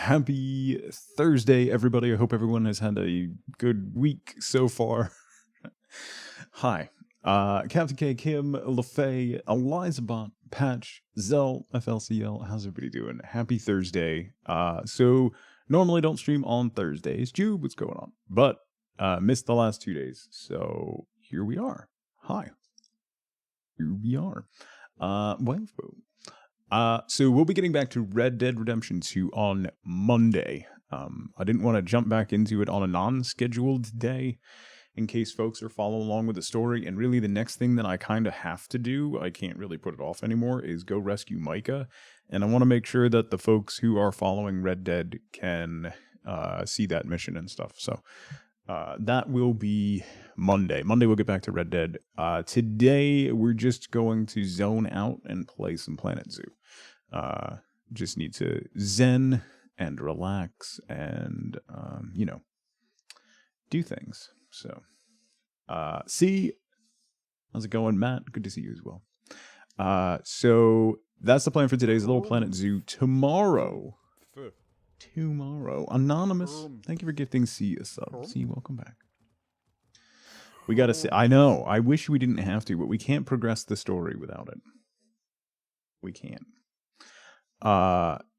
Happy Thursday, everybody. I hope everyone has had a good week so far. Hi, Captain K, Kim, LaFay, Elizabot, Patch, Zell, FLCL. How's everybody doing? Happy Thursday. So normally don't stream on Thursdays. Jude, what's going on? But missed the last 2 days, so here we are. Hi. Here we are. So we'll be getting back to Red Dead Redemption 2 on Monday. I didn't want to jump back into it on a non-scheduled day in case folks are following along with the story. And really the next thing that I kind of have to do, I can't really put it off anymore, is go rescue Micah. And I want to make sure that the folks who are following Red Dead can see that mission and stuff. So that will be Monday. Monday we'll get back to Red Dead. Today we're just going to zone out and play some Planet Zoo. Just need to zen and relax and, do things. So, see, how's it going, Matt? Good to see you as well. So that's the plan for today's Little Planet Zoo. Tomorrow, Anonymous, thank you for gifting C a sub. C, welcome back. We gotta say, I know, I wish we didn't have to, but we can't progress the story without it. We can't.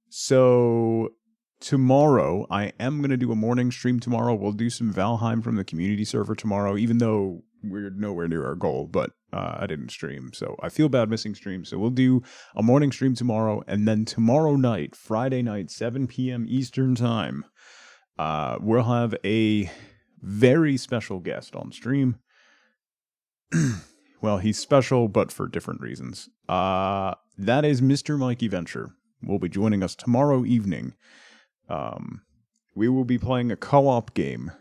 So tomorrow, I am going to do a morning stream tomorrow. We'll do some Valheim from the community server tomorrow, even though we're nowhere near our goal, but I didn't stream, so I feel bad missing streams. So we'll do a morning stream tomorrow, and then tomorrow night, Friday night, 7 p.m. Eastern time, we'll have a very special guest on stream. Well, he's special, but for different reasons. That is Mr. Mikey Venture. Will be joining us tomorrow evening. We will be playing a co-op game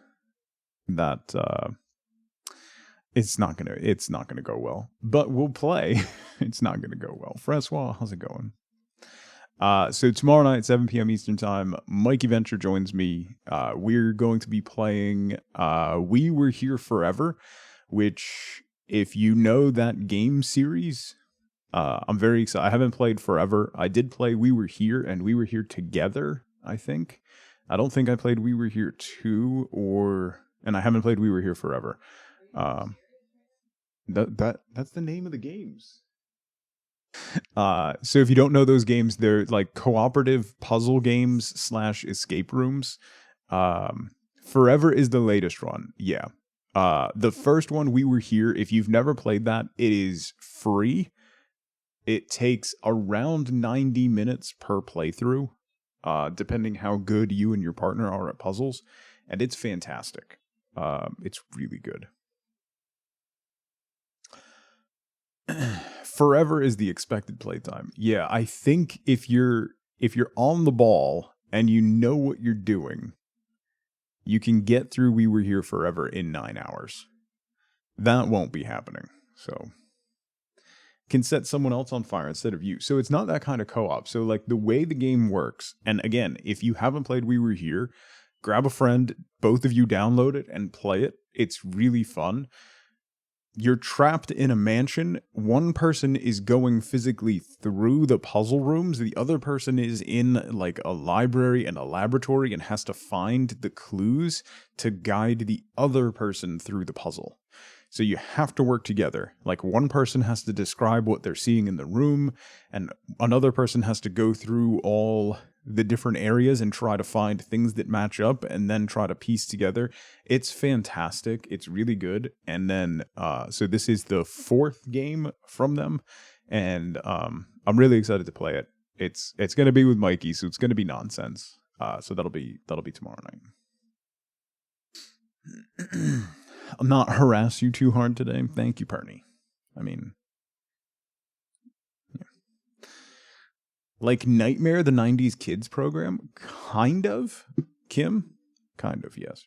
that it's not gonna go well, but we'll play. It's not gonna go well. Francois, how's it going? So tomorrow night, 7 p.m. Eastern time, Mikey Venture joins me. We're going to be playing We Were Here Forever, which, if you know that game series, I'm very excited. I haven't played Forever. I did play We Were Here and We Were Here Together, I think. I don't think I played We Were Here 2 and I haven't played We Were Here Forever. That's the name of the games. So if you don't know those games, they're like cooperative puzzle games / escape rooms. Forever is the latest one. Yeah. The first one, We Were Here, if you've never played that, it is free. It takes around 90 minutes per playthrough, depending how good you and your partner are at puzzles, and it's fantastic. It's really good. Forever is the expected playtime. Yeah, I think if you're on the ball and you know what you're doing, you can get through We Were Here Forever in 9 hours. That won't be happening, so can set someone else on fire instead of you. So it's not that kind of co-op. So like the way the game works, and again, if you haven't played We Were Here, grab a friend, both of you download it and play it. It's really fun. You're trapped in a mansion. One person is going physically through the puzzle rooms. The other person is in like a library and a laboratory and has to find the clues to guide the other person through the puzzle. So you have to work together. Like one person has to describe what they're seeing in the room, and another person has to go through all the different areas and try to find things that match up and then try to piece together. It's fantastic. It's really good. And then, so this is the 4th game from them, and I'm really excited to play it. It's going to be with Mikey, so it's going to be nonsense. So that'll be tomorrow night. I'll not harass you too hard today. Thank you, Perny. I mean, yeah. Like Nightmare, the 90s kids program? Kind of, Kim? Kind of, yes.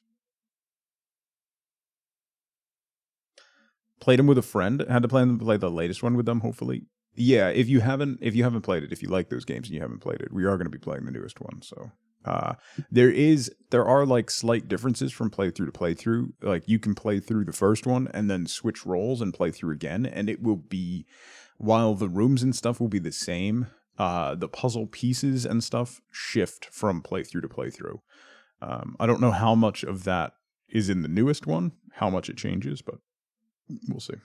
Played them with a friend. Had to play the latest one with them, hopefully. Yeah, if you haven't played it, if you like those games and you haven't played it, we are going to be playing the newest one, so there are like slight differences from playthrough to playthrough. Like you can play through the first one and then switch roles and play through again, and it will be, while the rooms and stuff will be the same, the puzzle pieces and stuff shift from playthrough to playthrough. I don't know how much of that is in the newest one, how much it changes, but we'll see.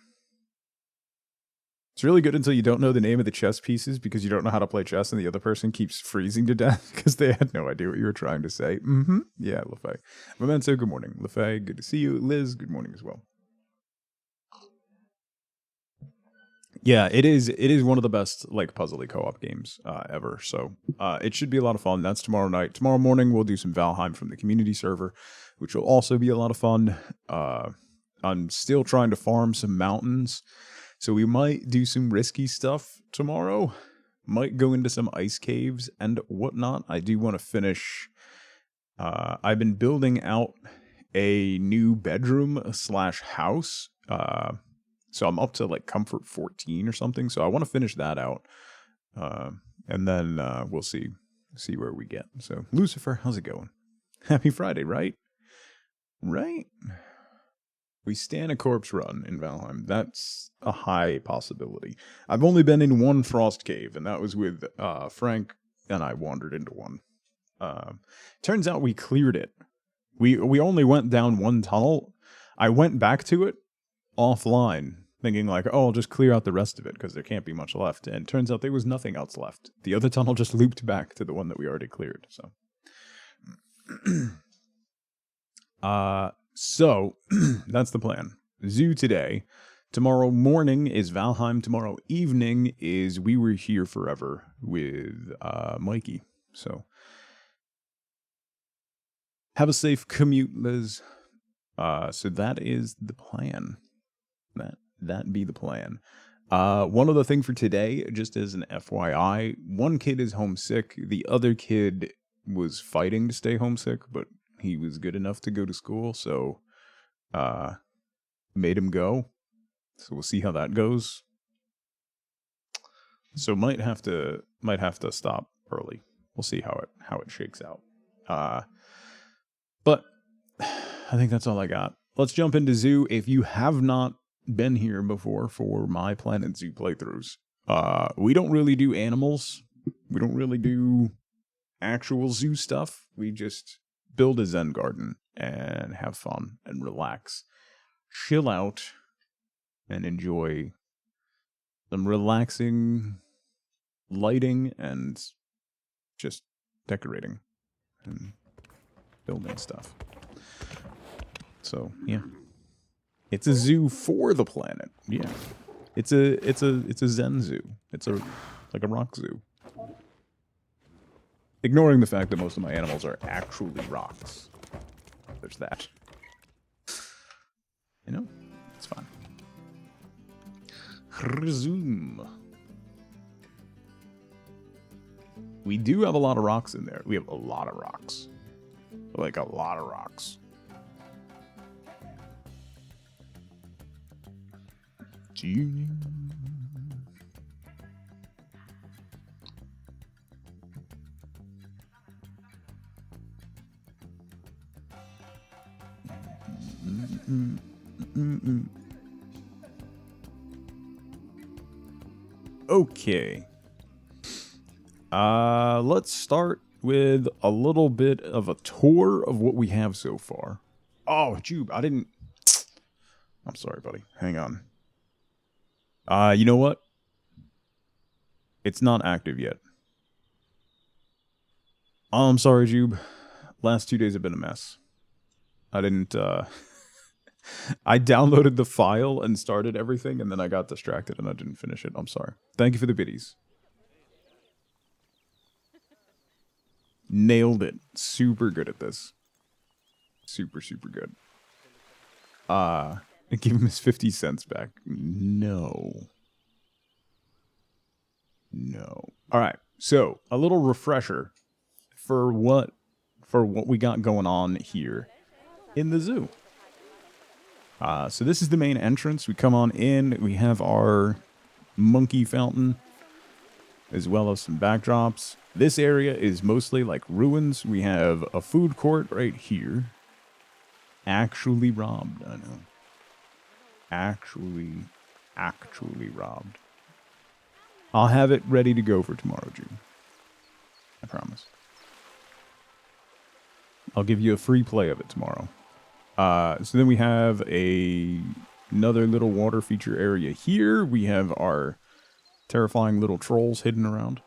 It's really good until you don't know the name of the chess pieces because you don't know how to play chess and the other person keeps freezing to death because they had no idea what you were trying to say. Yeah, LaFay. Memento, good morning. LaFay, good to see you. Liz, good morning as well. Yeah, it is one of the best like puzzly co-op games ever. So it should be a lot of fun. That's tomorrow night. Tomorrow morning we'll do some Valheim from the community server, which will also be a lot of fun. I'm still trying to farm some mountains. So we might do some risky stuff tomorrow. Might go into some ice caves and whatnot. I do want to finish. I've been building out a new bedroom / house. So I'm up to like comfort 14 or something. So I want to finish that out. And then we'll see where we get. So Lucifer, how's it going? Happy Friday, right? Right? We stand a corpse run in Valheim. That's a high possibility. I've only been in one frost cave, and that was with Frank, and I wandered into one. Turns out we cleared it. We only went down one tunnel. I went back to it offline, thinking like, oh, I'll just clear out the rest of it because there can't be much left. And turns out there was nothing else left. The other tunnel just looped back to the one that we already cleared. So, so that's the plan. Zoo today. Tomorrow morning is Valheim. Tomorrow evening is We Were Here Forever with Mikey. So have a safe commute, Liz. So that is the plan. That be the plan. One other thing for today, just as an FYI, one kid is homesick. The other kid was fighting to stay homesick, but he was good enough to go to school, so made him go. So we'll see how that goes. So might have to stop early. We'll see how it shakes out. But I think that's all I got. Let's jump into Zoo. If you have not been here before for my Planet Zoo playthroughs, we don't really do animals. We don't really do actual zoo stuff. We just build a Zen garden and have fun and relax, chill out, and enjoy some relaxing lighting and just decorating and building stuff. So yeah, it's a zoo for the planet. Yeah, it's a Zen zoo. It's like a rock zoo. Ignoring the fact that most of my animals are actually rocks. There's that. You know, it's fine. Resume. We do have a lot of rocks in there. We have a lot of rocks. Like a lot of rocks. Okay. Let's start with a little bit of a tour of what we have so far. Oh, Jube, I'm sorry, buddy. Hang on. You know what? It's not active yet. Oh, I'm sorry, Jube. Last 2 days have been a mess. I didn't, I downloaded the file and started everything, and then I got distracted and I didn't finish it. I'm sorry. Thank you for the biddies. Nailed it. Super good at this. Super, super good. Give him his 50 cents back. No. All right. So, a little refresher for what we got going on here in the zoo. So this is the main entrance. We come on in. We have our monkey fountain, as well as some backdrops. This area is mostly like ruins. We have a food court right here. Actually robbed, I know. Actually robbed. I'll have it ready to go for tomorrow, June. I promise. I'll give you a free play of it tomorrow. So then we have another little water feature area here. We have our terrifying little trolls hidden around.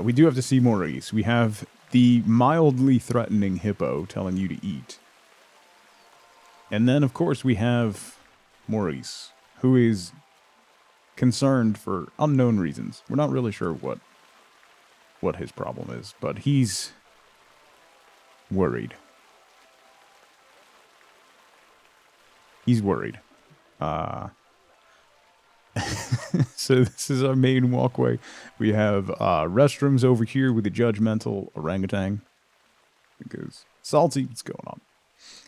We do have to see Maurice. We have the mildly threatening hippo telling you to eat. And then, of course, we have Maurice, who is concerned for unknown reasons. We're not really sure what his problem is, but he's worried. He's worried. So this is our main walkway. We have restrooms over here with the judgmental orangutan. Because Salty, what's going on?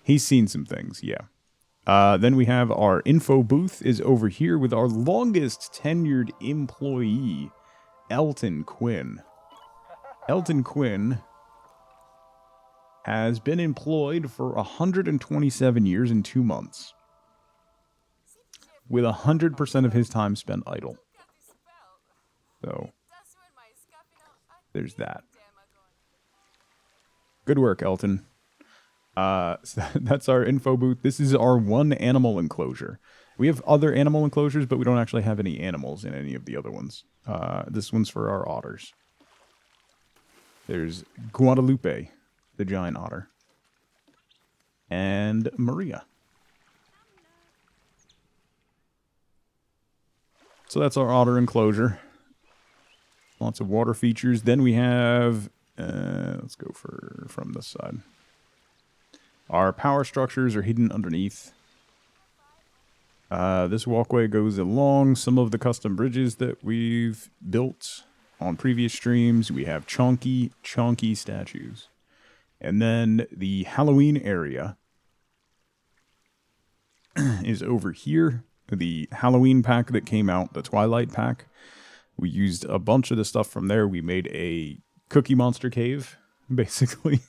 He's seen some things, yeah. Then we have our info booth is over here with our longest tenured employee, Elton Quinn. Elton Quinn has been employed for 127 years and 2 months. With 100% of his time spent idle. So, there's that. Good work, Elton. So that's our info booth. This is our one animal enclosure. We have other animal enclosures, but we don't actually have any animals in any of the other ones. This one's for our otters. There's Guadalupe, the giant otter. And Maria. So that's our otter enclosure. Lots of water features. Then we have, let's go from this side. Our power structures are hidden underneath. This walkway goes along some of the custom bridges that we've built on previous streams. We have chunky statues. And then the Halloween area is over here. The Halloween pack that came out, the Twilight pack. We used a bunch of the stuff from there. We made a Cookie Monster cave, basically.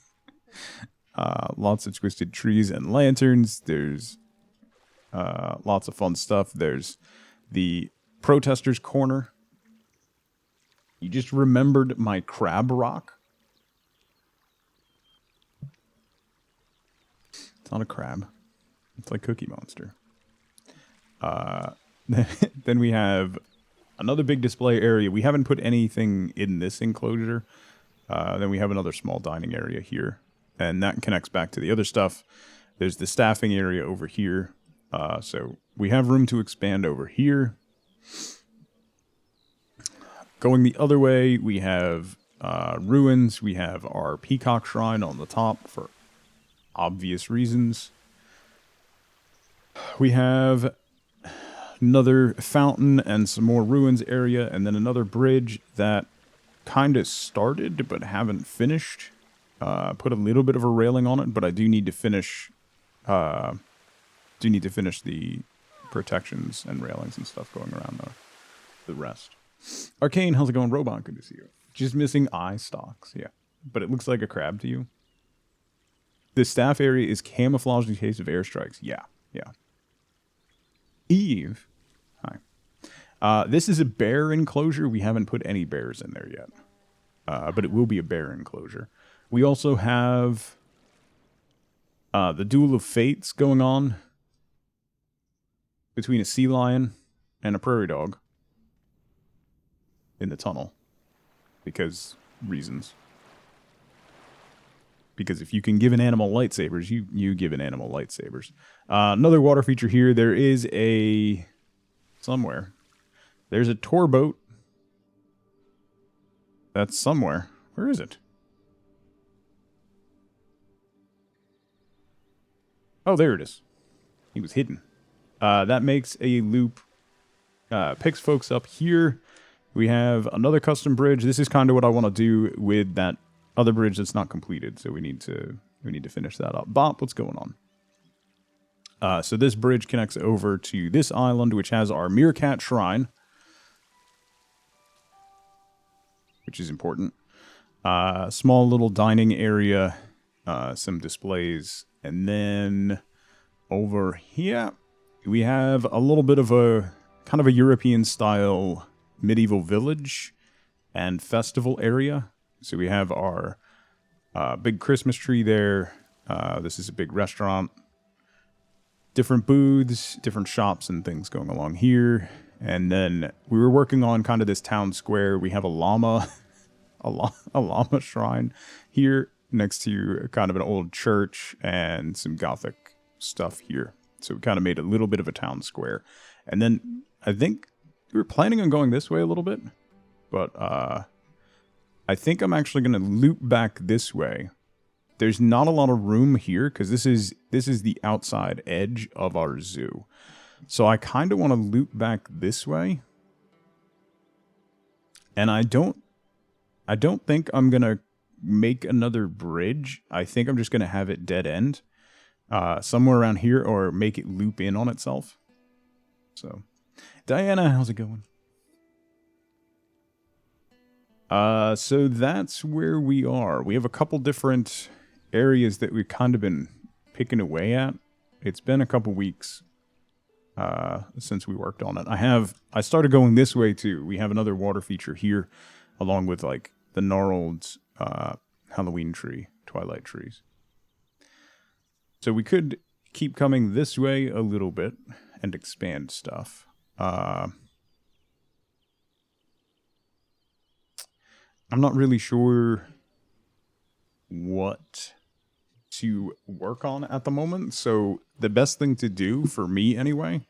Lots of twisted trees and lanterns. There's lots of fun stuff. There's the Protesters Corner. You just remembered my crab rock. It's not a crab. It's like Cookie Monster. Then we have another big display area. We haven't put anything in this enclosure. Then we have another small dining area here. And that connects back to the other stuff. There's the staffing area over here. So we have room to expand over here. Going the other way, we have ruins. We have our peacock shrine on the top for obvious reasons. We have another fountain and some more ruins area, and then another bridge that kind of started but haven't finished. Put a little bit of a railing on it, but I do need to finish. The protections and railings and stuff going around the rest. Arcane, how's it going? Robot, good to see you. Just missing eye stalks, yeah. But it looks like a crab to you. The staff area is camouflaged in case of airstrikes. Yeah. Eve, hi. This is a bear enclosure. We haven't put any bears in there yet. But it will be a bear enclosure. We also have the Duel of Fates going on between a sea lion and a prairie dog in the tunnel. Because reasons. Because if you can give an animal lightsabers, you give an animal lightsabers. Another water feature here. There is somewhere. There's a tour boat. That's somewhere. Where is it? Oh, there it is. He was hidden. That makes a loop. Picks folks up here. We have another custom bridge. This is kind of what I want to do with that other bridge that's not completed. So we need to finish that up. Bop, what's going on? So this bridge connects over to this island, which has our Meerkat Shrine, which is important. Small little dining area, some displays, and then over here we have a little bit of a kind of a European style medieval village and festival area. So we have our big Christmas tree there. This is a big restaurant. Different booths, different shops and things going along here. And then we were working on kind of this town square. We have a llama, a llama shrine here next to kind of an old church and some Gothic stuff here. So we kind of made a little bit of a town square. And then I think we were planning on going this way a little bit. But I think I'm actually going to loop back this way. There's not a lot of room here because this is the outside edge of our zoo. So I kind of want to loop back this way. And I don't think I'm going to make another bridge. I think I'm just going to have it dead end somewhere around here or make it loop in on itself. So, Diana, how's it going? So that's where we are. We have a couple different areas that we've kind of been picking away at. It's been a couple weeks since we worked on it. I started going this way too. We have another water feature here, along with like the gnarled Halloween tree, twilight trees. So we could keep coming this way a little bit and expand stuff. I'm not really sure what to work on at the moment. So the best thing to do for me anyway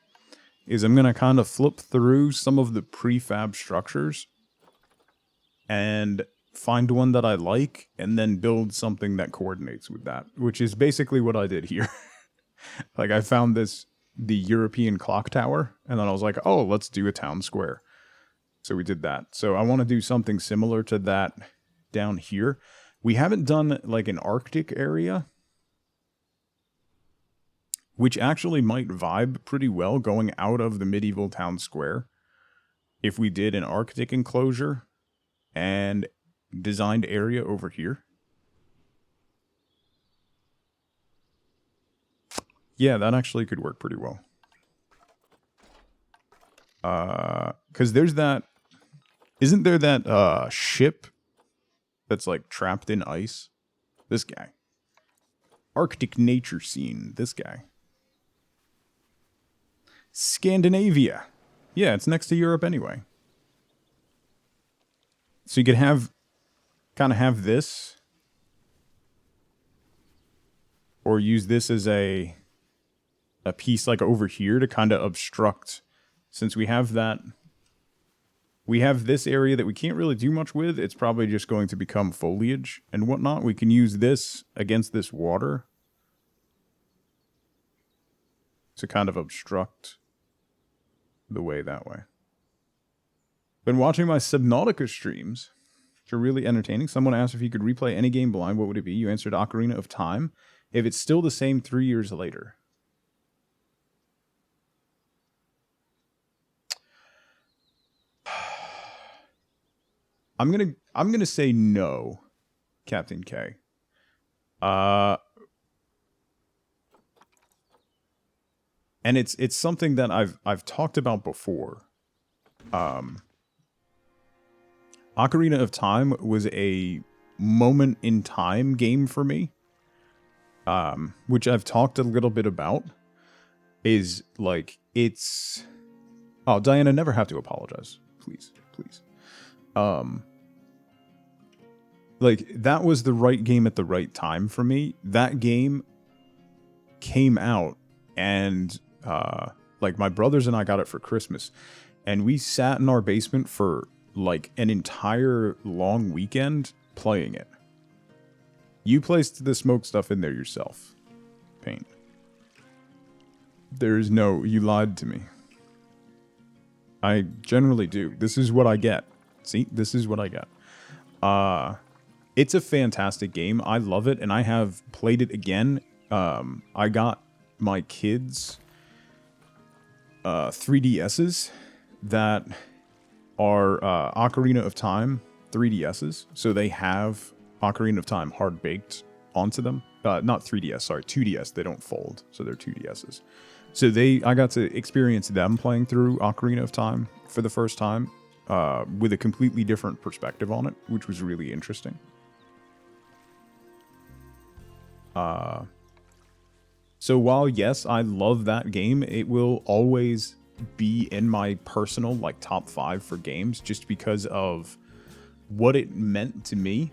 is I'm going to kind of flip through some of the prefab structures and find one that I like and then build something that coordinates with that, which is basically what I did here. Like I found the European clock tower and then I was like, oh, let's do a town square. So we did that. So I want to do something similar to that down here. We haven't done like an Arctic area, which actually might vibe pretty well going out of the medieval town square. If we did an Arctic enclosure and designed area over here. Yeah, that actually could work pretty well. Because there's that... Isn't there that ship that's like trapped in ice? This guy. Arctic nature scene. This guy. Scandinavia. Yeah, it's next to Europe anyway. So you could kind of have this. Or use this as a piece like over here to kind of obstruct. Since we have that... We have this area that we can't really do much with. It's probably just going to become foliage and whatnot. We can use this against this water to kind of obstruct the way that way. Been watching my Subnautica streams, which are really entertaining. Someone asked if you could replay any game blind, what would it be? You answered Ocarina of Time. If it's still the same 3 years later. I'm gonna say no, Captain K. And it's something that I've talked about before. Ocarina of Time was a moment in time game for me. Which I've talked a little bit about. Is like it's... Oh, Diana, never have to apologize. Please, please. Like, that was the right game at the right time for me. That game came out, and, like, my brothers and I got it for Christmas, and we sat in our basement for, like, an entire long weekend playing it. You placed the smoke stuff in there yourself, Paint. There's no... You lied to me. I generally do. This is what I get. See, this is what I get. It's a fantastic game. I love it, and I have played it again. I got my kids 3DSs that are Ocarina of Time 3DSs. So they have Ocarina of Time hard-baked onto them. Not 3DS, sorry, 2DS. They don't fold, so they're 2DSs. So I got to experience them playing through Ocarina of Time for the first time. with a completely different perspective on it, which was really interesting. So while, yes, I love that game, it will always be in my personal, like, top 5 for games, just because of what it meant to me.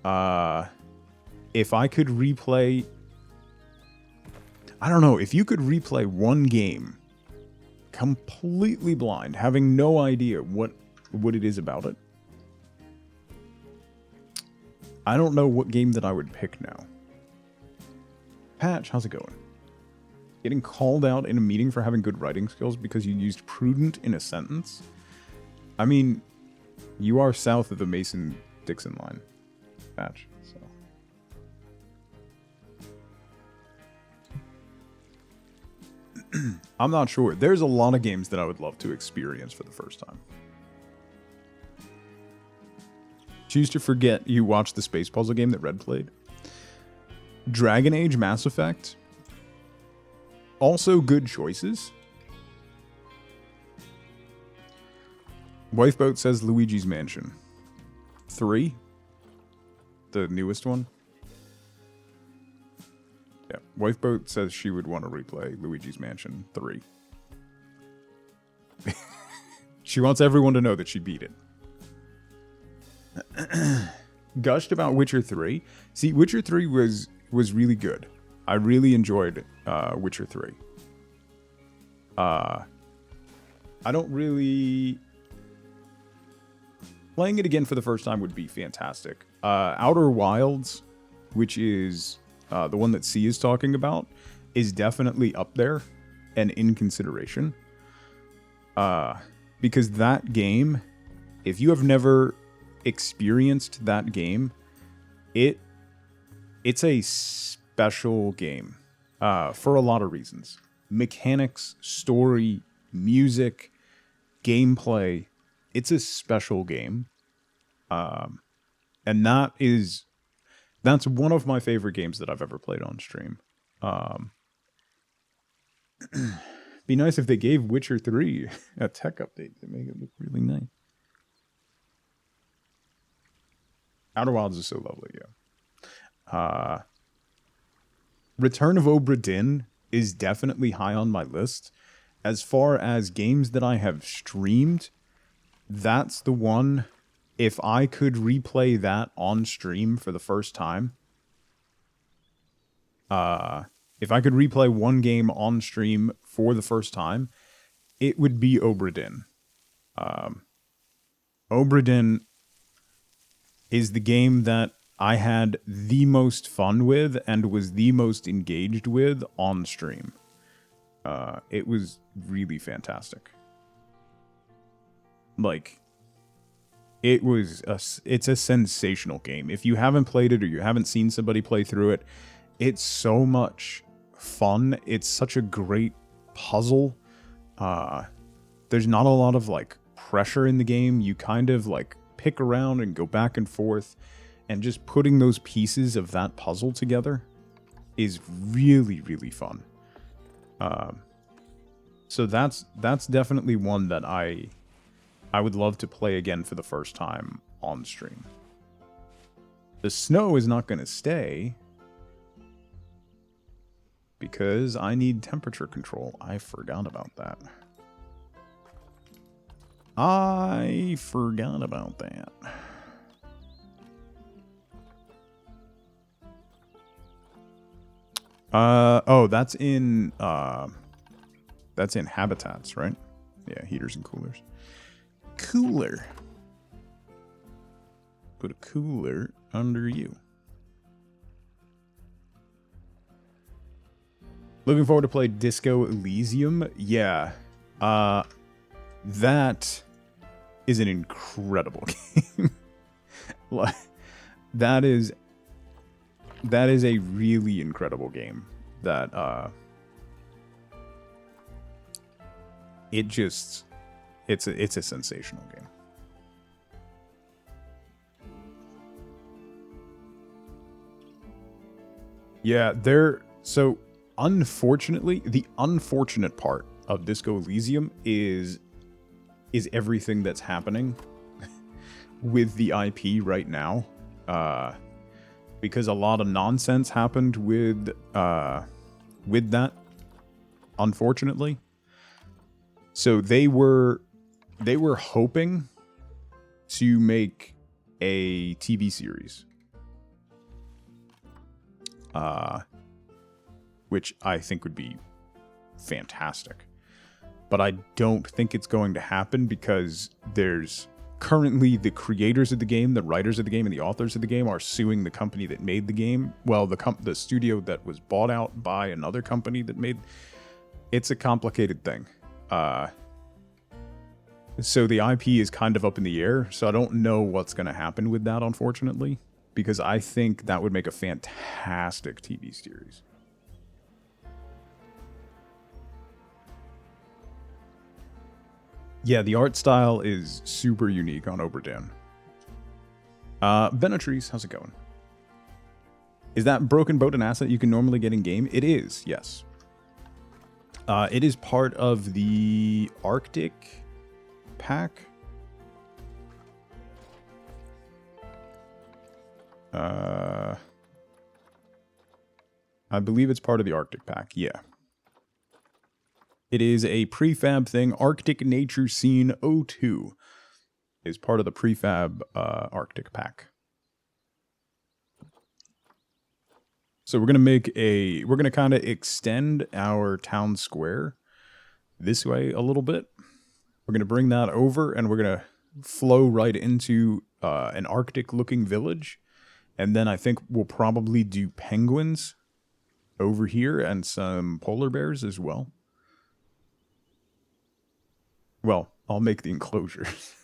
If I could replay... I don't know, if you could replay one game completely blind, having no idea what it is about it, I don't know what game that I would pick now. Patch, how's it going? Getting called out in a meeting for having good writing skills because you used prudent in a sentence? I mean, you are south of the Mason-Dixon line, Patch, so... I'm not sure. There's a lot of games that I would love to experience for the first time. Choose to forget you watched the space puzzle game that Red played. Dragon Age, Mass Effect. Also good choices. Wifeboat says Luigi's Mansion 3. The newest one. Yeah, Wifeboat says she would want to replay Luigi's Mansion 3. She wants everyone to know that she beat it. Gushed about Witcher 3. See, Witcher 3 was really good. I really enjoyed Witcher 3. I don't really... Playing it again for the first time would be fantastic. Outer Wilds, which is the one that C is talking about, is definitely up there and in consideration. Because that game, if you have never experienced that game, it's a special game for a lot of reasons. Mechanics, story, music, gameplay. It's a special game. And that's one of my favorite games that I've ever played on stream. Be nice if they gave Witcher 3 a tech update to make it look really nice. Outer Wilds is so lovely, yeah. Return of Obra Dinn is definitely high on my list. As far as games that I have streamed, that's the one. If I could replay that on stream for the first time, if I could replay one game on stream for the first time, it would be Obra Dinn. Obra Dinn is the game that I had the most fun with and was the most engaged with on stream. It was really fantastic. Like, it's a sensational game. If you haven't played it or you haven't seen somebody play through it, it's so much fun. It's such a great puzzle. There's not a lot of like pressure in the game. You kind of like pick around and go back and forth, and just putting those pieces of that puzzle together is really, really fun. So that's definitely one that I would love to play again for the first time on stream. The snow is not going to stay because I need temperature control. I forgot about that. I forgot about that. Oh, that's in habitats, right? Yeah, heaters and coolers. Cooler. Put a cooler under you. Looking forward to play Disco Elysium. Yeah. That is an incredible game. Like, that is a really incredible game that it's a sensational game. Yeah, so unfortunately, the unfortunate part of Disco Elysium is is everything that's happening with the IP right now. Because a lot of nonsense happened with that, unfortunately. So they were hoping to make a TV series, which I think would be fantastic. But I don't think it's going to happen because there's currently the creators of the game, the writers of the game, and the authors of the game are suing the company that made the game. Well, the studio that was bought out by another company that made. It's a complicated thing. So the IP is kind of up in the air. So I don't know what's going to happen with that, unfortunately, because I think that would make a fantastic TV series. Yeah, the art style is super unique on Oberdin. Benatrice, how's it going? Is that Broken Boat an asset you can normally get in game? It is, yes. It is part of the Arctic pack. I believe it's part of the Arctic pack, yeah. It is a prefab thing. Arctic Nature Scene 02 is part of the prefab Arctic pack. So we're going to kind of extend our town square this way a little bit. We're going to bring that over and we're going to flow right into an Arctic looking village. And then I think we'll probably do penguins over here and some polar bears as well. Well, I'll make the enclosures,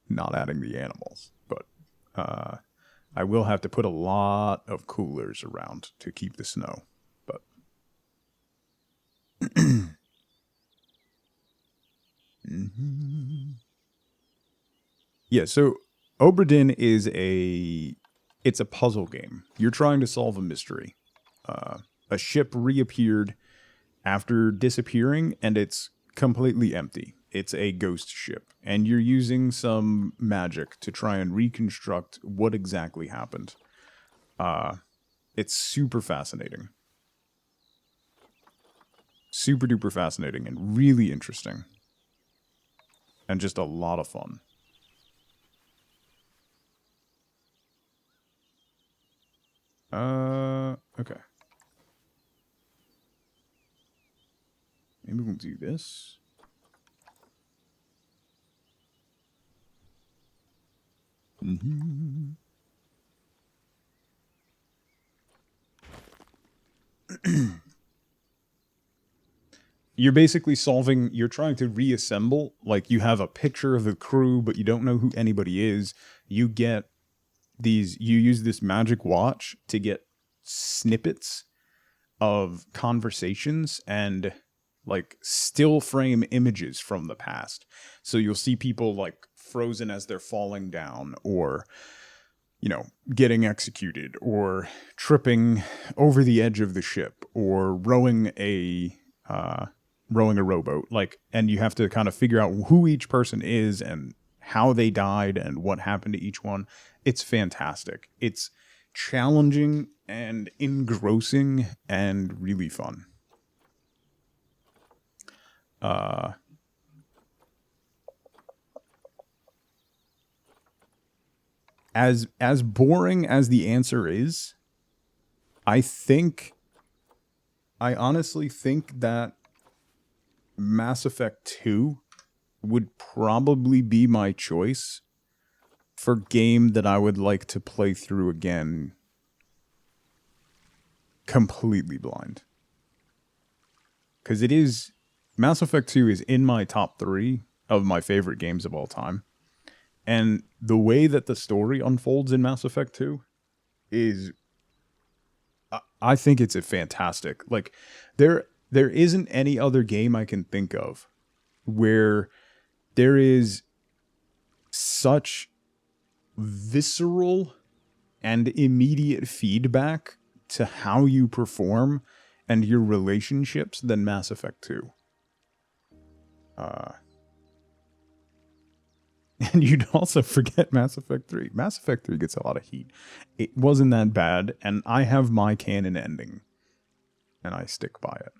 not adding the animals, but I will have to put a lot of coolers around to keep the snow. But yeah, so Oberdin is it's a puzzle game. You're trying to solve a mystery. A ship reappeared after disappearing, and it's completely empty. It's a ghost ship, and you're using some magic to try and reconstruct what exactly happened. It's super fascinating. Super duper fascinating and really interesting. And just a lot of fun. Okay. Maybe we'll do this. You're basically you're trying to reassemble, like you have a picture of the crew, but you don't know who anybody is. You use this magic watch to get snippets of conversations and like still frame images from the past. So you'll see people like frozen as they're falling down, or getting executed, or tripping over the edge of the ship, or rowing a rowboat, and you have to kind of figure out who each person is and how they died and what happened to each one. It's fantastic. It's challenging and engrossing and really fun. As boring as the answer is, I honestly think that Mass Effect 2 would probably be my choice for game that I would like to play through again completely blind. Because Mass Effect 2 is in my top 3 of my favorite games of all time. And the way that the story unfolds in Mass Effect 2 is, I think it's a fantastic. Like, there isn't any other game I can think of where there is such visceral and immediate feedback to how you perform and your relationships than Mass Effect 2. And you'd also forget Mass Effect 3. Mass Effect 3 gets a lot of heat. It wasn't that bad, and I have my canon ending, and I stick by it.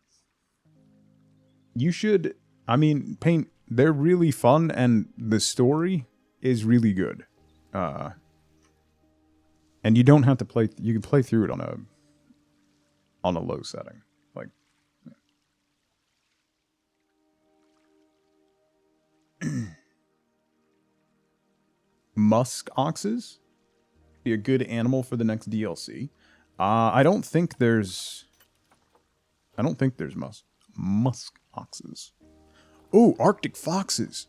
You should, I mean, Paint, they're really fun, and the story is really good. And you don't have to play, you can play through it on a low setting. Like, musk oxes be a good animal for the next DLC. I don't think there's musk oxes. Oh, Arctic foxes.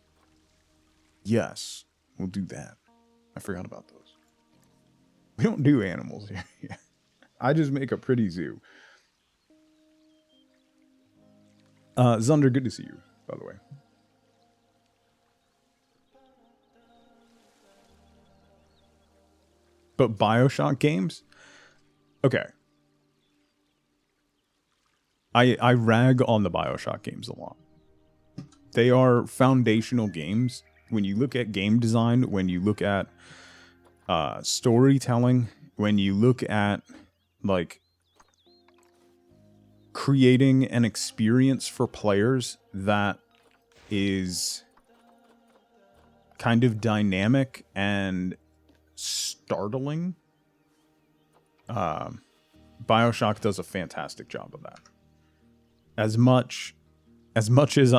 Yes, we'll do that. I forgot about those. We don't do animals here. I just make a pretty zoo. Zunder, good to see you, by the way. But BioShock games? Okay. I rag on the BioShock games a lot. They are foundational games. When you look at game design, when you look at storytelling, when you look at, like, creating an experience for players that is kind of dynamic and startling, BioShock does a fantastic job of that. As much as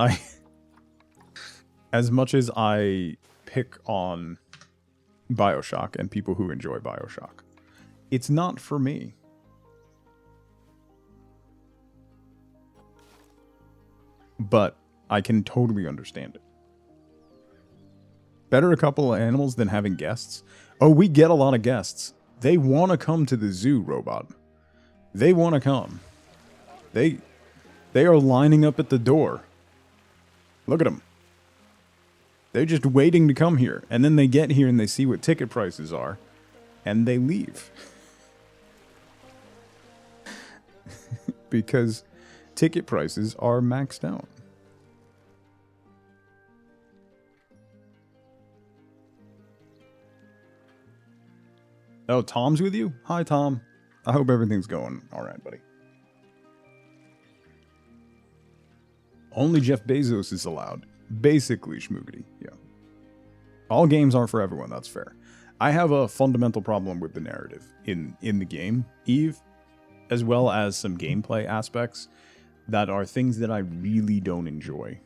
I pick on BioShock and people who enjoy BioShock, it's not for me. But I can totally understand it. Better a couple of animals than having guests. Oh, we get a lot of guests. They want to come to the zoo, Robot. They want to come. They are lining up at the door. Look at them. They're just waiting to come here. And then they get here and they see what ticket prices are. And they leave. Because ticket prices are maxed out. Oh, Tom's with you? Hi, Tom. I hope everything's going all right, buddy. Only Jeff Bezos is allowed. Basically, schmoogity. Yeah. All games aren't for everyone, that's fair. I have a fundamental problem with the narrative in the game, Eve, as well as some gameplay aspects that are things that I really don't enjoy.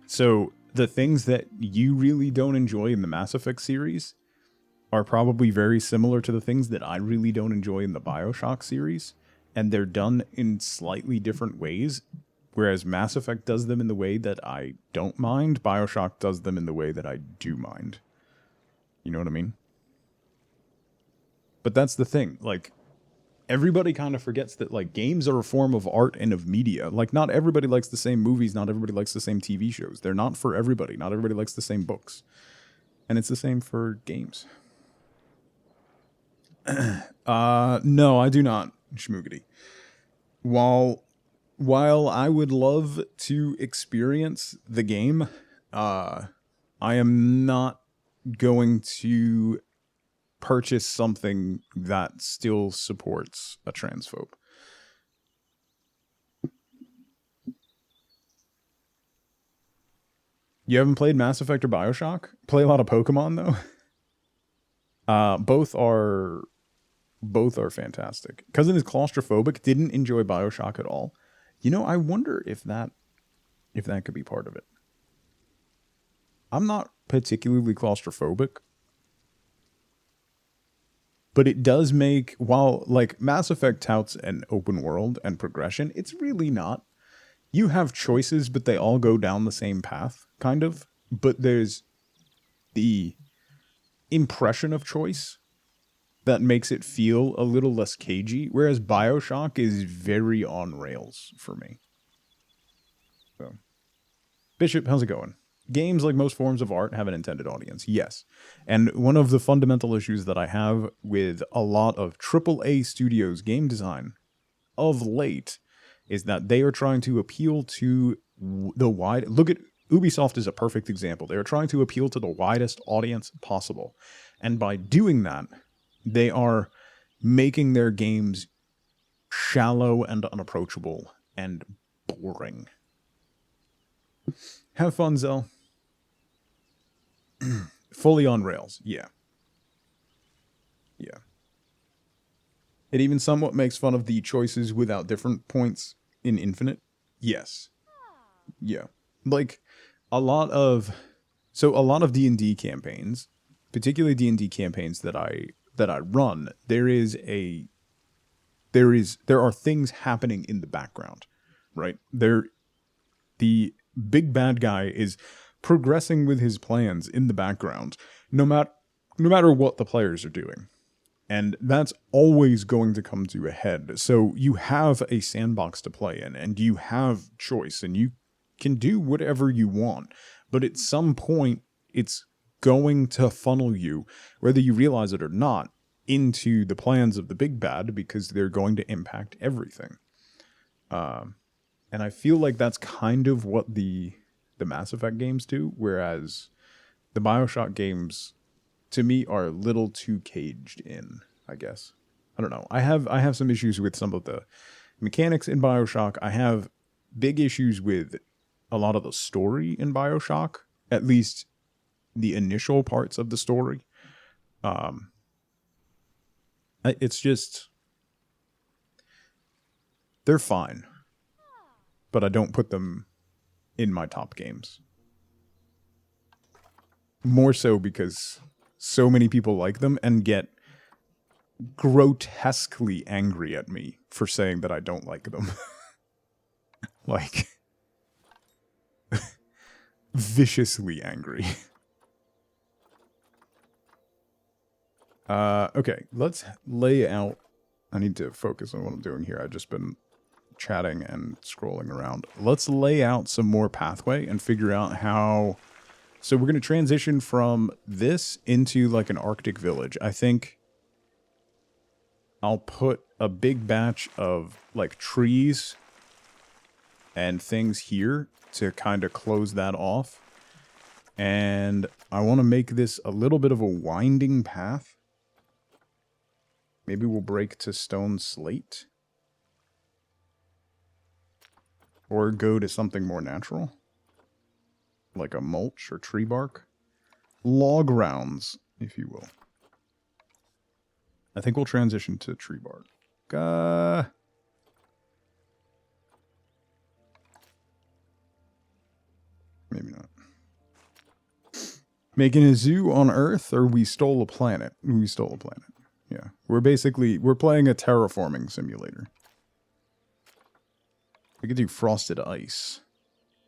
So the things that you really don't enjoy in the Mass Effect series are probably very similar to the things that I really don't enjoy in the BioShock series, and they're done in slightly different ways. Whereas Mass Effect does them in the way that I don't mind, BioShock does them in the way that I do mind. You know what I mean? But that's the thing, like, everybody kind of forgets that, like, games are a form of art and of media. Like, not everybody likes the same movies, not everybody likes the same TV shows. They're not for everybody. Not everybody likes the same books. And it's the same for games. No, I do not, schmoogity. While I would love to experience the game, I am not going to purchase something that still supports a transphobe. You haven't played Mass Effect or BioShock? Play a lot of Pokemon, though? Both are fantastic. Cousin is claustrophobic, didn't enjoy BioShock at all. You know, I wonder if that could be part of it. I'm not particularly claustrophobic, but it does make, while, like, Mass Effect touts an open world and progression, it's really not. You have choices, but they all go down the same path, kind of. But there's the impression of choice that makes it feel a little less cagey, whereas BioShock is very on rails for me. So, Bishop, how's it going? Games, like most forms of art, have an intended audience, yes. And one of the fundamental issues that I have with a lot of AAA studios' game design of late is that they are trying to appeal to the wide... Look at Ubisoft is a perfect example. They are trying to appeal to the widest audience possible. And by doing that, they are making their games shallow and unapproachable and boring. Have fun, Zell. Fully on rails, yeah. Yeah. It even somewhat makes fun of the choices without different points in Infinite. Yes. Yeah. Like, a lot of D&D campaigns, particularly D&D campaigns that I run, there are things happening in the background, right? The big bad guy is progressing with his plans in the background, no matter what the players are doing. And that's always going to come to a head. So you have a sandbox to play in, and you have choice, and you can do whatever you want. But at some point, it's going to funnel you, whether you realize it or not, into the plans of the big bad, because they're going to impact everything. And I feel like that's kind of what the Mass Effect games do, whereas the BioShock games, to me, are a little too caged in, I guess. I don't know. I have some issues with some of the mechanics in BioShock. I have big issues with a lot of the story in BioShock, at least the initial parts of the story. It's just, they're fine, but I don't put them in my top games. More so because so many people like them and get grotesquely angry at me for saying that I don't like them. Like, viciously angry. Okay, let's lay out. I need to focus on what I'm doing here. I've just been chatting and scrolling around. Let's lay out some more pathway and figure out how. So we're going to transition from this into like an Arctic village. I think I'll put a big batch of like trees and things here to kind of close that off. And I want to make this a little bit of a winding path. Maybe we'll break to stone slate. Or go to something more natural. Like a mulch or tree bark. Log rounds, if you will. I think we'll transition to tree bark. Maybe not. Making a zoo on Earth, or we stole a planet? We stole a planet. Yeah. We're playing a terraforming simulator. We could do frosted ice.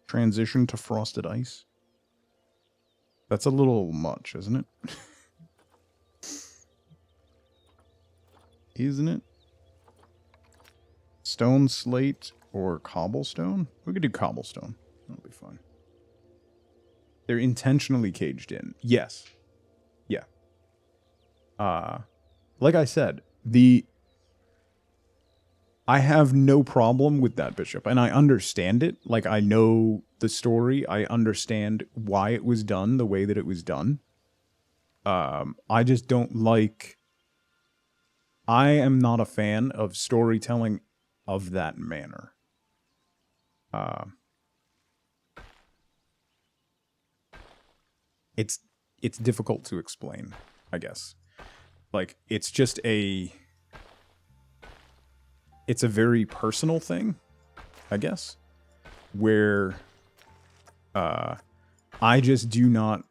Transition to frosted ice. That's a little much, isn't it? Isn't it? Stone slate or cobblestone? We could do cobblestone. That'll be fine. They're intentionally caged in. Yes. Yeah. Like I said, I have no problem with that, Bishop, and I understand it. Like, I know the story. I understand why it was done the way that it was done. I just don't like... I am not a fan of storytelling of that manner. It's difficult to explain, I guess. Like, it's just it's a very personal thing, I guess, where I just do not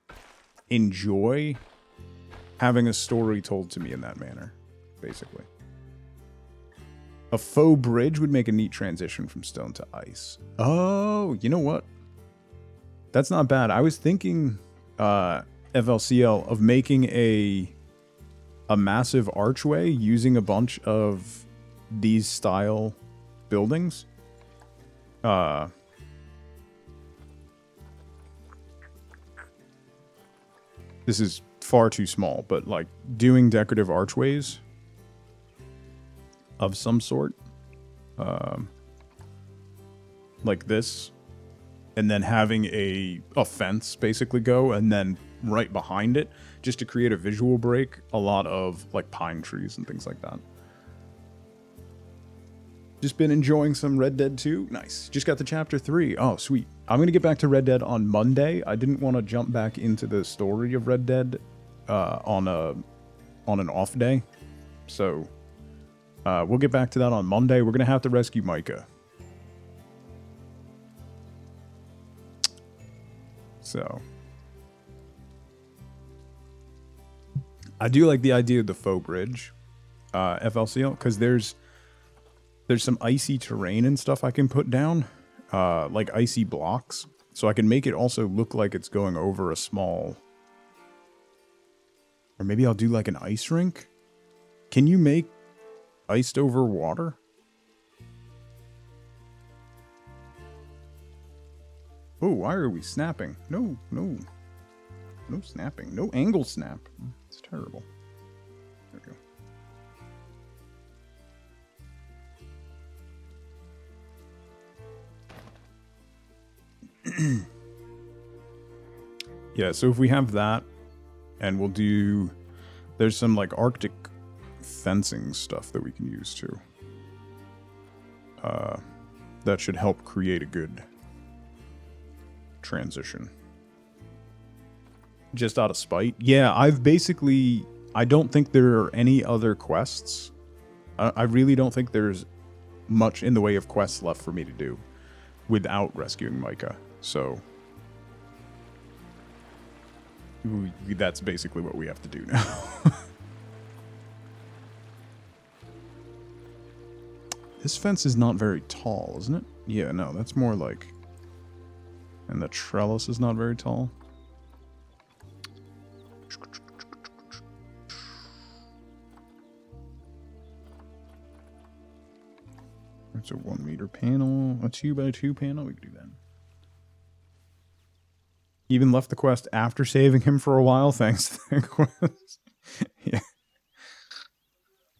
enjoy having a story told to me in that manner, basically. A faux bridge would make a neat transition from stone to ice. Oh, you know what? That's not bad. I was thinking, FLCL, of making a massive archway using a bunch of these style buildings. This is far too small, but like doing decorative archways of some sort. Like this. and then having a fence basically go, and then right behind it, just to create a visual break, a lot of like pine trees and things like that. Just been enjoying some Red Dead 2. Nice. Just got to Chapter 3. Oh, sweet. I'm going to get back to Red Dead on Monday. I didn't want to jump back into the story of Red Dead on an off day. So we'll get back to that on Monday. We're going to have to rescue Micah. So I do like the idea of the faux bridge, FLCL, because there's some icy terrain and stuff I can put down, like icy blocks, so I can make it also look like it's going over a small, or maybe I'll do like an ice rink. Can you make iced over water? Oh, why are we snapping? No snapping. No angle snap. It's terrible. There we go. Yeah, so if we have that, and we'll do, there's some like Arctic fencing stuff that we can use too. That should help create a good transition. Just out of spite. Yeah, I don't think there are any other quests. I really don't think there's much in the way of quests left for me to do without rescuing Micah. So that's basically what we have to do now. This fence is not very tall, isn't it? Yeah, no, that's more like... And the trellis is not very tall. It's a 1 meter panel, a 2x2 panel. We can do that. Even left the quest after saving him for a while. Thanks to the quest. Yeah.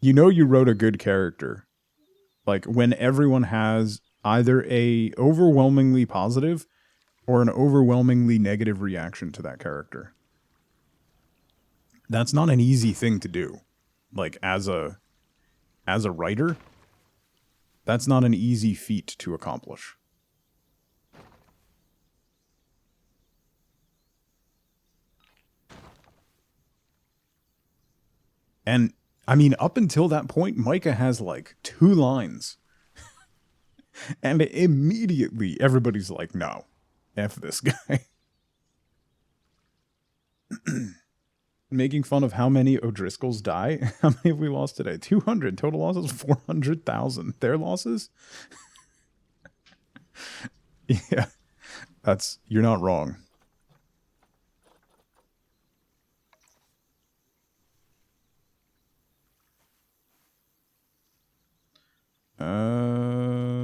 You know you wrote a good character. Like when everyone has either a overwhelmingly positive or an overwhelmingly negative reaction to that character. That's not an easy thing to do. Like as a writer, that's not an easy feat to accomplish. And I mean, up until that point, Micah has like 2 lines. And immediately everybody's like, no, F this guy. Making fun of how many O'Driscolls die. How many have we lost today? 200. Total losses, 400,000. Their losses? Yeah. You're not wrong.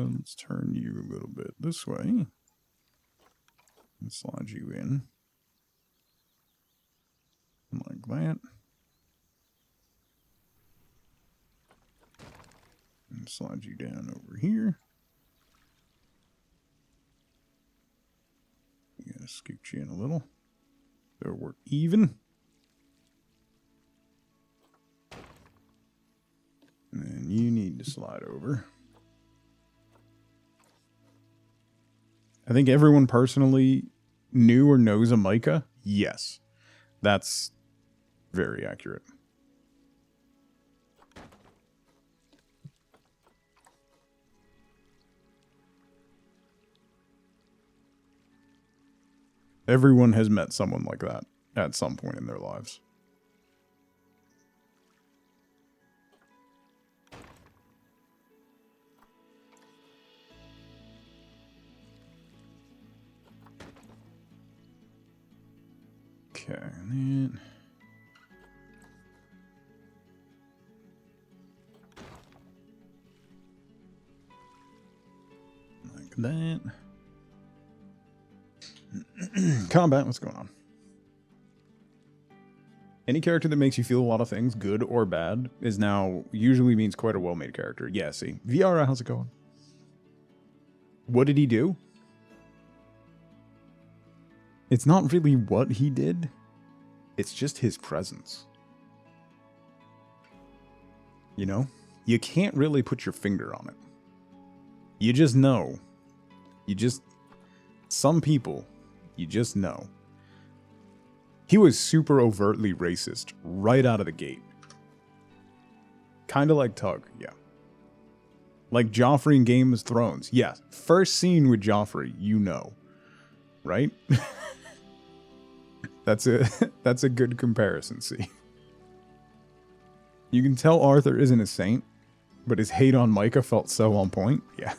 Let's turn you a little bit this way. And slide you in. Like that. And slide you down over here. You gotta scoot you in a little. So we're even. And you need to slide over. I think everyone personally knew or knows a Micah. Yes. That's very accurate. Everyone has met someone like that at some point in their lives. Okay, and then... like that. Combat, what's going on? Any character that makes you feel a lot of things, good or bad, is now usually means quite a well-made character. Yeah, see. VR, how's it going? What did he do? It's not really what he did. It's just his presence. You know? You can't really put your finger on it. You just know. Some people, you just know. He was super overtly racist right out of the gate. Kind of like Tug, yeah. Like Joffrey in Game of Thrones. Yeah, first scene with Joffrey, you know. Right? That's a good comparison, see. You can tell Arthur isn't a saint, but his hate on Micah felt so on point. Yeah.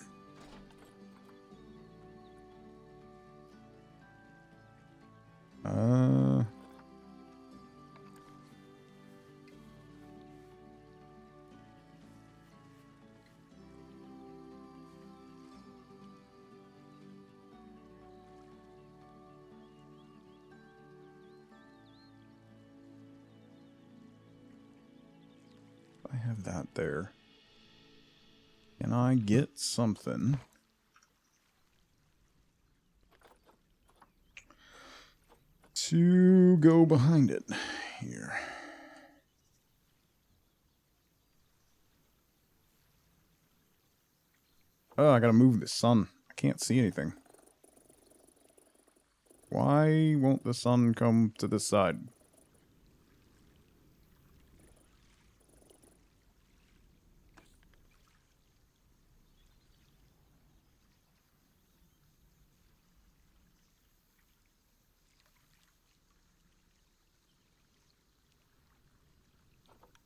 I have that there. Can I get something to go behind it here? Oh, I gotta move the sun. I can't see anything. Why won't the sun come to this side?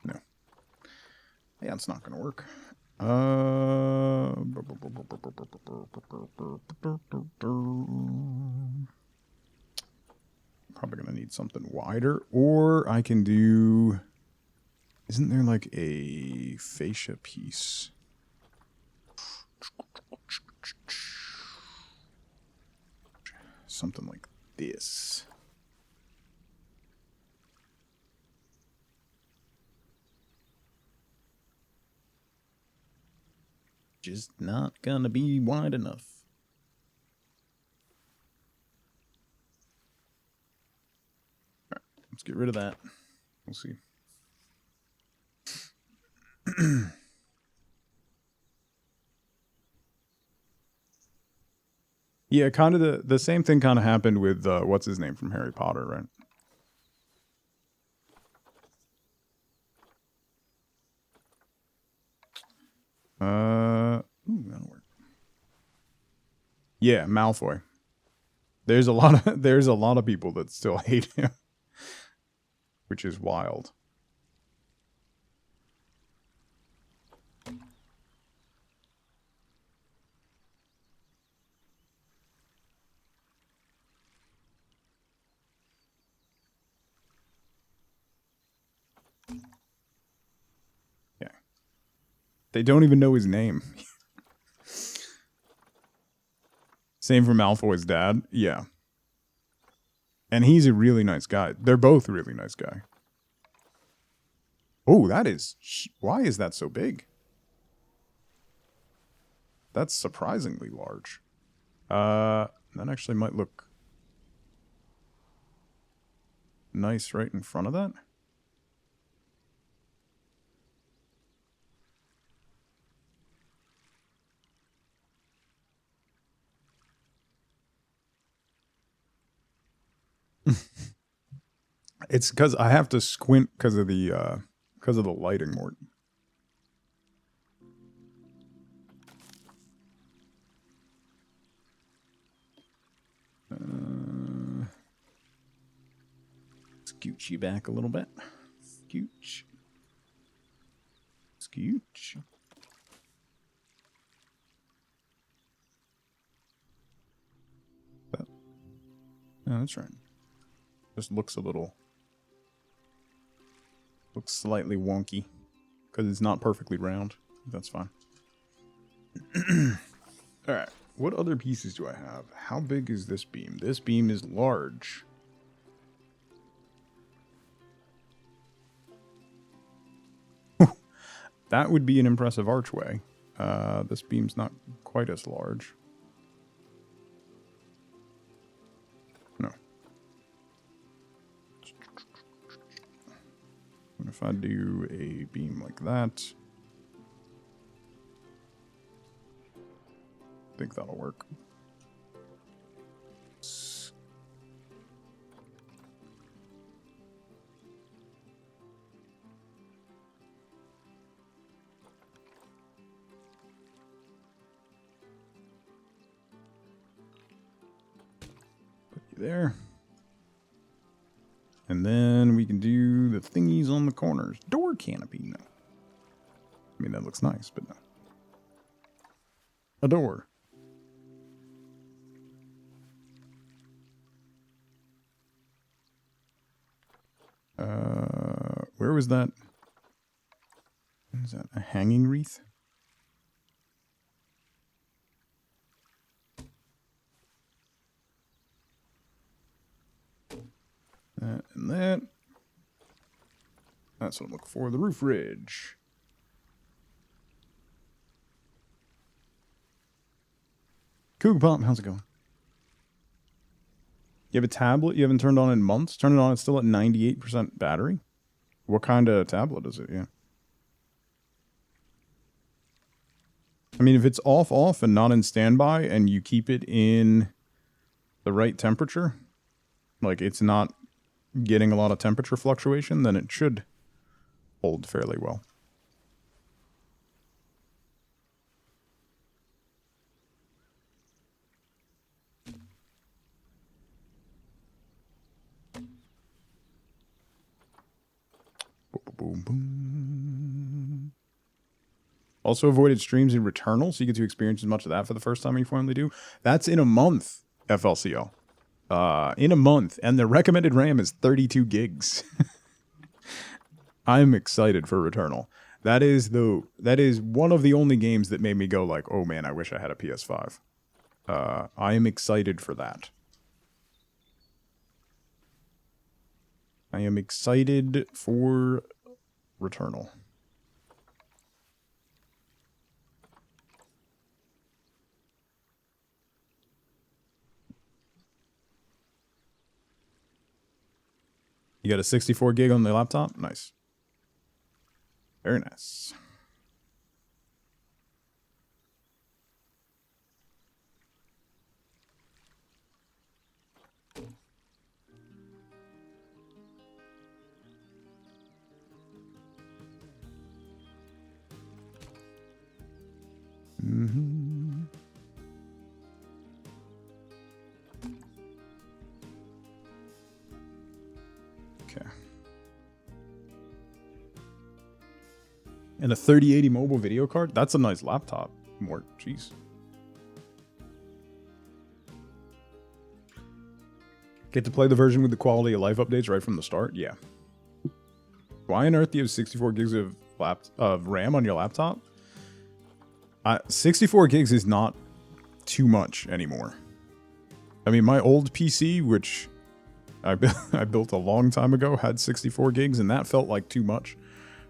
No. Yeah, it's not gonna work. Probably gonna need something wider, or I can do... Isn't there like a fascia piece? Something like this. Just not gonna be wide enough. Alright, let's get rid of that. We'll see. Yeah, kind of the same thing kind of happened with, what's his name from Harry Potter, right? Ooh, that'll work. Yeah, Malfoy. There's a lot of people that still hate him, which is wild. Yeah. They don't even know his name. Same for Malfoy's dad. Yeah. And he's a really nice guy. They're both a really nice guy. Oh, that is... Why is that so big? That's surprisingly large. That actually might look nice right in front of that. It's because I have to squint because of the lighting, Morton. Scooch you back a little bit. Scooch. Scooch. That. No, that's right. Just looks a little... Looks slightly wonky. Because it's not perfectly round. That's fine. Alright. What other pieces do I have? How big is this beam? This beam is large. That would be an impressive archway. This beam's not quite as large. No. if I do a beam like that, I think that'll work. Put you there. And then we can do the thingies on the corners. Door canopy, no. I mean, that looks nice, but no. A door. Where was that? What is that? A hanging wreath? That and that. That's what I'm looking for. The roof ridge. Cougar Pump, how's it going? You have a tablet you haven't turned on in months? Turn it on, it's still at 98% battery? What kind of tablet is it? Yeah. I mean, if it's off and not in standby and you keep it in the right temperature, like it's not getting a lot of temperature fluctuation, then it should hold fairly well. Boom, boom. Also avoided streams in Returnal, so you get to experience as much of that for the first time you finally do. That's in a month, FLCL. In a month, and the recommended RAM is 32 gigs. I'm excited for Returnal. That is one of the only games that made me go like, oh man, I wish I had a PS5. I am excited for that. I am excited for Returnal. You got a 64 gig on the laptop? Nice. Very nice. Mm-hmm. Okay. And a 3080 mobile video card? That's a nice laptop. More, jeez. Get to play the version with the quality of life updates right from the start? Yeah. Why on earth do you have 64 gigs of RAM on your laptop? 64 gigs is not too much anymore. I mean, my old PC, which I built a long time ago, had 64 gigs, and that felt like too much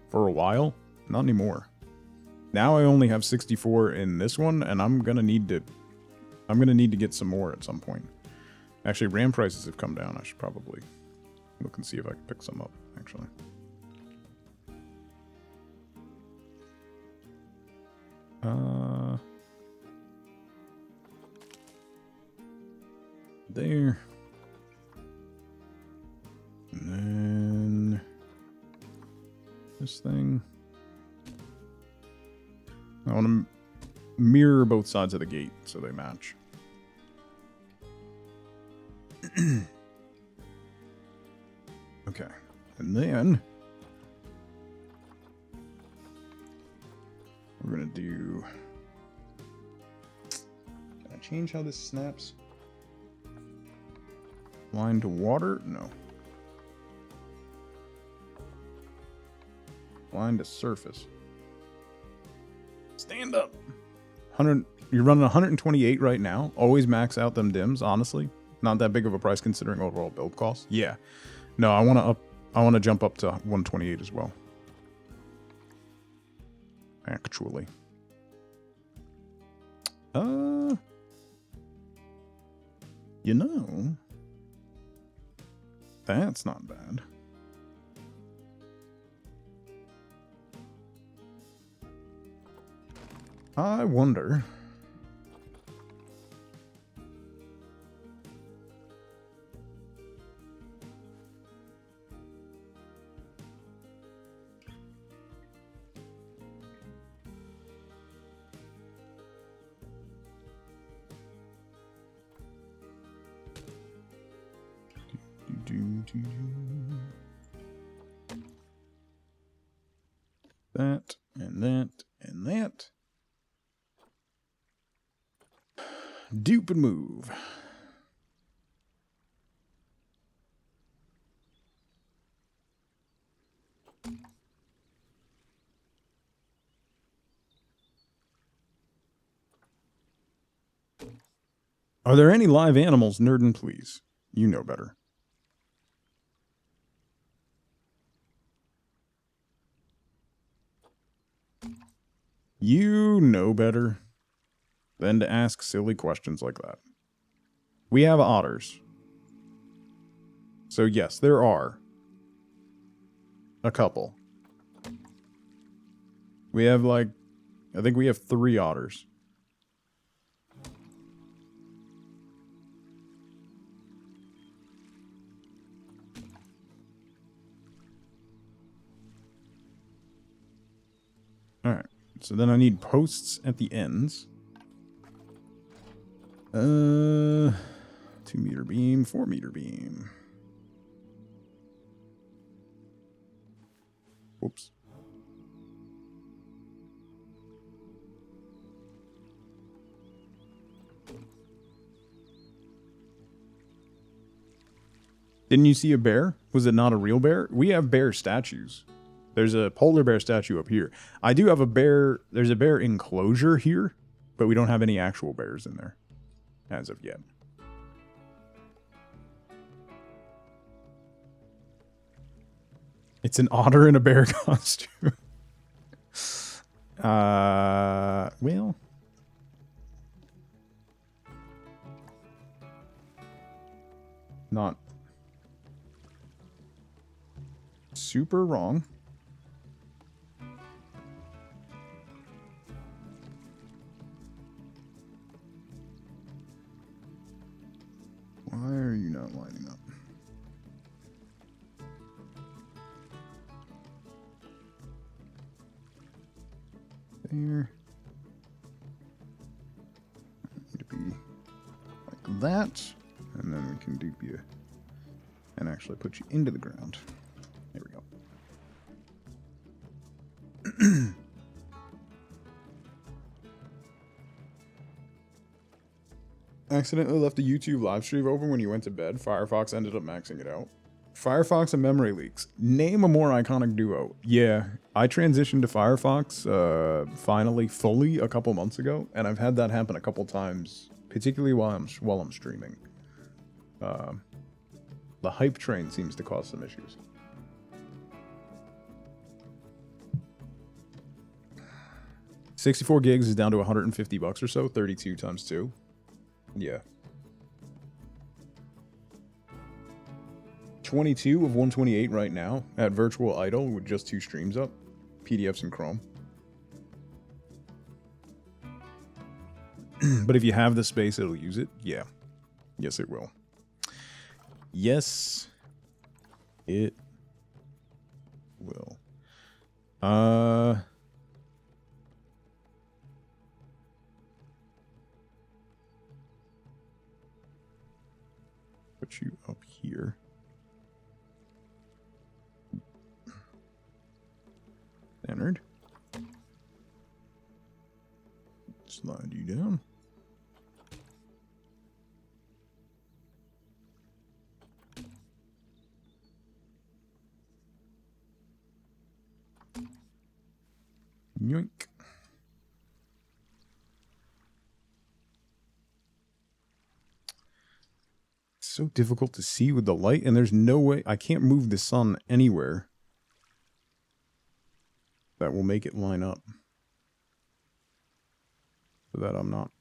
for a while. Not anymore. Now I only have 64 in this one, and I'm gonna need to get some more at some point. Actually, RAM prices have come down. I should probably look and see if I can pick some up, actually. There. And then this thing. I want to mirror both sides of the gate so they match. Okay. And then we're going to do... Can I change how this snaps? Line to water? No. Line to surface. Stand up. 100. You're running 128 right now. Always max out them dims, honestly. Not that big of a price considering overall build costs. Yeah. No, I want to jump up to 128 as well. Actually. You know, that's not bad. I wonder. That and that and that. Dupe and move. Are there any live animals, Nerdin, please? You know better. You know better than to ask silly questions like that. We have otters. So yes, there are a couple. We have I think we have 3 otters. Alright, so then I need posts at the ends. 2 meter beam, 4 meter beam. Whoops. Didn't you see a bear? Was it not a real bear? We have bear statues. There's a polar bear statue up here. I do have a bear. There's a bear enclosure here, but we don't have any actual bears in there as of yet. It's an otter in a bear costume. Well. Not super wrong. Why are you not lining up? There. Need to be like that. And then we can dupe you and actually put you into the ground. There we go. Accidentally left the YouTube live stream open when you went to bed. Firefox ended up maxing it out. Firefox and memory leaks. Name a more iconic duo. Yeah, I transitioned to Firefox finally fully a couple months ago, and I've had that happen a couple times, particularly while I'm streaming. The hype train seems to cause some issues. $64 gigs is down to $150 or so. 32 times 2. Yeah. 22 of 128 right now at Virtual Idle with just 2 streams up. PDFs and Chrome. But if you have the space, it'll use it. Yeah. Yes, it will. Yes, it will. Put you up here. Standard. Slide you down. Yoink. It's so difficult to see with the light, and there's no way I can't move the sun anywhere that will make it line up so that I'm not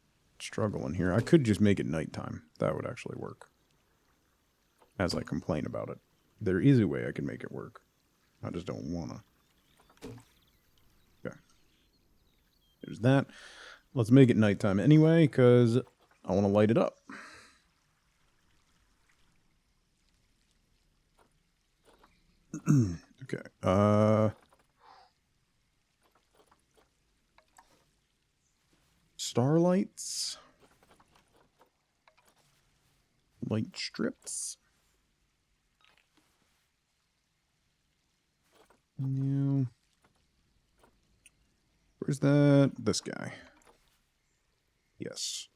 struggling here. I could just make it nighttime. That would actually work. As I complain about it. There is a way I can make it work. I just don't wanna. Okay. There's that. let's make it nighttime anyway, because I want to light it up. Okay. Starlights. Light strips. No. Where's that? This guy. Yes.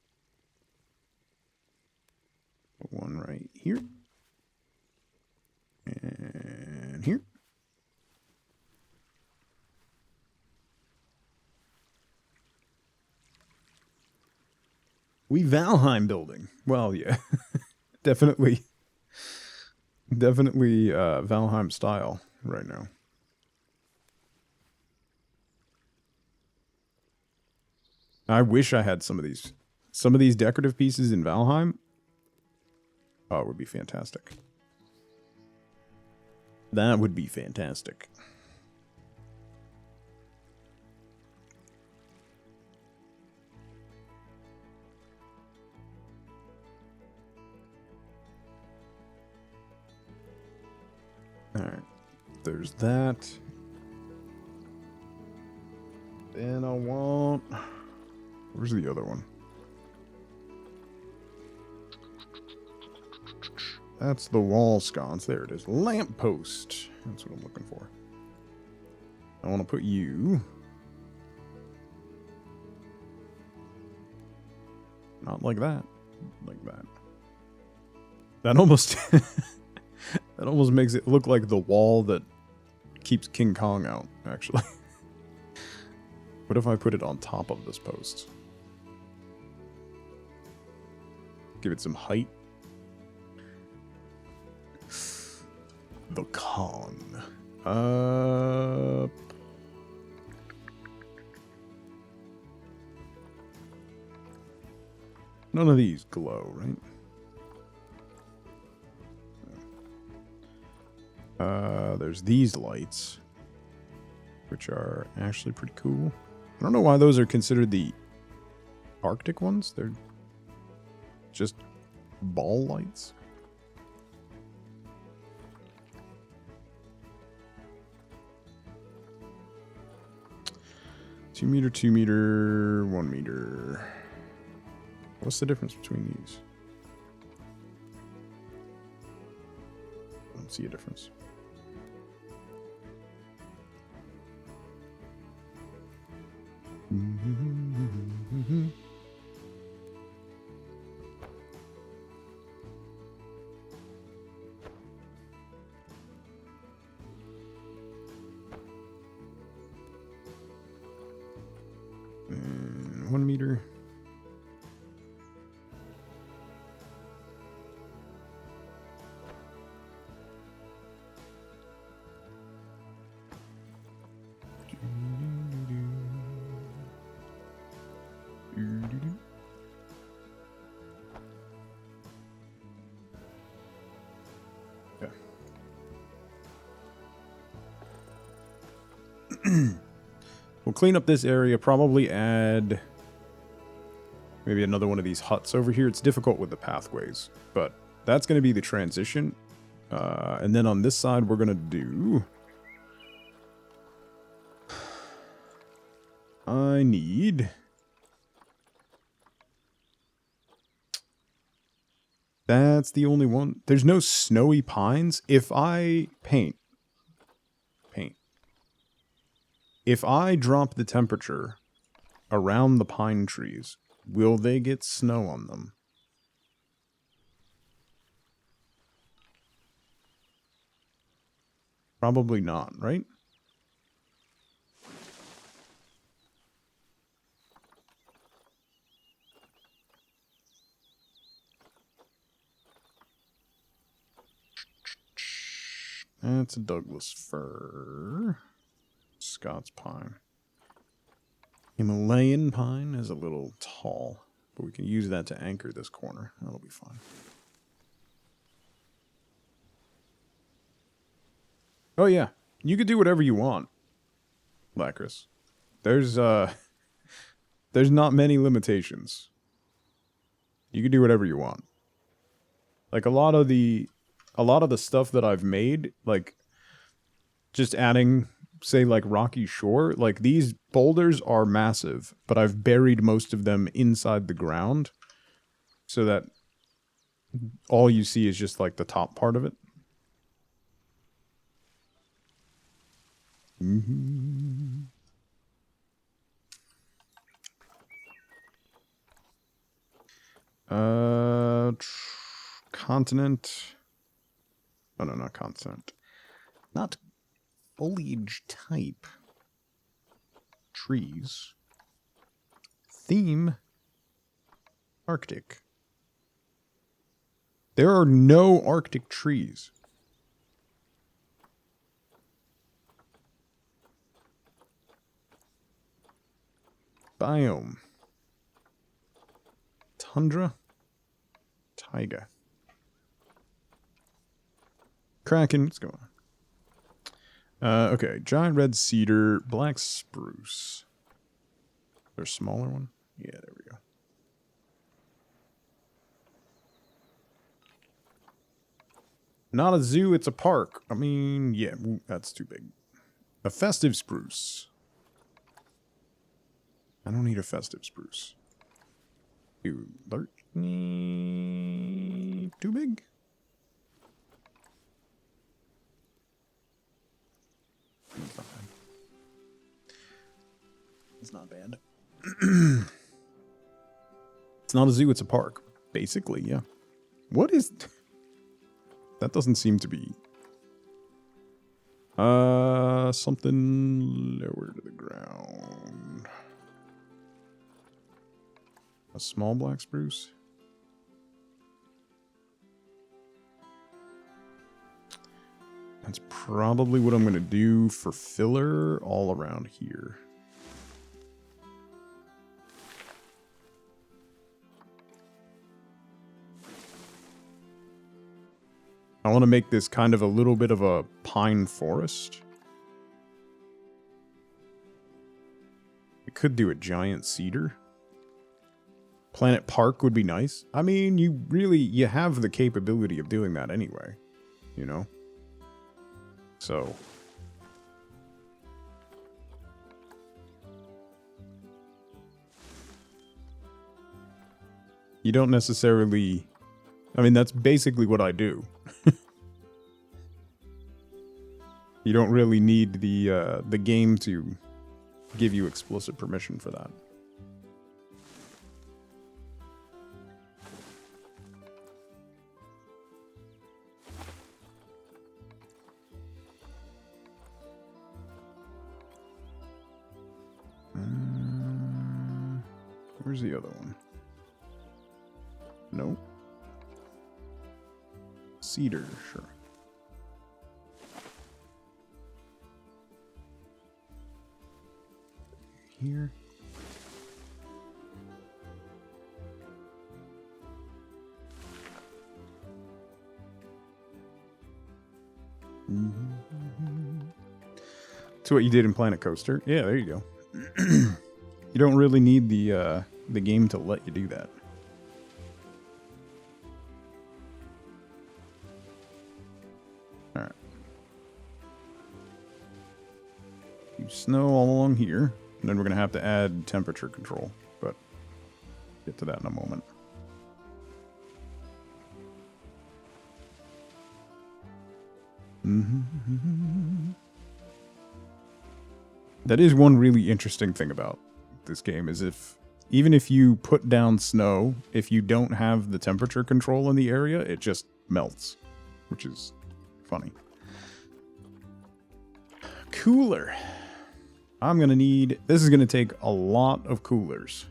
One right here. And here. We Valheim building. Well, yeah. Definitely Valheim style right now. I wish I had some of these. Some of these decorative pieces in Valheim. Oh, it would be fantastic. That would be fantastic. Alright. There's that. Then I want... Where's the other one? That's the wall sconce. There it is. Lamppost. That's what I'm looking for. I want to put you... Not like that. Like that. That almost... that almost makes it look like the wall that keeps King Kong out, actually. What if I put it on top of this post? Give it some height. The Kong. None of these glow, right? There's these lights, which are actually pretty cool. I don't know why those are considered the Arctic ones. They're just ball lights. Two meter, 1 meter. What's the difference between these? I don't see a difference. And 1 meter. We'll clean up this area, probably add maybe another one of these huts over here. It's difficult with the pathways, but that's going to be the transition. And then on this side, we're going to do... I need... That's the only one. There's no snowy pines. If I paint. If I drop the temperature around the pine trees, will they get snow on them? Probably not, right? That's a Douglas fir. Scots pine. Himalayan pine is a little tall, but we can use that to anchor this corner. That'll be fine. Oh yeah, you could do whatever you want, Lacris. There's there's not many limitations. You can do whatever you want. Like a lot of the stuff that I've made, like just adding, say, like Rocky Shore, like these boulders are massive, but I've buried most of them inside the ground so that all you see is just like the top part of it. Continent. Oh no, not continent. Not foliage type. Trees. Theme. Arctic. There are no Arctic trees. Biome. Tundra. Taiga. Kraken. What's going on? Okay. Giant red cedar. Black spruce. There's a smaller one? Yeah, there we go. Not a zoo, it's a park. I mean, yeah, that's too big. A festive spruce. I don't need a festive spruce. Too big? It's not bad. It's not a zoo, it's a park. Basically, yeah. What is... That doesn't seem to be... something lower to the ground. A small black spruce? That's probably what I'm going to do for filler all around here. I want to make this kind of a little bit of a pine forest. We could do a giant cedar. Planet Park would be nice. I mean, you have the capability of doing that anyway, you know? So. You don't necessarily... I mean, that's basically what I do. You don't really need the game to give you explicit permission for that. Where's the other one? Nope. Cedar, sure. Here. That's what you did in Planet Coaster. Yeah, there you go. You don't really need the game to let you do that. All right. Keep snow all along here. And then we're going to have to add temperature control, but get to that in a moment. That is one really interesting thing about this game, is even if you put down snow, if you don't have the temperature control in the area, it just melts, which is funny. Cooler. I'm going to need... This is going to take a lot of coolers.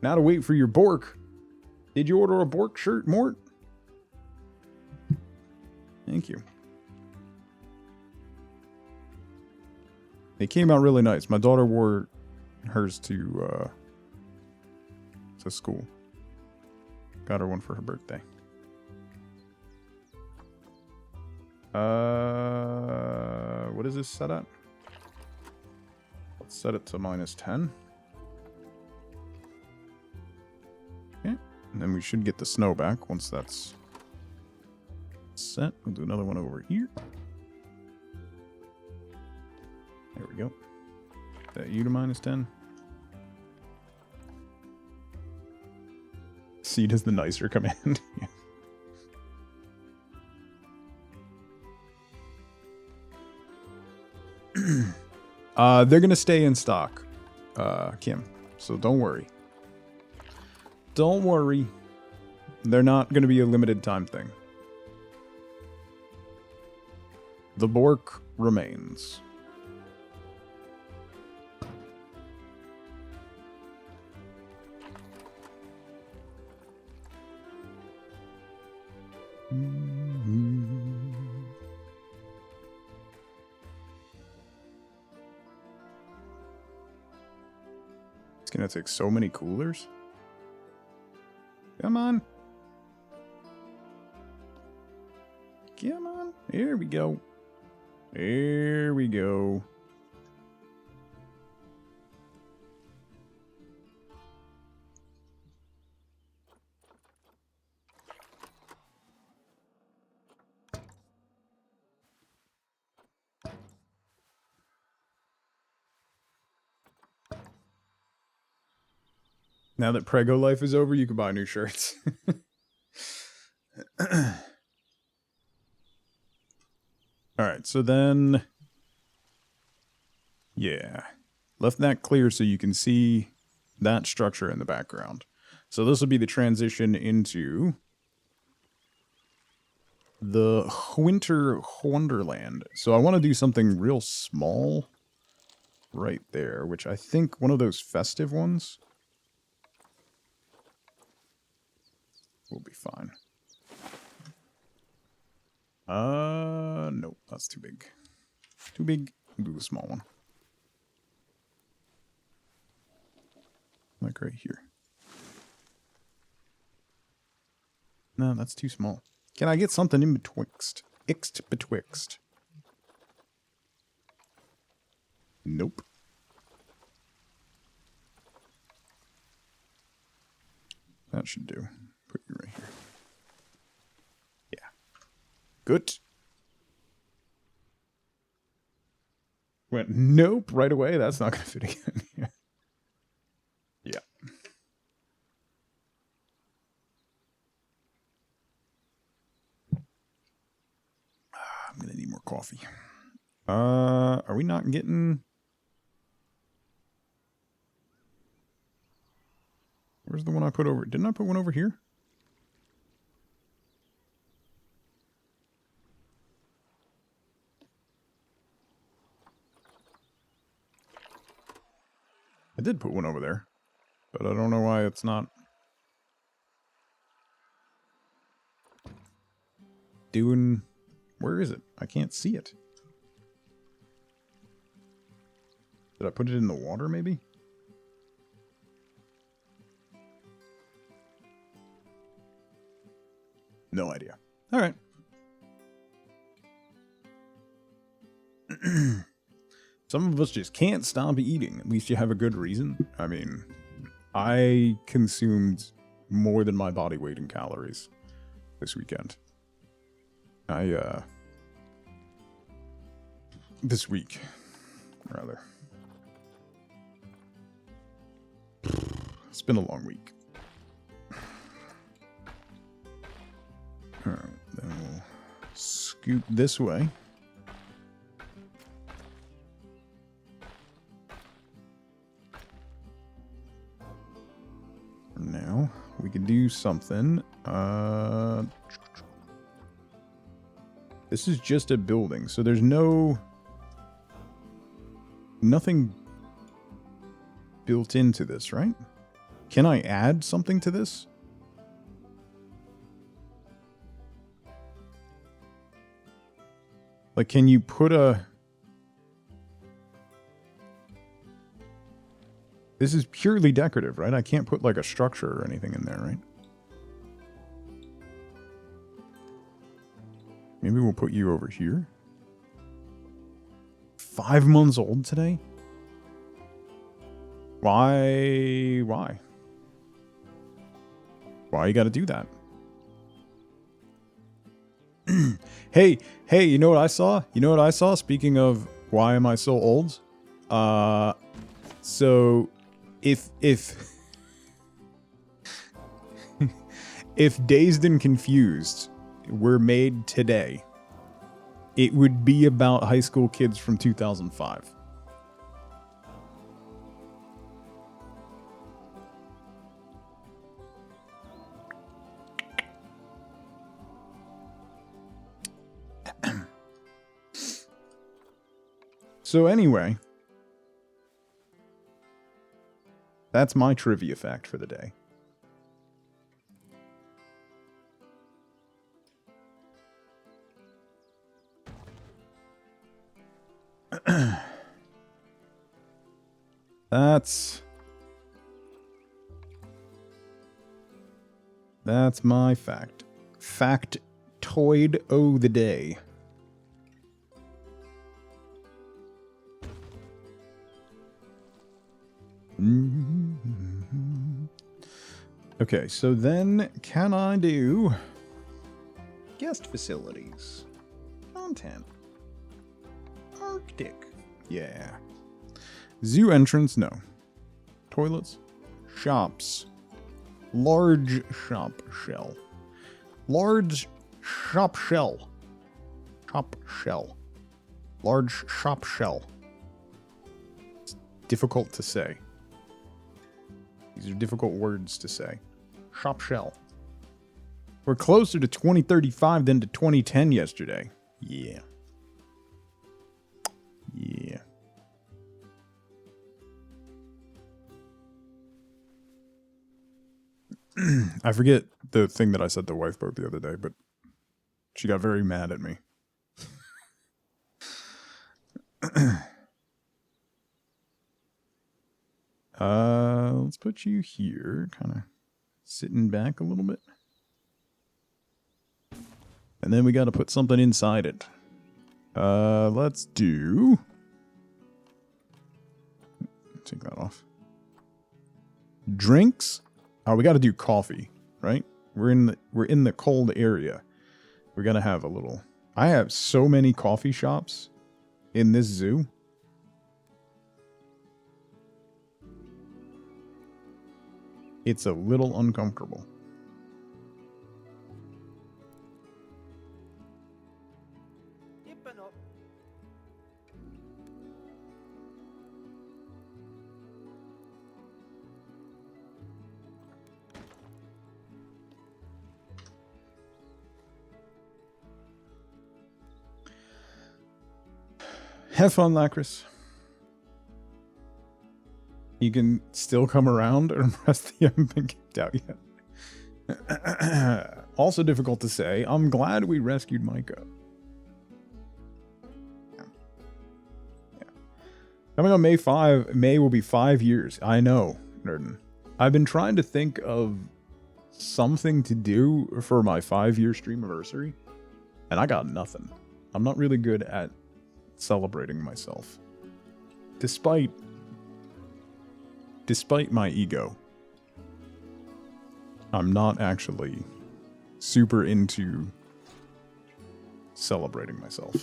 Now to wait for your Bork. Did you order a Bork shirt, Mort? Thank you. They came out really nice. My daughter wore hers to school. Got her one for her birthday. What is this set at? let's set it to -10. Okay, and then we should get the snow back once that's set. We'll do another one over here. There we go. Set you to -10. Seed is the nicer command. They're gonna stay in stock, Kim. So don't worry. Don't worry. They're not gonna be a limited time thing. The Bork remains. It's gonna take so many coolers. Come on. Come on. Here we go. There we go. Now that Prego life is over, you can buy new shirts. Alright, so then... yeah. Left that clear so you can see that structure in the background. So this will be the transition into the Winter Wonderland. So I want to do something real small right there, which I think one of those festive ones will be fine. No, that's too big. Too big. We'll do a small one. Like right here. No, that's too small. Can I get something in betwixt? Betwixt. Nope. That should do. Put you right here. Yeah. Good. Went, nope, right away. That's not going to fit again. Yeah. I'm going to need more coffee. Are we not getting... where's the one I put over? Didn't I put one over here? I did put one over there, but I don't know why it's not doing... where is it? I can't see it. Did I put it in the water, maybe? No idea. All right. Some of us just can't stop eating. At least you have a good reason. I mean, I consumed more than my body weight in calories this weekend. This week, rather. It's been a long week. Alright, then we'll scoot this way. Now, we can do something. This is just a building, so there's nothing built into this, right? Can I add something to this? Like, can you put a... this is purely decorative, right? I can't put, like, a structure or anything in there, right? Maybe we'll put you over here. 5 months old today? Why? Why you gotta do that? Hey, you know what I saw? Speaking of why am I so old? So if if Dazed and Confused were made today, it would be about high school kids from 2005. So anyway, that's my trivia fact for the day. That's my fact. Factoid o' the day. Okay, so then can I do guest facilities, content, Arctic, yeah, zoo entrance, no, toilets, shops, large shop shell, large shop shell, large shop shell. It's difficult to say. These are difficult words to say. Shop shell. We're closer to 2035 than to 2010 yesterday. Yeah. Yeah. I forget the thing that I said to wife boat the other day, but she got very mad at me. Let's put you here, kind of sitting back a little bit. And then we got to put something inside it. Let's do... Take that off. Drinks. Oh, we got to do coffee, right? We're in the cold area. We're gonna have a little... I have so many coffee shops in this zoo. It's a little uncomfortable. Have fun, Lacris. You can still come around or impressed that you haven't been kicked out yet. Also difficult to say. I'm glad we rescued Micah. Yeah. Coming on May 5, May will be 5 years. I know, Nerden. I've been trying to think of something to do for my 5-year stream anniversary, and I got nothing. I'm not really good at celebrating myself. Despite my ego, I'm not actually super into celebrating myself.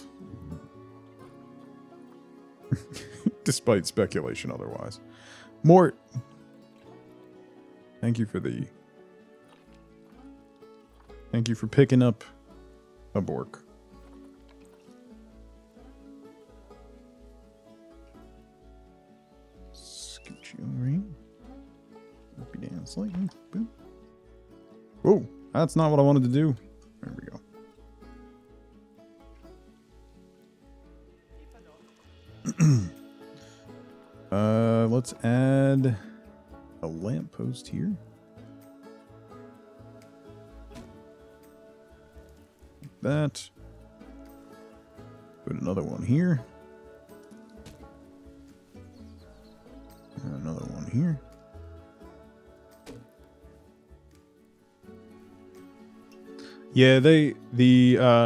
Despite speculation otherwise. Mort, thank you for picking up a Bork. Right. Up you down slightly. Boom. Whoa, that's not what I wanted to do. There we go. Let's add a lamppost here. Like that. Put another one here. Another one here. Yeah, the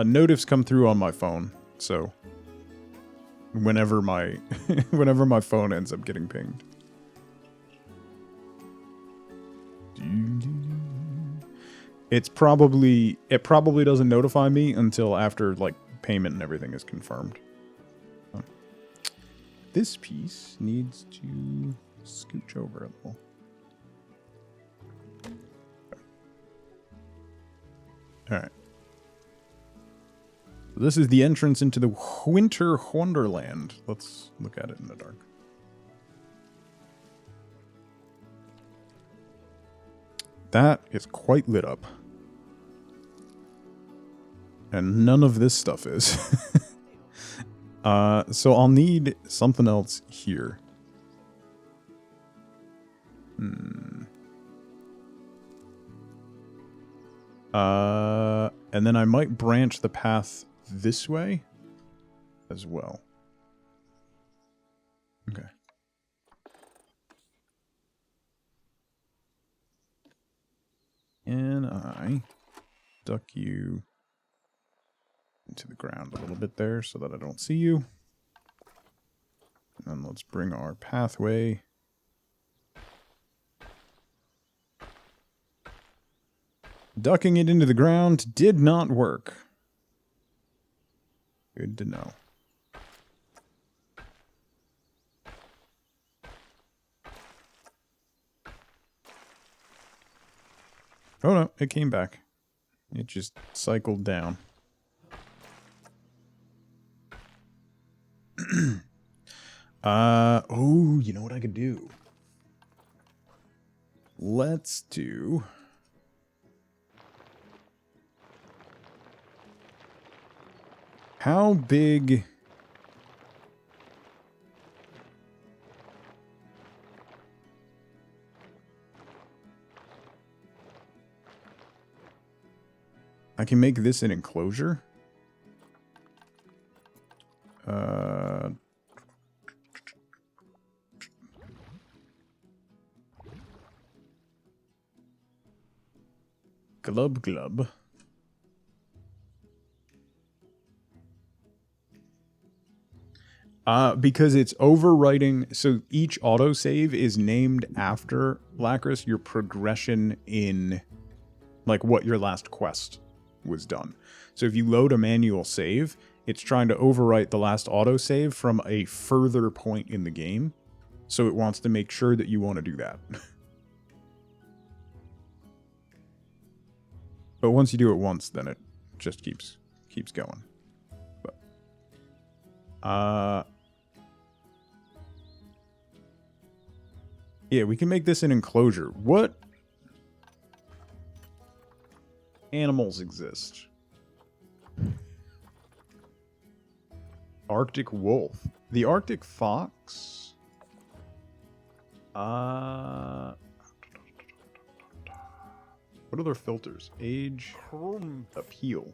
notifs come through on my phone, so whenever my whenever my phone ends up getting pinged. It probably doesn't notify me until after like payment and everything is confirmed. This piece needs to scooch over a little. Alright. This is the entrance into the Winter Wonderland. Let's look at it in the dark. That is quite lit up. And none of this stuff is. So I'll need something else here. And then I might branch the path this way as well. Okay. And I duck you into the ground a little bit there so that I don't see you. And then let's bring our pathway ducking it into the ground did not work. Good to know. Oh no, it came back. It just cycled down. Oh, you know what I could do? Let's do... How big... I can make this an enclosure. Glub glub. Because it's overwriting, so each autosave is named after, Lacris, your progression in, like, what your last quest was done. So if you load a manual save, it's trying to overwrite the last autosave from a further point in the game. So it wants to make sure that you want to do that. But once you do it once, then it just keeps going. But, yeah, we can make this an enclosure. What animals exist? Arctic wolf. The Arctic fox? What are their filters? Age, appeal.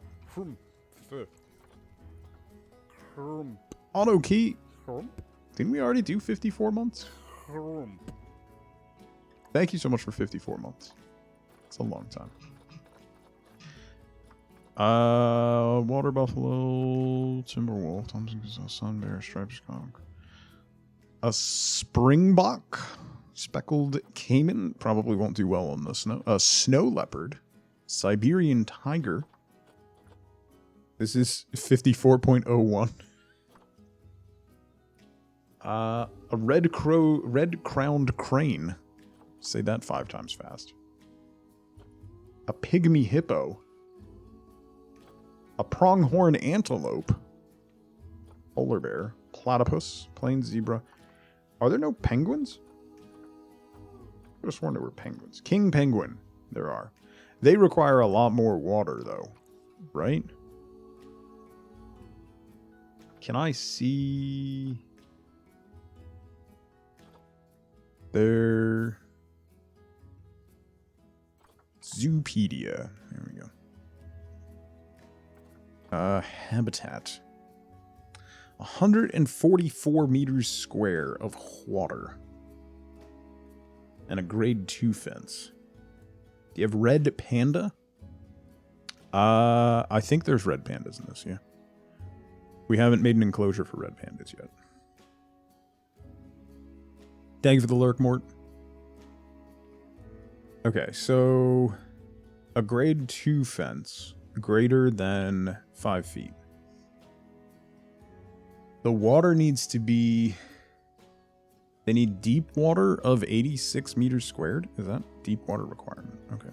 Auto key. Didn't we already do 54 months? Thank you so much for 54 months. It's a long time. Water buffalo, timber wolf, Thompson gazelle, sun bear, striped skunk. A springbok, speckled caiman, probably won't do well on the snow. A snow leopard, Siberian tiger. This is 54.01. A red-crowned crane. Say that 5 times fast. A pygmy hippo. A pronghorn antelope. Polar bear. Platypus. Plain zebra. Are there no penguins? I could have sworn there were penguins. King penguin. There are. They require a lot more water, though. Right? Can I see... Their... Zoopedia. There we go. Habitat. 144 meters square of water. And a grade 2 fence. Do you have red panda? I think there's red pandas in this, yeah. We haven't made an enclosure for red pandas yet. Thank you for the lurk, Mort. Okay, so a grade 2 fence greater than 5 feet. The water needs to be... They need deep water of 86 meters squared? Is that deep water requirement? Okay.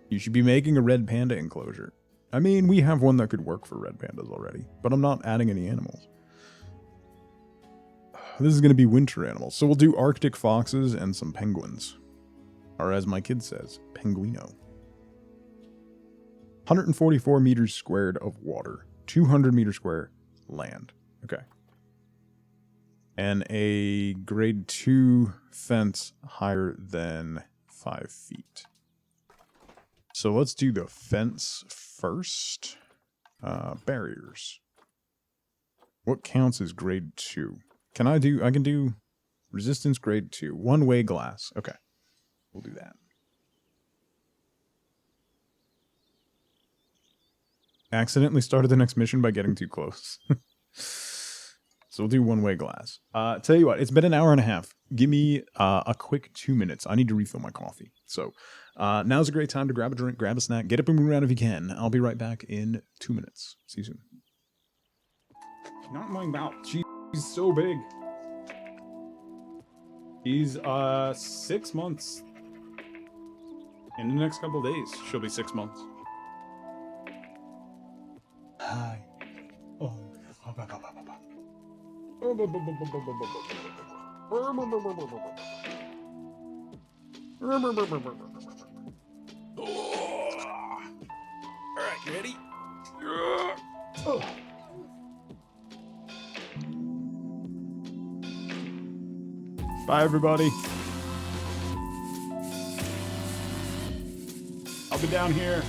You should be making a red panda enclosure. I mean, we have one that could work for red pandas already, but I'm not adding any animals. This is going to be winter animals, so we'll do Arctic foxes and some penguins. Or as my kid says, penguino. 144 meters squared of water. 200 meters square land. Okay. And a grade 2 fence higher than 5 feet. So let's do the fence first. Barriers. What counts as grade 2? I can do resistance grade 2. One-way glass. Okay. We'll do that. Accidentally started the next mission by getting too close. So we'll do one-way glass. Tell you what, it's been an hour and a half. Give me a quick 2 minutes. I need to refill my coffee. So now's a great time to grab a drink, grab a snack, get up and move around if you can. I'll be right back in 2 minutes. See you soon. Not my mouth. She's so big. He's 6 months. In the next couple of days, she'll be 6 months. Hi. Oh. Alright, you ready? Bye, everybody. I'll be down here.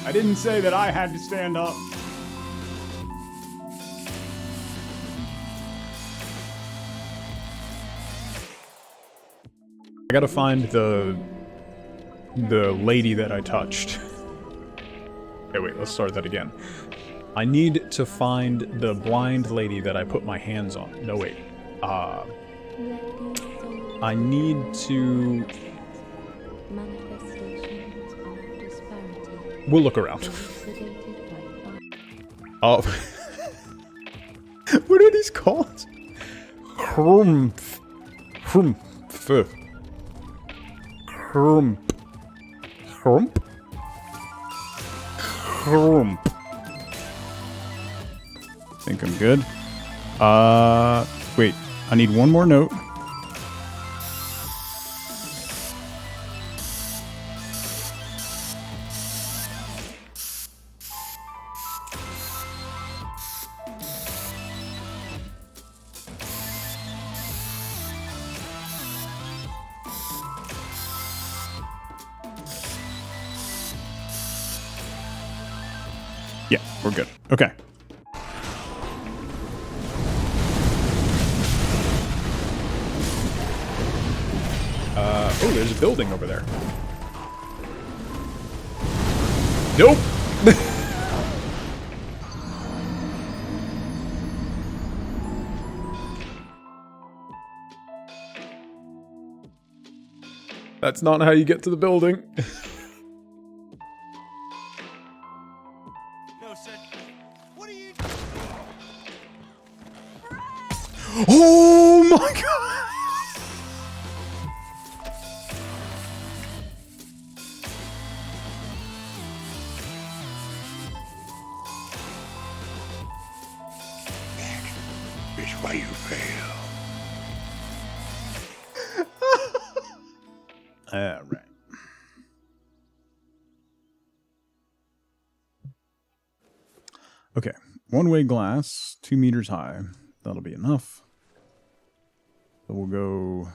I didn't say that I had to stand up. I gotta find the lady that I touched. Okay, wait, let's start that again. I need to find the blind lady that I put my hands on. No, wait. I need to... We'll look around. Oh. What are these called? Hrumph. Hrumph. Hrump. Hrump? Hrump. Think I'm good. Wait. I need one more note. Yeah, we're good. Okay. Oh, there's a building over there. Nope. That's not how you get to the building. Oh my god! That is why you fail. Alright. Okay. One-way glass, 2 meters high. That'll be enough. So we'll go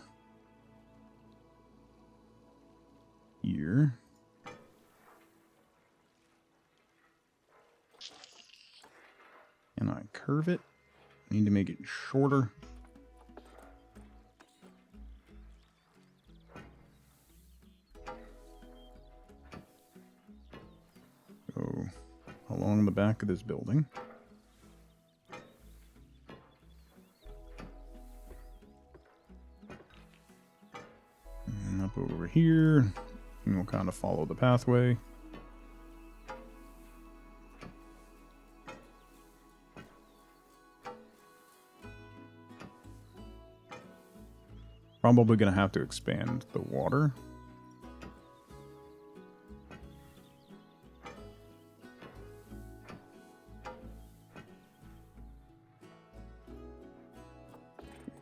here. And I curve it. Need to make it shorter. Go along the back of this building. And up Jump over here, and we'll kind of follow the pathway. Probably going to have to expand the water.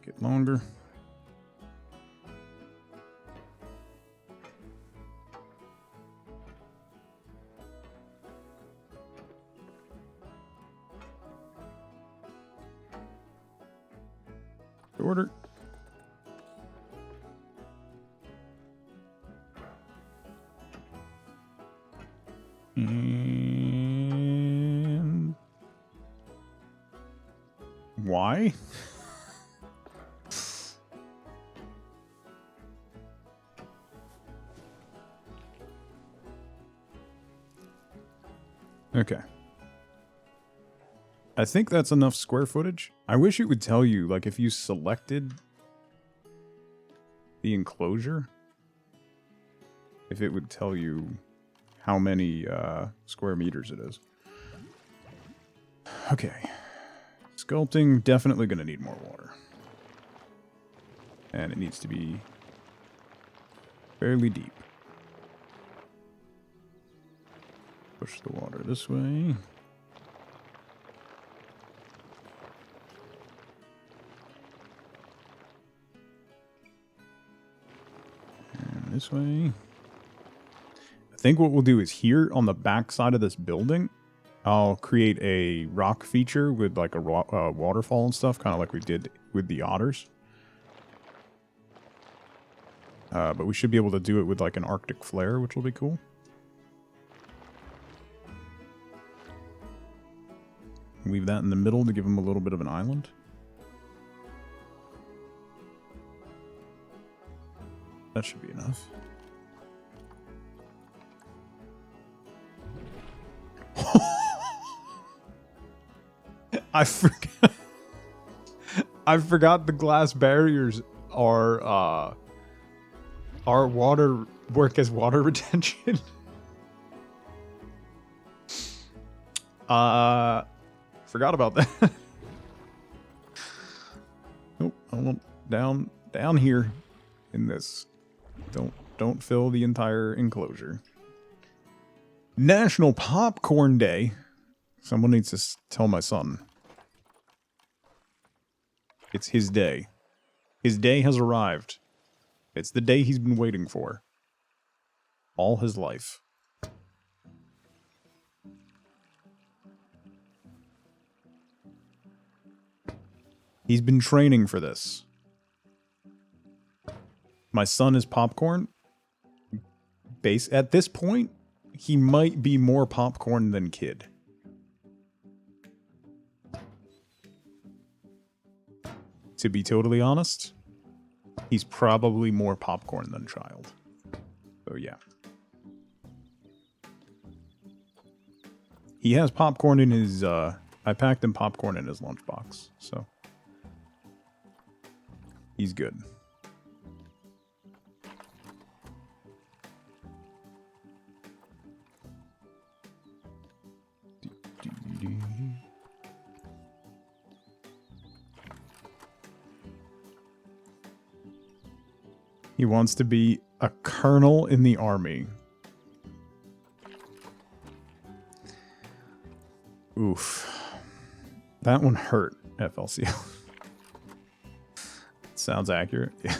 Get longer. Order. And why? Okay. I think that's enough square footage. I wish it would tell you, like, if you selected the enclosure, if it would tell you how many square meters it is. Okay. Sculpting, definitely going to need more water. And it needs to be fairly deep. Push the water this way. And this way. I think what we'll do is here on the back side of this building, I'll create a rock feature with like a waterfall and stuff, kind of like we did with the otters. But we should be able to do it with like an Arctic flare, which will be cool. Leave that in the middle to give them a little bit of an island. That should be enough. I forgot the glass barriers are water work as water retention. Forgot about that. Nope, I want down here in this. Don't fill the entire enclosure. National Popcorn Day. Someone needs to tell my son. It's his day. His day has arrived. It's the day he's been waiting for. All his life. He's been training for this. My son is popcorn. At this point, he might be more popcorn than kid. To be totally honest, he's probably more popcorn than child. So yeah. He has popcorn in his, I packed him popcorn in his lunchbox, so. He's good. He wants to be a colonel in the army. Oof. That one hurt, FLCL. Sounds accurate. Yeah.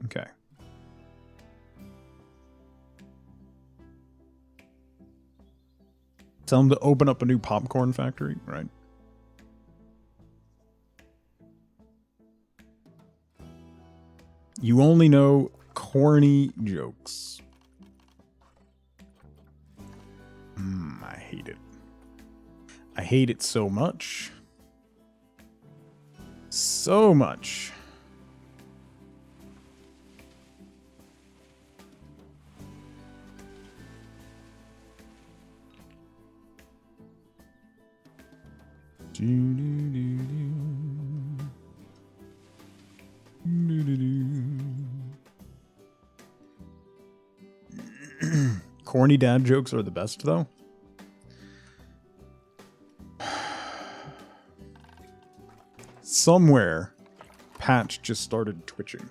Okay. Tell him to open up a new popcorn factory, right? You only know corny jokes. I hate it. I hate it so much. So much. Corny dad jokes are the best, though. Somewhere, Patch just started twitching.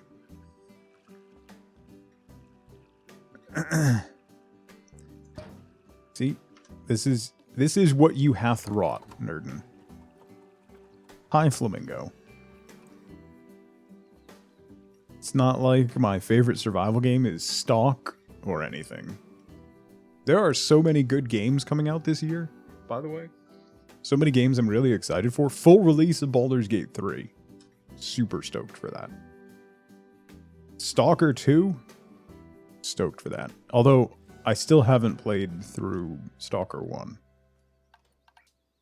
See, this is what you hath wrought, Nerdin. Hi, Flamingo. It's not like my favorite survival game is Stalk or anything. There are so many good games coming out this year, by the way. So many games I'm really excited for. Full release of Baldur's Gate 3. Super stoked for that. Stalker 2. Stoked for that. Although, I still haven't played through Stalker 1.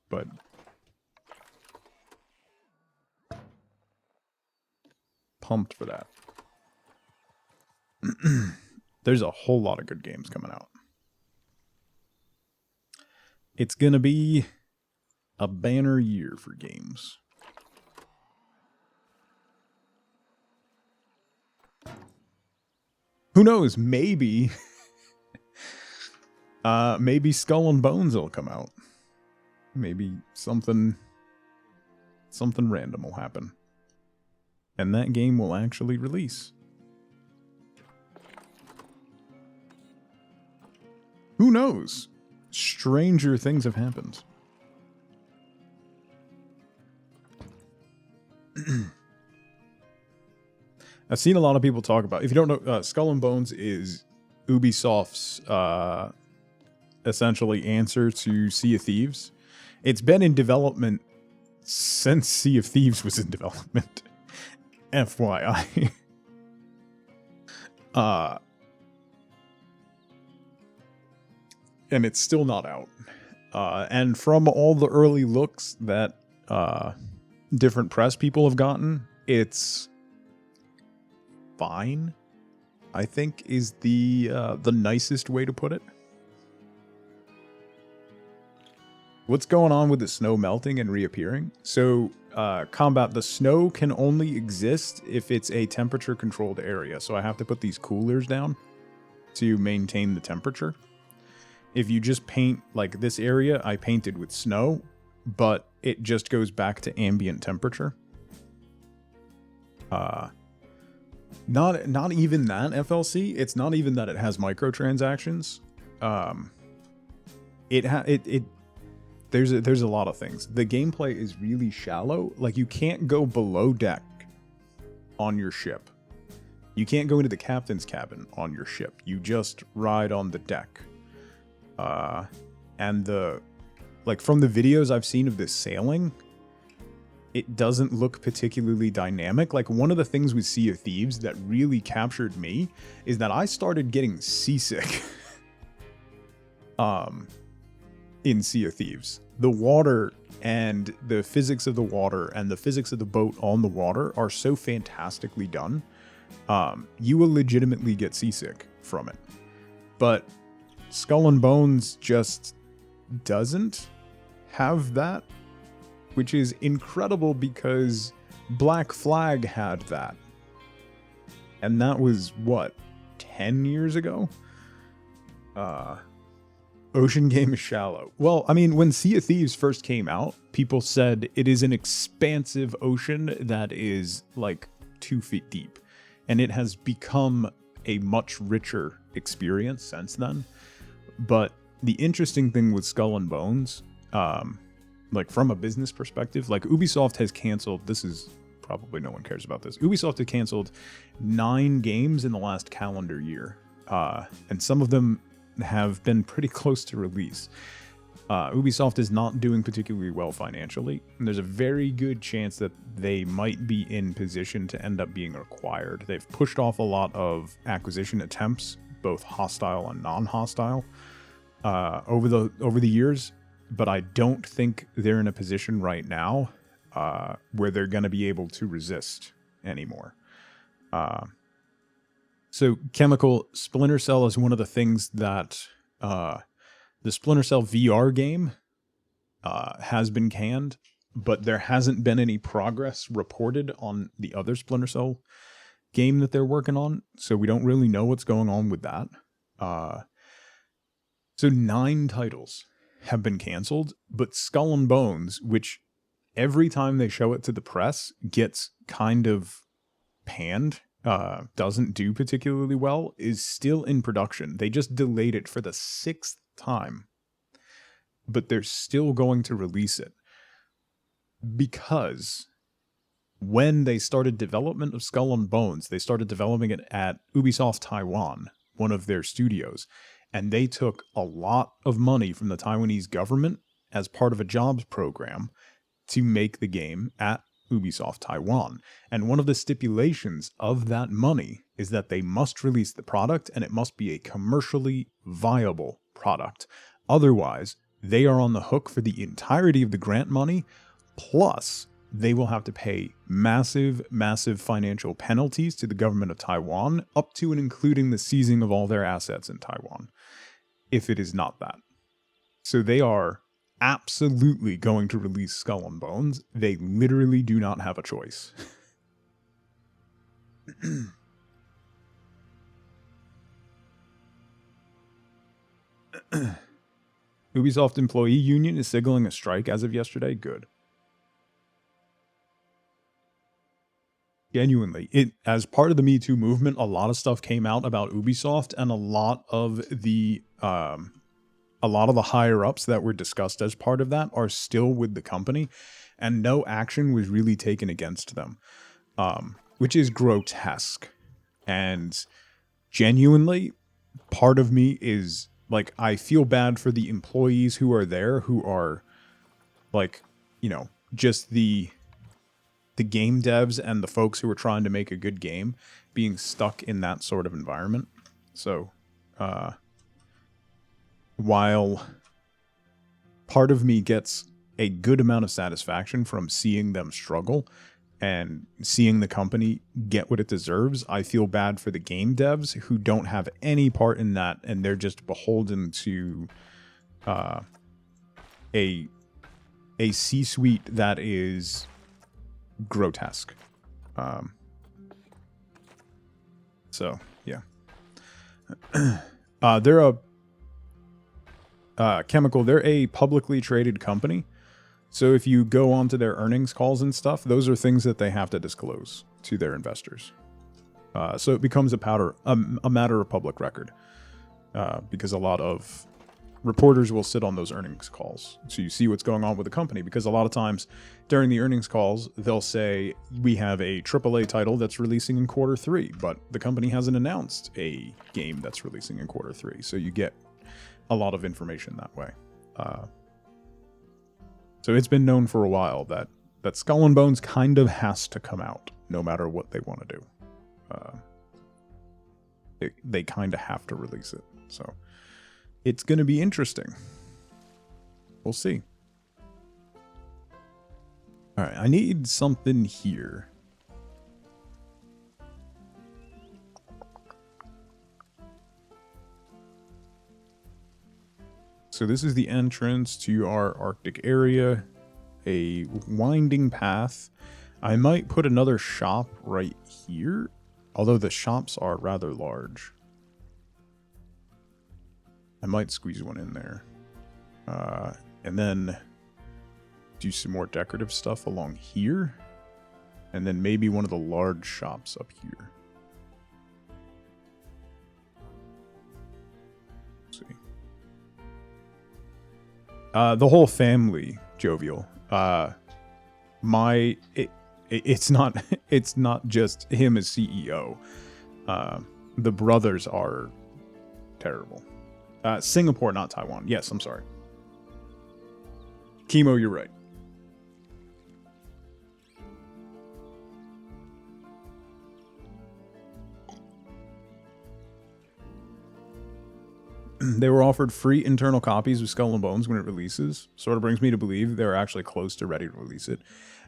But pumped for that. There's a whole lot of good games coming out. It's gonna be a banner year for games. Who knows? Maybe maybe Skull and Bones will come out. Maybe something random will happen. And that game will actually release. Who knows? Stranger things have happened. I've seen a lot of people talk about, if you don't know, Skull and Bones is Ubisoft's essentially answer to Sea of Thieves. It's been in development since Sea of Thieves was in development. FYI. And it's still not out. And from all the early looks that different press people have gotten, it's fine, I think, is the nicest way to put it. What's going on with the snow melting and reappearing? So, Combat, the snow can only exist if it's a temperature-controlled area. So I have to put these coolers down to maintain the temperature. If you just paint, like this area, I painted with snow, but it just goes back to ambient temperature. Not even that, FLC. It's not even that it has microtransactions. There's a lot of things. The gameplay is really shallow. Like, you can't go below deck on your ship. You can't go into the captain's cabin on your ship. You just ride on the deck. And from the videos I've seen of this sailing, it doesn't look particularly dynamic. Like, one of the things with Sea of Thieves that really captured me is that I started getting seasick in Sea of Thieves. The water and the physics of the water and the physics of the boat on the water are so fantastically done. You will legitimately get seasick from it. But Skull and Bones just doesn't have that, which is incredible because Black Flag had that. And that was, what, 10 years ago? Ocean game is shallow. Well, I mean, when Sea of Thieves first came out, people said it is an expansive ocean that is like 2 feet deep. And it has become a much richer experience since then. But the interesting thing with Skull and Bones, like from a business perspective, like Ubisoft has canceled, this is probably no one cares about this. Ubisoft has canceled 9 games in the last calendar year. And some of them have been pretty close to release. Ubisoft is not doing particularly well financially, and there's a very good chance that they might be in position to end up being acquired. They've pushed off a lot of acquisition attempts, both hostile and non-hostile, over the years, but I don't think they're in a position right now where they're going to be able to resist anymore. So, Chemical, Splinter Cell is one of the things that the Splinter Cell VR game has been canned but there hasn't been any progress reported on the other Splinter Cell game that they're working on, so we don't really know what's going on with that. So 9 titles have been canceled, but Skull and Bones, which every time they show it to the press gets kind of panned, doesn't do particularly well, is still in production. They just delayed it for the 6th time, but they're still going to release it because when they started development of Skull and Bones, they started developing it at Ubisoft Taiwan, one of their studios, and they took a lot of money from the Taiwanese government as part of a jobs program to make the game at Ubisoft Taiwan. And one of the stipulations of that money is that they must release the product and it must be a commercially viable product. Otherwise, they are on the hook for the entirety of the grant money, plus they will have to pay massive, massive financial penalties to the government of Taiwan, up to and including the seizing of all their assets in Taiwan, if it is not that. So they are absolutely going to release Skull and Bones. They literally do not have a choice. Ubisoft employee union is signaling a strike as of yesterday. Good. Genuinely, as part of the Me Too movement, a lot of stuff came out about Ubisoft, and a lot of the higher ups that were discussed as part of that are still with the company, and no action was really taken against them, which is grotesque. And genuinely, part of me is like, I feel bad for the employees who are there, who are like, just the game devs and the folks who are trying to make a good game being stuck in that sort of environment. So, while part of me gets a good amount of satisfaction from seeing them struggle and seeing the company get what it deserves, I feel bad for the game devs who don't have any part in that, and they're just beholden to a C-suite that is grotesque. So yeah. They're they're a publicly traded company, so if you go onto their earnings calls and stuff, those are things that they have to disclose to their investors. So it becomes a matter of public record, because a lot of reporters will sit on those earnings calls. So you see what's going on with the company, because a lot of times during the earnings calls, they'll say, we have a AAA title that's releasing in Q3, but the company hasn't announced a game that's releasing in Q3. So you get a lot of information that way. So it's been known for a while that Skull and Bones kind of has to come out, no matter what they want to do. They kind of have to release it. So it's going to be interesting. We'll see. All right, I need something here. So this is the entrance to our Arctic area, a winding path. I might put another shop right here, although the shops are rather large. I might squeeze one in there. And then do some more decorative stuff along here. And then maybe one of the large shops up here. Let's see. The whole family, Jovial. It's not just him as CEO. The brothers are terrible. Singapore, not Taiwan. Yes, I'm sorry. Chemo, you're right. They were offered free internal copies of Skull and Bones when it releases. Sort of brings me to believe they're actually close to ready to release it.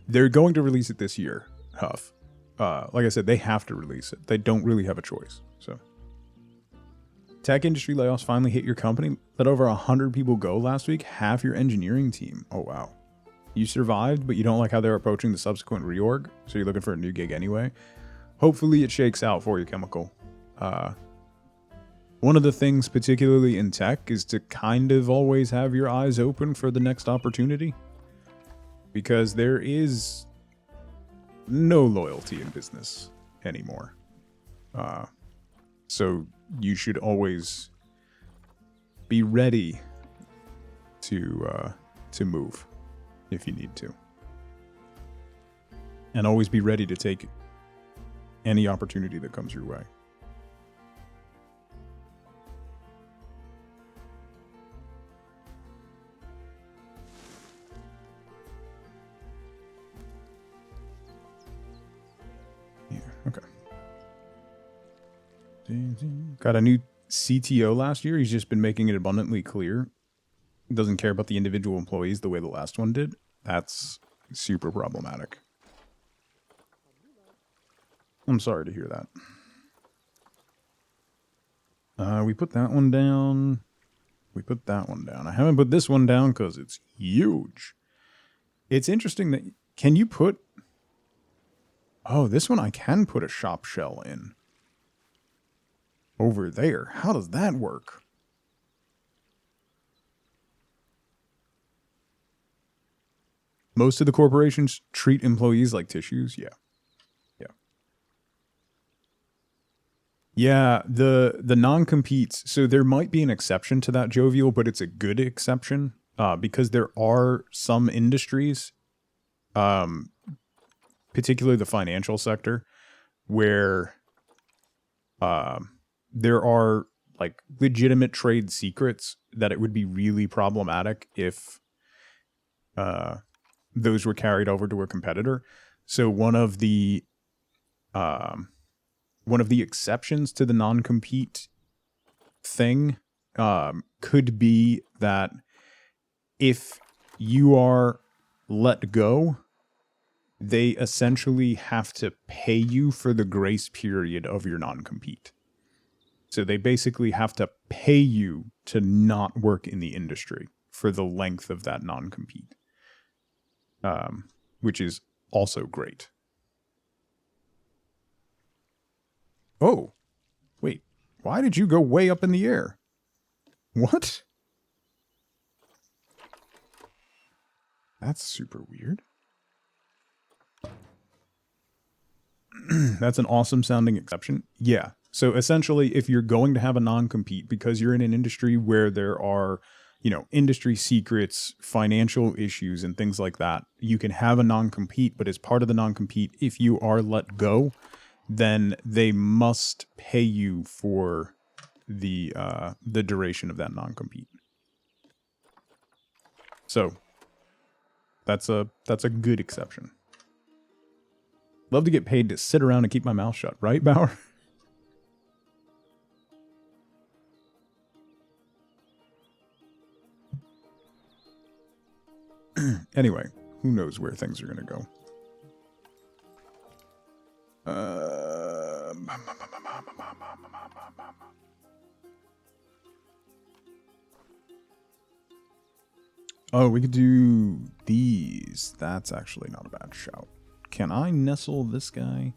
They're going to release it this year, Huff. Like I said, they have to release it. They don't really have a choice. So, tech industry layoffs finally hit your company. Let over 100 people go last week. Half your engineering team. Oh, wow. you survived, but you don't like how they're approaching the subsequent reorg, so you're looking for a new gig anyway. Hopefully it shakes out for you, Chemical. One of the things, particularly in tech, is to kind of always have your eyes open for the next opportunity. Because there is no loyalty in business anymore. So you should always be ready to move if you need to. And always be ready to take any opportunity that comes your way. Yeah, okay. Got a new CTO last year. He's just been making it abundantly clear. Doesn't care about the individual employees the way the last one did. That's super problematic. I'm sorry to hear that. We put that one down. We put that one down. I haven't put this one down because it's huge. It's interesting that... Can you put... Oh, this one I can put a shop shell in. Over there. How does that work? Most of the corporations treat employees like tissues. Yeah. Yeah, the non-competes. So there might be an exception to that, Jovial, but it's a good exception because there are some industries, particularly the financial sector, where there are like legitimate trade secrets that it would be really problematic if those were carried over to a competitor. So one of the exceptions to the non-compete thing could be that if you are let go, they essentially have to pay you for the grace period of your non-compete. So they basically have to pay you to not work in the industry for the length of that non-compete, which is also great. Oh, wait, why did you go way up in the air? What? That's super weird. That's an awesome sounding exception. Yeah. So essentially, if you're going to have a non-compete because you're in an industry where there are, industry secrets, financial issues, and things like that, you can have a non-compete, but as part of the non-compete, if you are let go, then they must pay you for the duration of that non-compete. So that's a good exception. Love to get paid to sit around and keep my mouth shut, right, Bauer? Anyway, who knows where things are going to go. Oh, we could do these. That's actually not a bad shout. Can I nestle this guy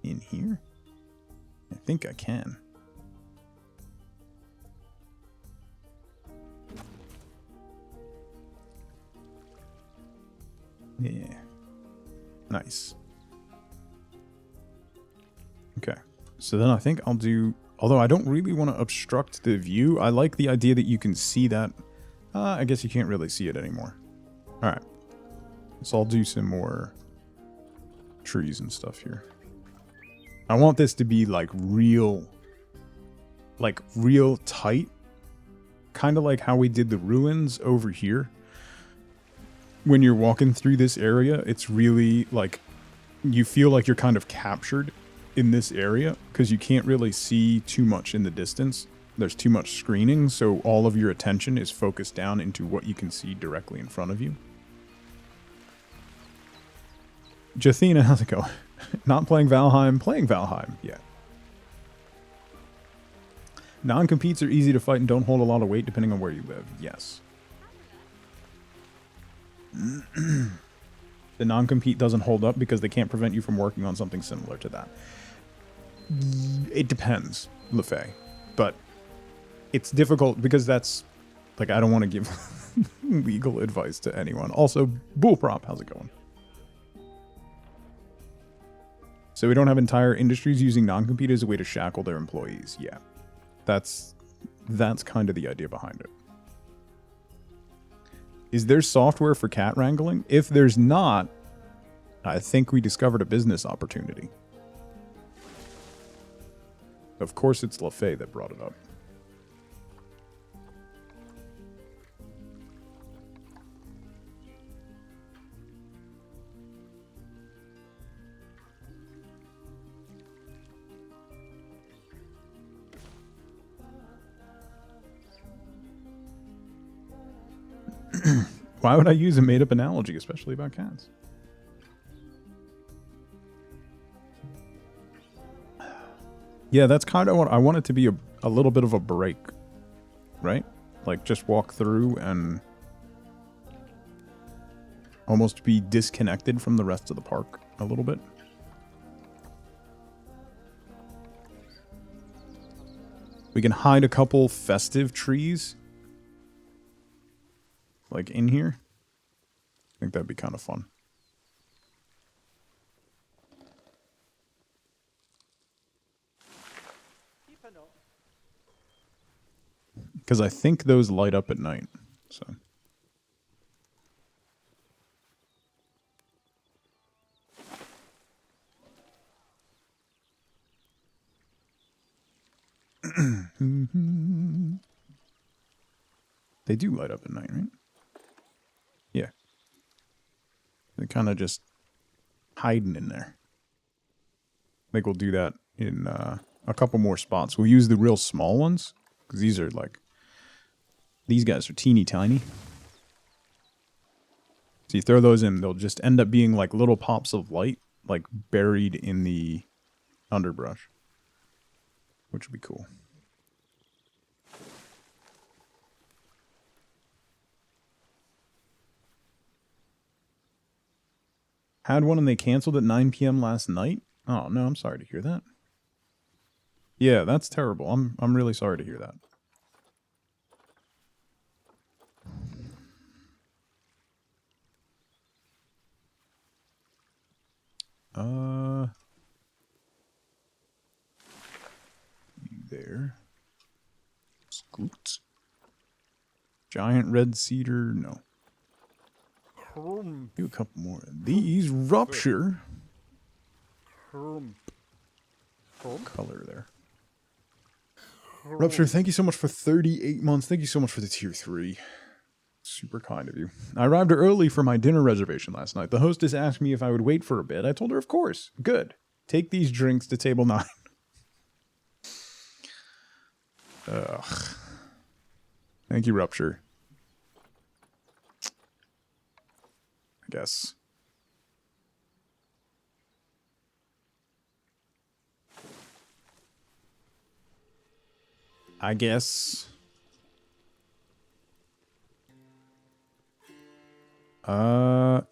in here? I think I can. Yeah. Nice. Okay. So then I think I'll do... Although I don't really want to obstruct the view. I like the idea that you can see that. I guess you can't really see it anymore. Alright. So I'll do some more trees and stuff here. I want this to be like real tight. Kind of like how we did the ruins over here. When you're walking through this area, it's really like you feel like you're kind of captured in this area because you can't really see too much in the distance. There's too much screening, so all of your attention is focused down into what you can see directly in front of you. Jathina, how's it going? Not playing Valheim, playing Valheim, yeah. Non-competes are easy to fight and don't hold a lot of weight depending on where you live, yes. The non-compete doesn't hold up because they can't prevent you from working on something similar to that. It depends, LeFay. But it's difficult because that's... Like, I don't want to give legal advice to anyone. Also, Bullprop, how's it going? So we don't have entire industries using non-compete as a way to shackle their employees. Yeah. That's kind of the idea behind it. Is there software for cat wrangling? If there's not, I think we discovered a business opportunity. Of course it's LeFay that brought it up. Why would I use a made-up analogy, especially about cats? Yeah, that's kind of what I want it to be, a little bit of a break, right? Like, just walk through and almost be disconnected from the rest of the park a little bit. We can hide a couple festive trees, like in here. I think that'd be kind of fun. Because I think those light up at night, so. They do light up at night, right? Yeah. They're kind of just hiding in there. I think we'll do that in a couple more spots. We'll use the real small ones, because these are like... These guys are teeny tiny. So you throw those in, they'll just end up being like little pops of light, like buried in the underbrush. Which would be cool. Had one and they canceled at 9 p.m. last night? Oh, no, I'm sorry to hear that. Yeah, that's terrible. I'm really sorry to hear that. There. Scoot. Giant red cedar, no. Do a couple more of these. Rupture. Color there. Rupture, thank you so much for 38 months. Thank you so much for the tier 3. Super kind of you. I arrived early for my dinner reservation last night. The hostess asked me if I would wait for a bit. I told her, of course. Good. Take these drinks to table 9. Ugh. Thank you, Rupture. I guess.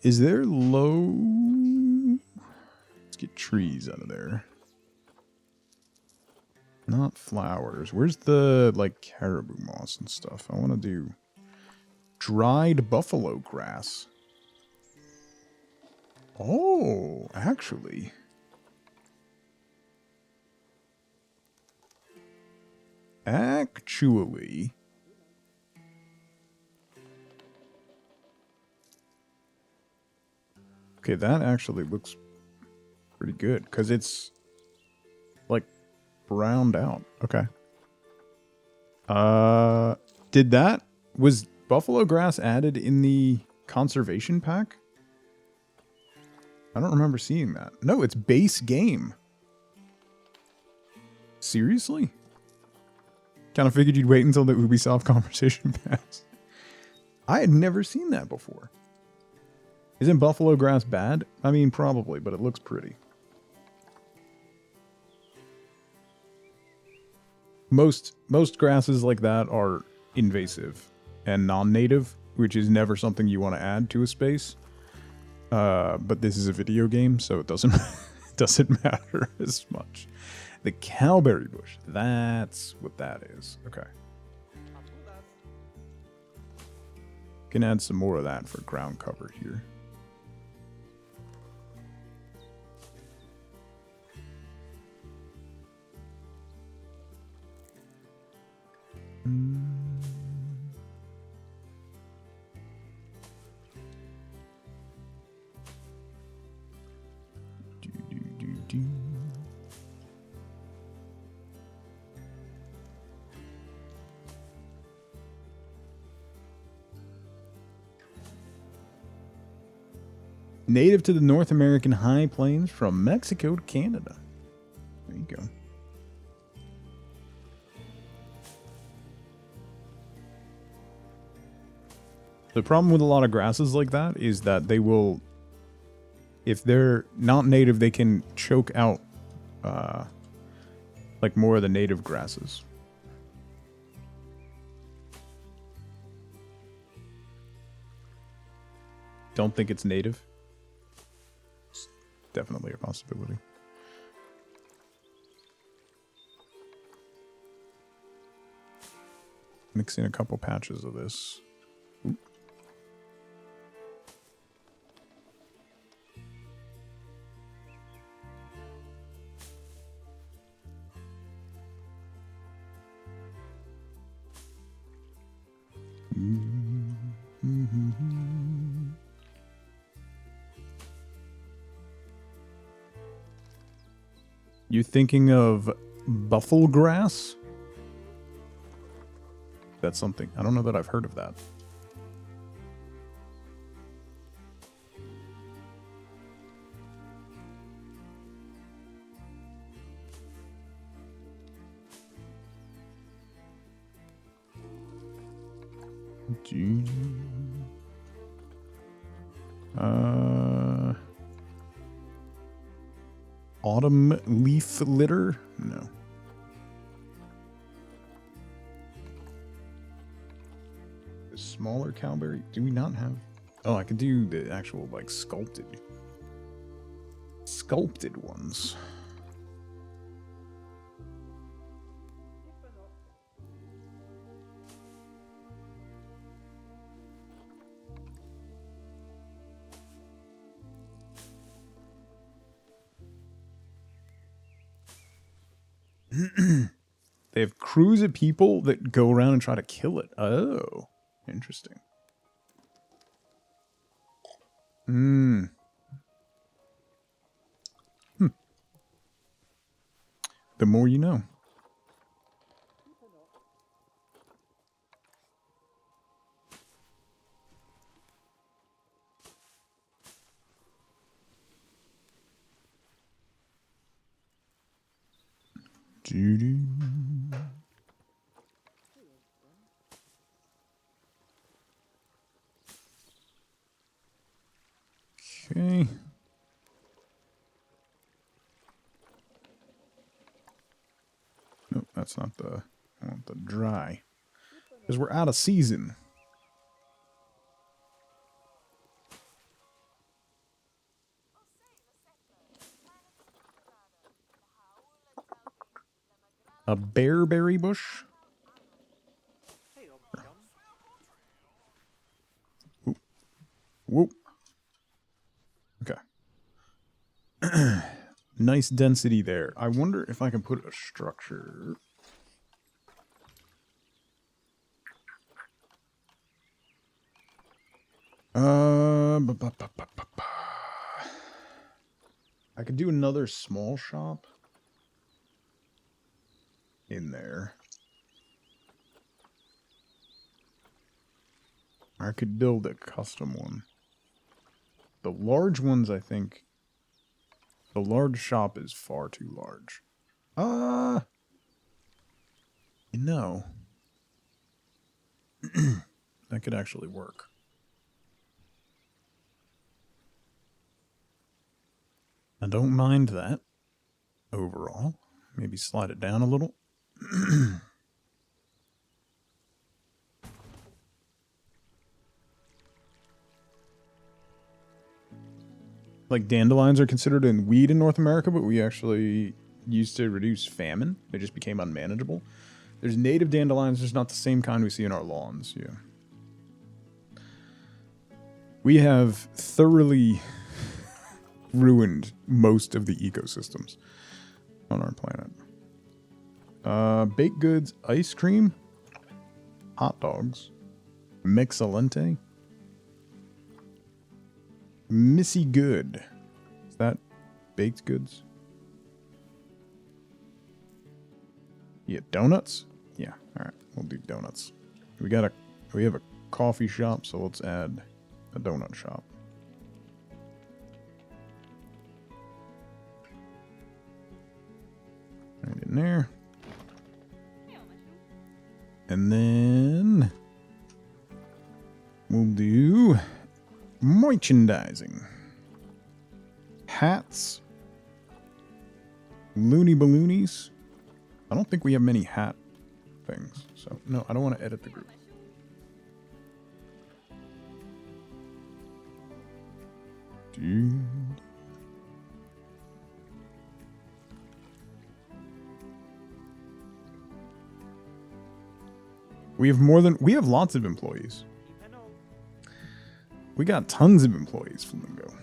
Is there low? Let's get trees out of there. Not flowers. Where's the, like, caribou moss and stuff? I want to do dried buffalo grass. Oh, actually. Okay, that actually looks pretty good, because it's, like, browned out. Okay. Was buffalo grass added in the conservation pack? I don't remember seeing that. No, it's base game. Seriously? Kind of figured you'd wait until the Ubisoft conversation passed. I had never seen that before. Isn't buffalo grass bad? I mean, probably, but it looks pretty. Most grasses like that are invasive and non-native, which is never something you want to add to a space. But this is a video game, so it doesn't doesn't matter as much. The cowberry bush, that's what that is. Okay. Can add some more of that for ground cover here. Native to the North American high plains from Mexico to Canada. There you go. The problem with a lot of grasses like that is that they will, if they're not native, they can choke out like more of the native grasses. Don't think it's native. It's definitely a possibility. Mix in a couple patches of this. Oop. You thinking of buffalo grass? That's something. I don't know that I've heard of that. Autumn leaf litter? No. The smaller cowberry? Do we not have? Oh, I could do the actual like sculpted ones. They have crews of people that go around and try to kill it. Oh, interesting. The more you know. Judy. Okay. Nope, that's not the. I want the dry. Because we're out of season. A bearberry bush? Whoop. Whoop. Okay. Nice density there. I wonder if I can put a structure. I could do another small shop in there. I could build a custom one. The large ones, I think. The large shop is far too large. You know. That could actually work. I don't mind that overall. Maybe slide it down a little. Like dandelions are considered a weed in North America, but we actually used to reduce famine. They just became unmanageable. There's native dandelions, just not the same kind we see in our lawns. Yeah. We have thoroughly ruined most of the ecosystems on our planet. Baked goods, ice cream, hot dogs, Mixalente, Missy Good. Is that baked goods? Yeah, donuts? Yeah, alright, we'll do donuts. We have a coffee shop, so let's add a donut shop. Right in there. And then we'll do merchandising. Hats. Loony balloonies. I don't think we have many hat things. So, no, I don't want to edit the group. Dude. We have lots of employees. We got tons of employees, Flamingo.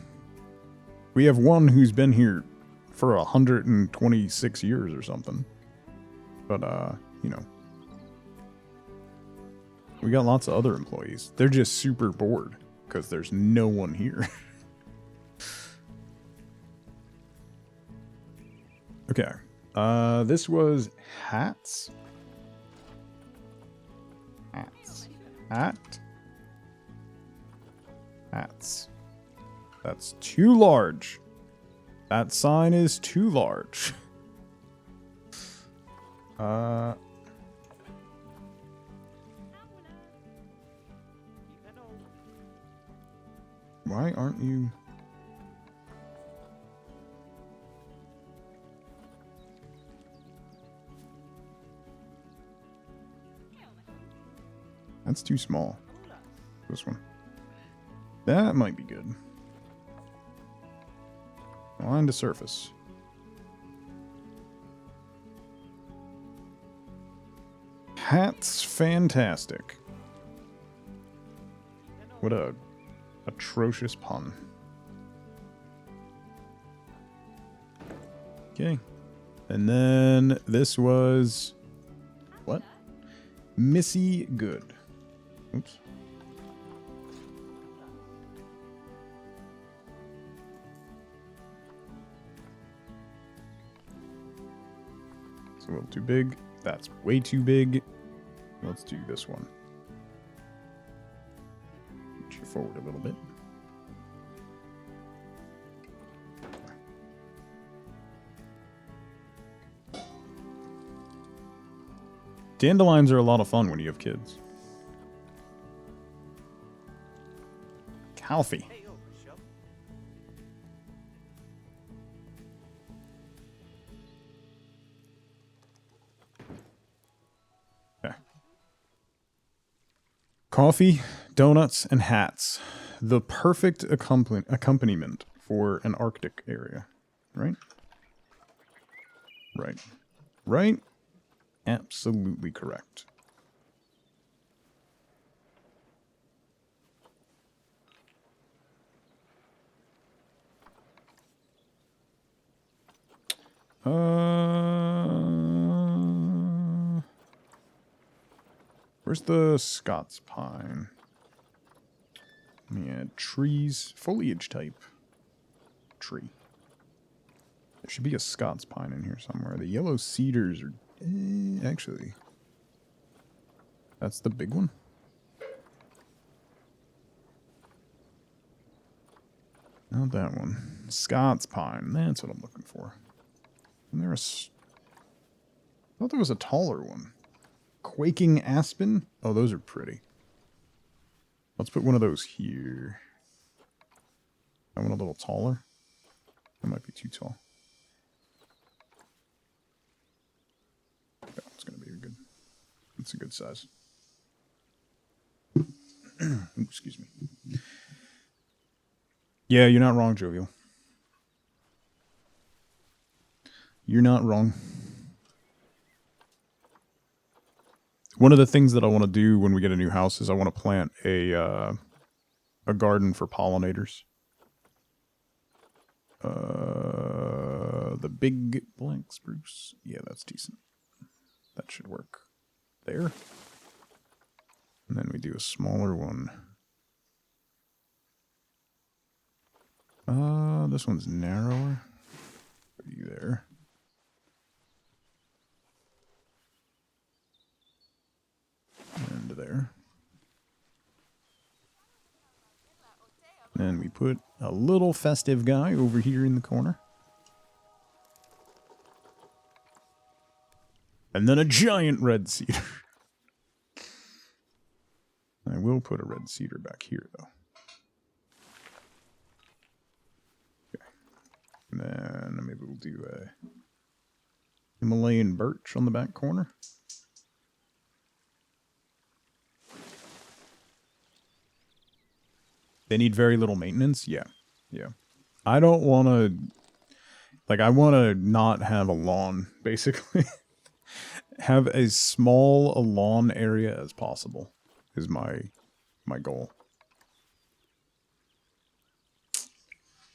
We have one who's been here for 126 years or something. But, you know. We got lots of other employees. They're just super bored because there's no one here. Okay. This was hats. Hats. That's too large. That sign is too large. Why aren't you... That's too small. This one. That might be good. Line to surface. Hat's fantastic. What a atrocious pun. Okay. And then this was... What? Missy Good. Oops. It's a little too big. That's way too big. Let's do this one. Put you forward a little bit. Dandelions are a lot of fun when you have kids. Calfee. Okay. Coffee, donuts, and hats. The perfect accompaniment for an Arctic area. Right? Right. Right? Absolutely correct. Where's the Scots pine? Let me add trees, foliage type. Tree. There should be a Scots pine in here somewhere. The yellow cedars are... actually... That's the big one? Not that one. Scots pine. That's what I'm looking for. And I thought there was a taller one. Quaking aspen? Oh, those are pretty. Let's put one of those here. I want a little taller. That might be too tall. It's going to be good. It's a good size. Ooh, excuse me. Yeah, you're not wrong, Jovial. You're not wrong. One of the things that I want to do when we get a new house is I want to plant a garden for pollinators. The big black spruce. Yeah, that's decent. That should work. There. And then we do a smaller one. This one's narrower. Put you there. And there. And we put a little festive guy over here in the corner. And then a giant red cedar. I will put a red cedar back here, though. Okay. And then maybe we'll do a Himalayan birch on the back corner. They need very little maintenance? Yeah. Yeah. I don't want to... Like, I want to not have a lawn, basically. Have as small a lawn area as possible is my goal.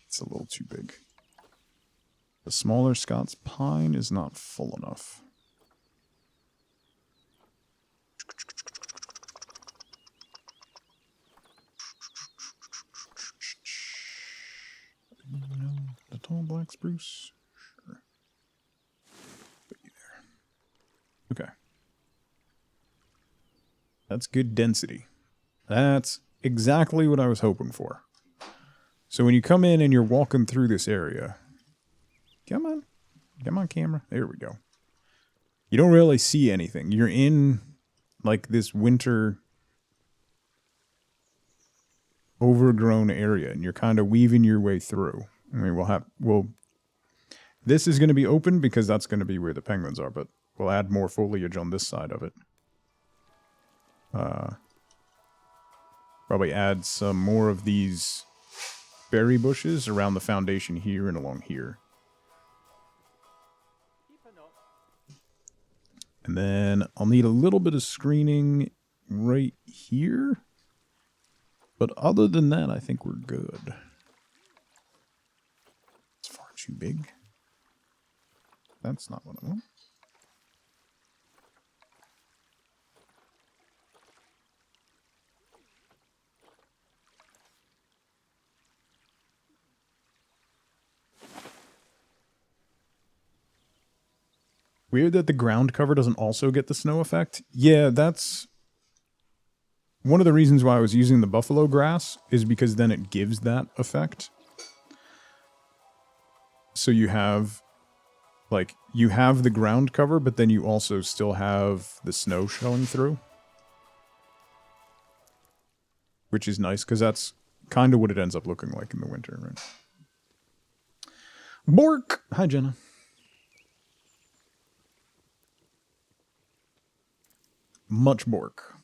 It's a little too big. The smaller Scots pine is not full enough. No, the tall black spruce. Sure. Put you there. Okay. That's good density. That's exactly what I was hoping for. So when you come in and you're walking through this area, come on. Come on, camera. There we go. You don't really see anything. You're in, like, this winter overgrown area, and you're kind of weaving your way through. I mean, this is going to be open because that's going to be where the penguins are, but we'll add more foliage on this side of it. Probably add some more of these berry bushes around the foundation here and along here. And then I'll need a little bit of screening right here. But other than that, I think we're good. It's far too big. That's not what I want. Weird that the ground cover doesn't also get the snow effect. Yeah, that's... One of the reasons why I was using the buffalo grass is because then it gives that effect. So you have, like, you have the ground cover, but then you also still have the snow showing through. Which is nice, because that's kind of what it ends up looking like in the winter, right? Bork! Hi, Jenna. Much Bork.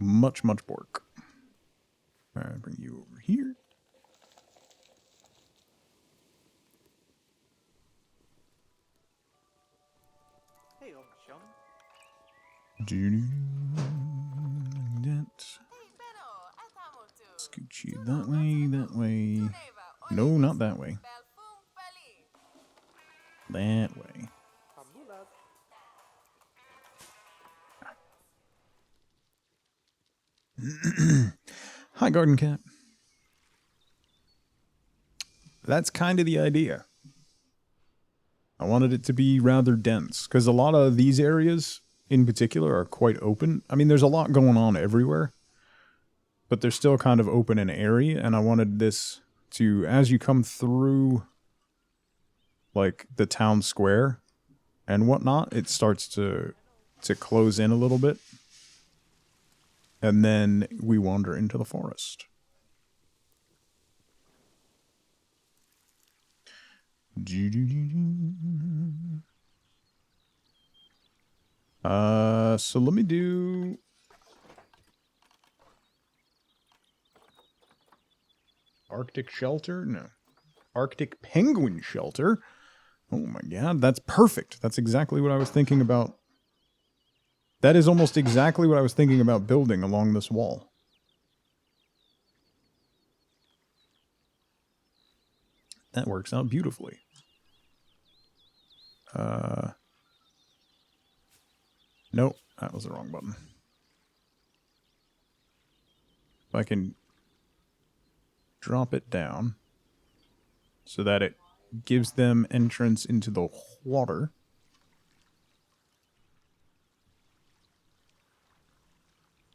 Much Bork. Alright, bring you over here. Hey, old chum. Scooch you that way. No, not that way. That way. Hi, Garden Cat. That's kind of the idea. I wanted it to be rather dense, because a lot of these areas, in particular, are quite open. I mean, there's a lot going on everywhere, but they're still kind of open and airy, and I wanted this to, as you come through, like, the town square and whatnot, it starts to close in a little bit. And then we wander into the forest. So let me do... Arctic shelter? No. Arctic penguin shelter. Oh my god, that's perfect. That's exactly what I was thinking about. That is almost exactly what I was thinking about building along this wall. That works out beautifully. Nope, that was the wrong button. If I can drop it down so that it gives them entrance into the water.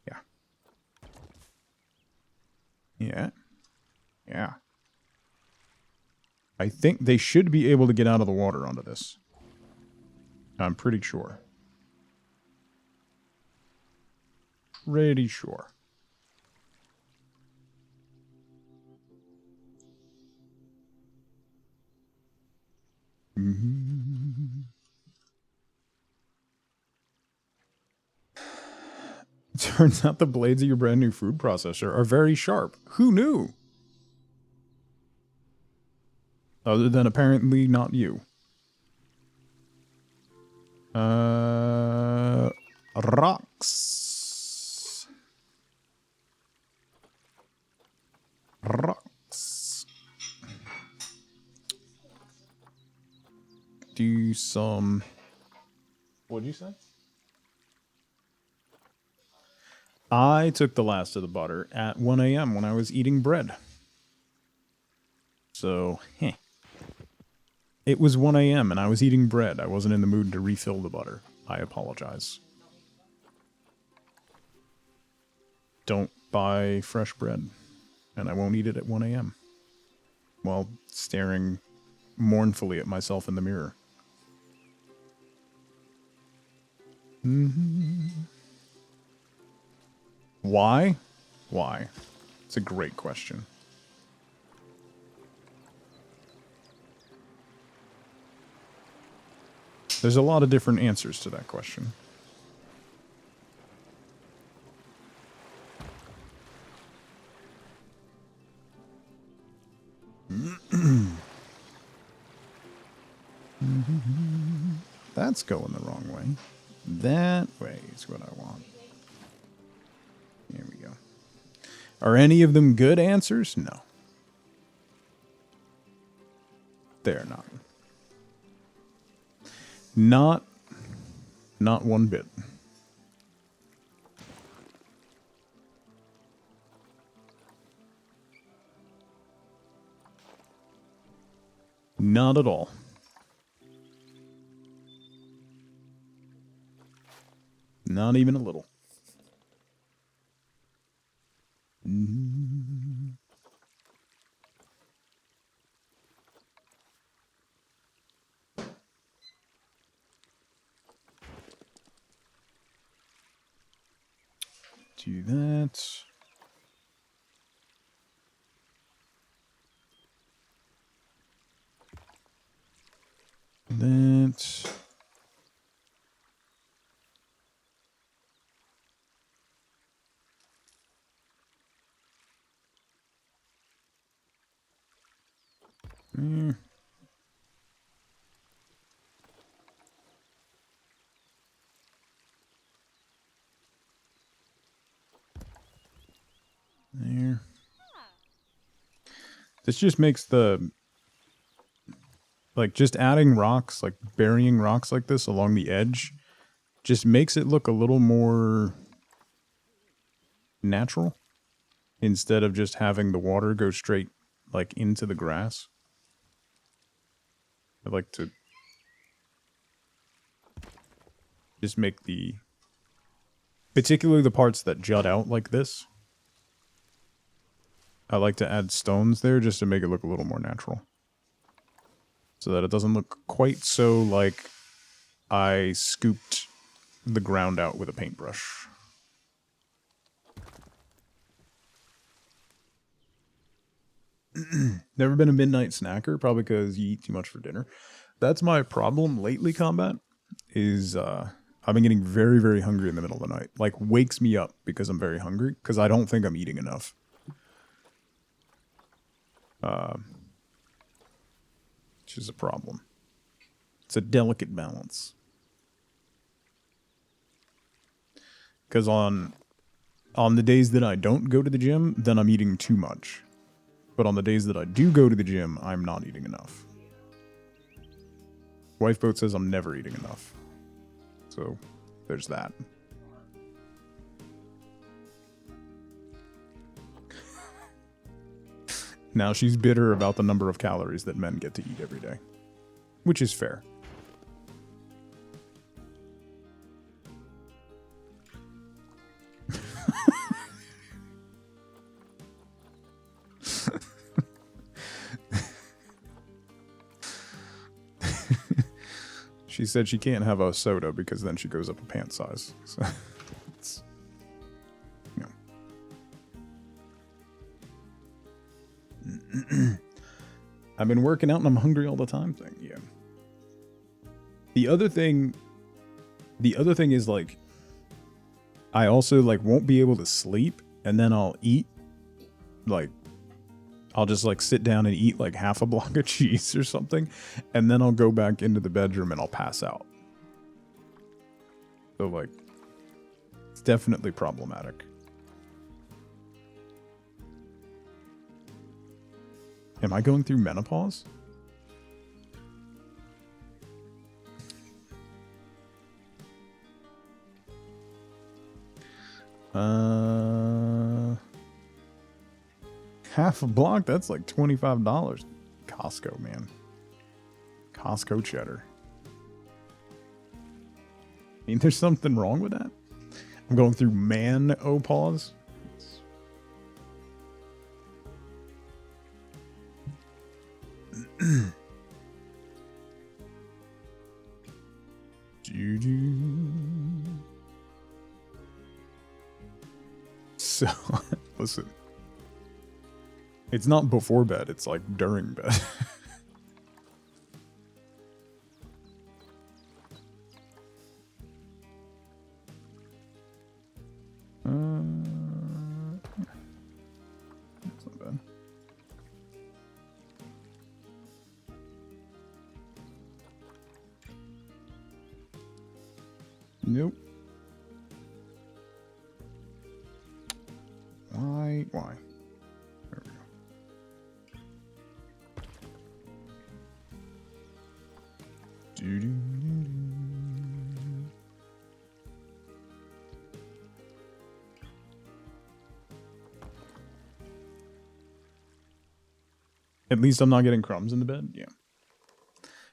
Yeah. Yeah. Yeah. I think they should be able to get out of the water onto this. I'm pretty sure. Pretty sure. Turns out the blades of your brand new food processor are very sharp. Who knew? Other than apparently not you. Rocks. Rocks. Do some... What'd you say? I took the last of the butter at 1 a.m. when I was eating bread. So, It was 1 a.m. and I was eating bread. I wasn't in the mood to refill the butter. I apologize. Don't buy fresh bread. And I won't eat it at 1 a.m. while staring mournfully at myself in the mirror. Why? Why? It's a great question. There's a lot of different answers to that question. That's going the wrong way. That way is what I want. Here we go. Are any of them good answers? No. They're not. Not one bit. Not at all. Not even a little. Do that. That. There. There. This just makes the... Like, just adding rocks, like burying rocks like this along the edge, just makes it look a little more natural instead of just having the water go straight, like, into the grass. I like to just make the... Particularly the parts that jut out like this. I like to add stones there just to make it look a little more natural. So that it doesn't look quite so like I scooped the ground out with a paintbrush. Never been a midnight snacker, probably because you eat too much for dinner. That's my problem lately, Combat, is I've been getting very, very hungry in the middle of the night. Like, wakes me up because I'm very hungry, because I don't think I'm eating enough. which is a problem. It's a delicate balance. Because on the days that I don't go to the gym, then I'm eating too much. But on the days that I do go to the gym, I'm not eating enough. Wifeboat says I'm never eating enough. So, there's that. Now she's bitter about the number of calories that men get to eat every day. Which is fair. She said she can't have a soda because then she goes up a pant size. So, it's, you know. I've been working out and I'm hungry all the time thing. Yeah. The other thing is like, I also like won't be able to sleep and then I'll eat like, I'll just like sit down and eat like half a block of cheese or something. And then I'll go back into the bedroom and I'll pass out. So like, it's definitely problematic. Am I going through menopause? Half a block? That's like $25. Costco, man. Costco cheddar. I mean, there's something wrong with that. I'm going through man-opause. So, listen. It's not before bed, it's like during bed. That's not bad. Nope. Why? There we go. At least I'm not getting crumbs in the bed. Yeah.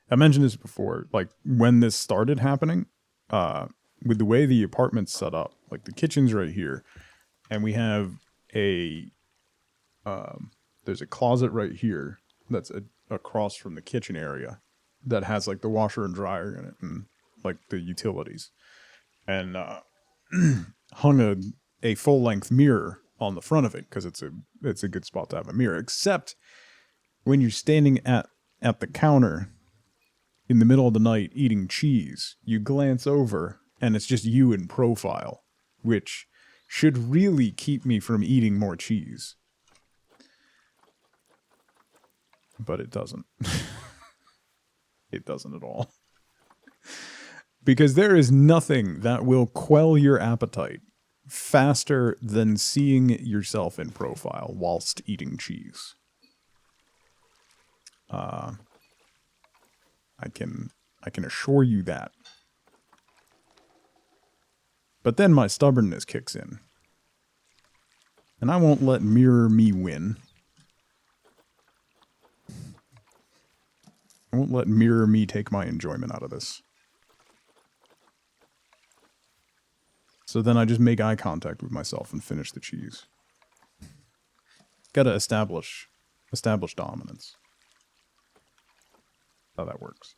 I mentioned this before. Like when this started happening, with the way the apartment's set up, like the kitchen's right here, and we have there's a closet right here that's across from the kitchen area that has like the washer and dryer in it and like the utilities, and hung a full length mirror on the front of it because it's a good spot to have a mirror. Except when you're standing at the counter in the middle of the night eating cheese, you glance over and it's just you in profile, which should really keep me from eating more cheese. But it doesn't. It doesn't at all. Because there is nothing that will quell your appetite faster than seeing yourself in profile whilst eating cheese. I can assure you that. But then my stubbornness kicks in. And I won't let Mirror Me win. I won't let Mirror Me take my enjoyment out of this. So then I just make eye contact with myself and finish the cheese. Gotta establish dominance. How that works.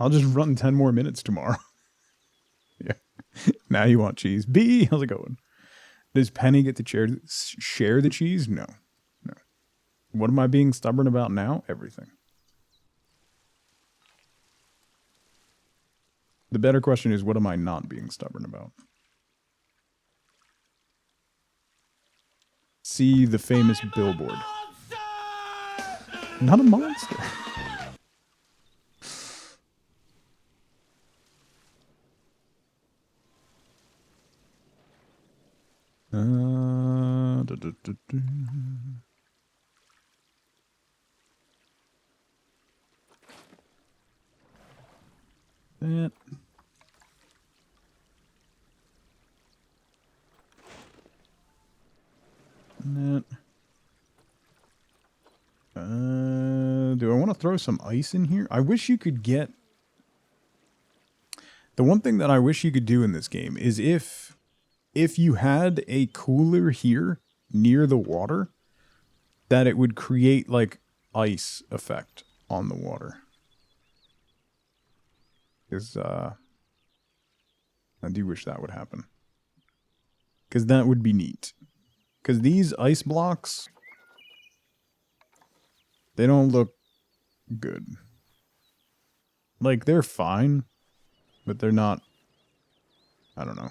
I'll just run 10 more minutes tomorrow. Yeah. Now you want cheese. B, how's it going? Does Penny get to share the cheese? No. No. What am I being stubborn about now? Everything. The better question is, what am I not being stubborn about? see the famous billboard. Not a monster. Da, da, da, da. That. That. Do I want to throw some ice in here? I wish you could get... The one thing that I wish you could do in this game is if you had a cooler here near the water, that it would create like ice effect on the water. Because I do wish that would happen. Because that would be neat. Because these ice blocks, they don't look good. Like, they're fine, but they're not, I don't know.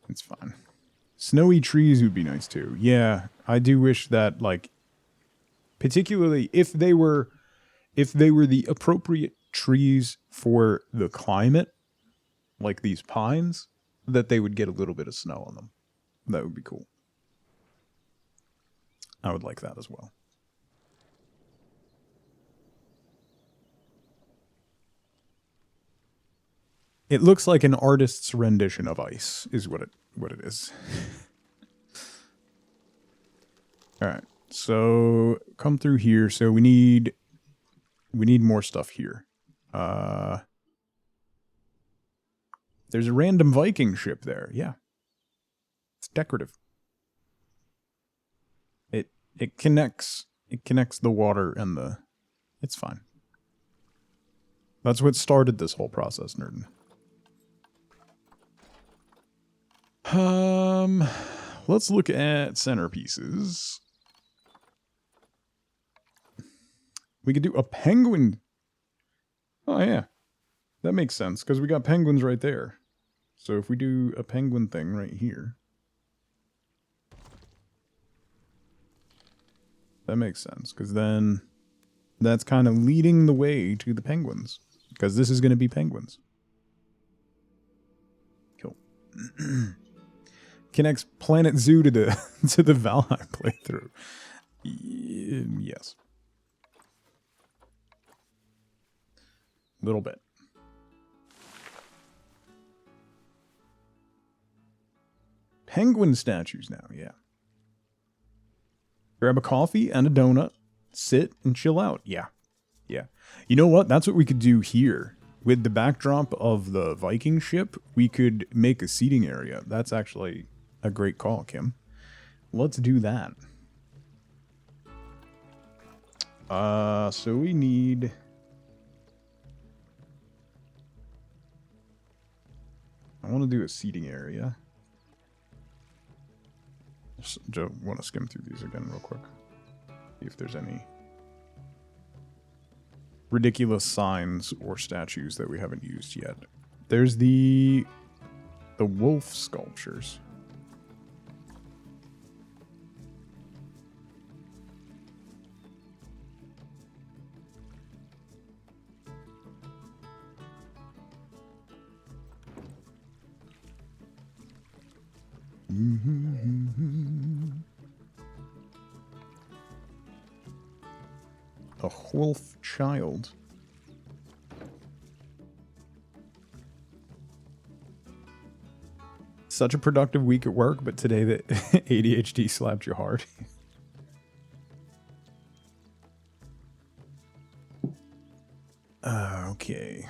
It's fine. Snowy trees would be nice too. Yeah, I do wish that, like, particularly if they were the appropriate trees for the climate, like these pines, that they would get a little bit of snow on them. That would be cool. I would like that as well. It looks like an artist's rendition of ice, is what it is. All right, so come through here. So we need more stuff here. There's a random Viking ship there. Yeah, it's decorative. It connects the water and the. It's fine. That's what started this whole process, Nerdin. Let's look at centerpieces. We could do a penguin. Oh, yeah. That makes sense, because we got penguins right there. So if we do a penguin thing right here. That makes sense, because then that's kind of leading the way to the penguins. Because this is going to be penguins. Cool. Connects Planet Zoo to the to the Valheim playthrough. Yes. A little bit. Penguin statues now, yeah. Grab a coffee and a donut, sit and chill out. Yeah. Yeah. You know what? That's what we could do here. With the backdrop of the Viking ship, we could make a seating area. That's actually a great call, Kim. Let's do that. So we need... I want to do a seating area. Just want to skim through these again real quick. See if there's any ridiculous signs or statues that we haven't used yet. There's the wolf sculptures. A wolf child. Such a productive week at work, but today the ADHD slapped you hard. Okay.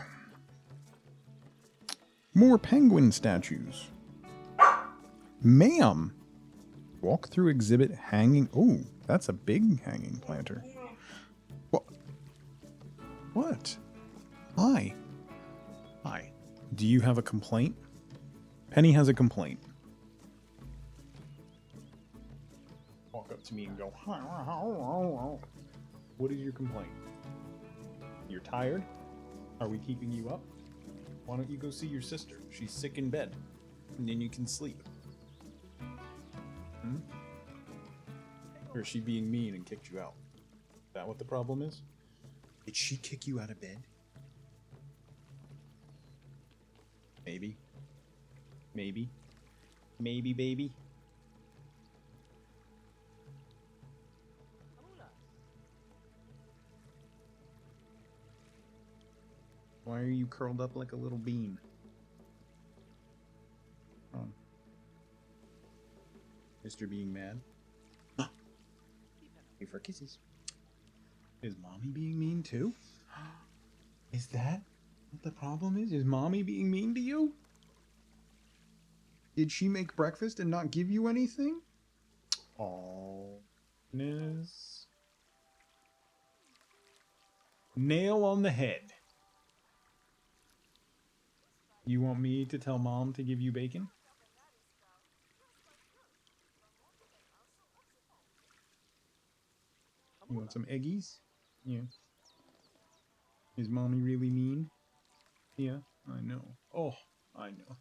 More penguin statues. Ma'am. Walk through exhibit hanging. Oh, that's a big hanging planter. What? What? Hi. Hi. Do you have a complaint? Penny has a complaint. Walk up to me and go, what is your complaint? You're tired? Are we keeping you up? Why don't you go see your sister? She's sick in bed. And then you can sleep. Hmm? Or is she being mean and kicked you out? Is that what the problem is? Did she kick you out of bed? Maybe. Maybe. Maybe, baby. Why are you curled up like a little bean? Oh. Mr. Being mad? Hey for kisses. Is mommy being mean too? Is that what the problem is? Is mommy being mean to you? Did she make breakfast and not give you anything? Oh, goodness. Nail on the head. You want me to tell mom to give you bacon? You want some eggies? Yeah. Is mommy really mean? Yeah, I know. Oh, I know.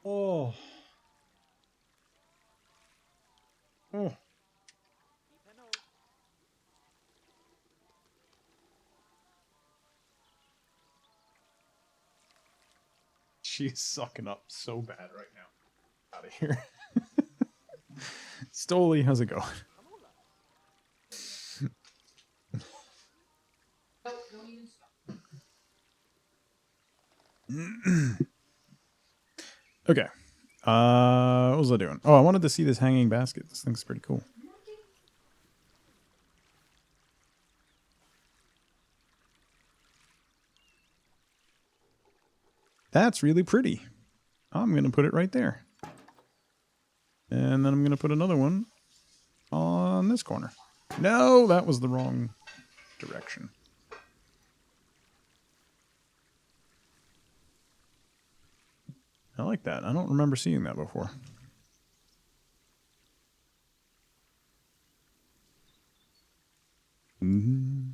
Oh. Oh. She's sucking up so bad right now. Out of here. Stoli, how's it going? Okay. What was I doing? Oh, I wanted to see this hanging basket. This thing's pretty cool. That's really pretty. I'm going to put it right there. And then I'm going to put another one on this corner. No, that was the wrong direction. I like that. I don't remember seeing that before. Mm-hmm.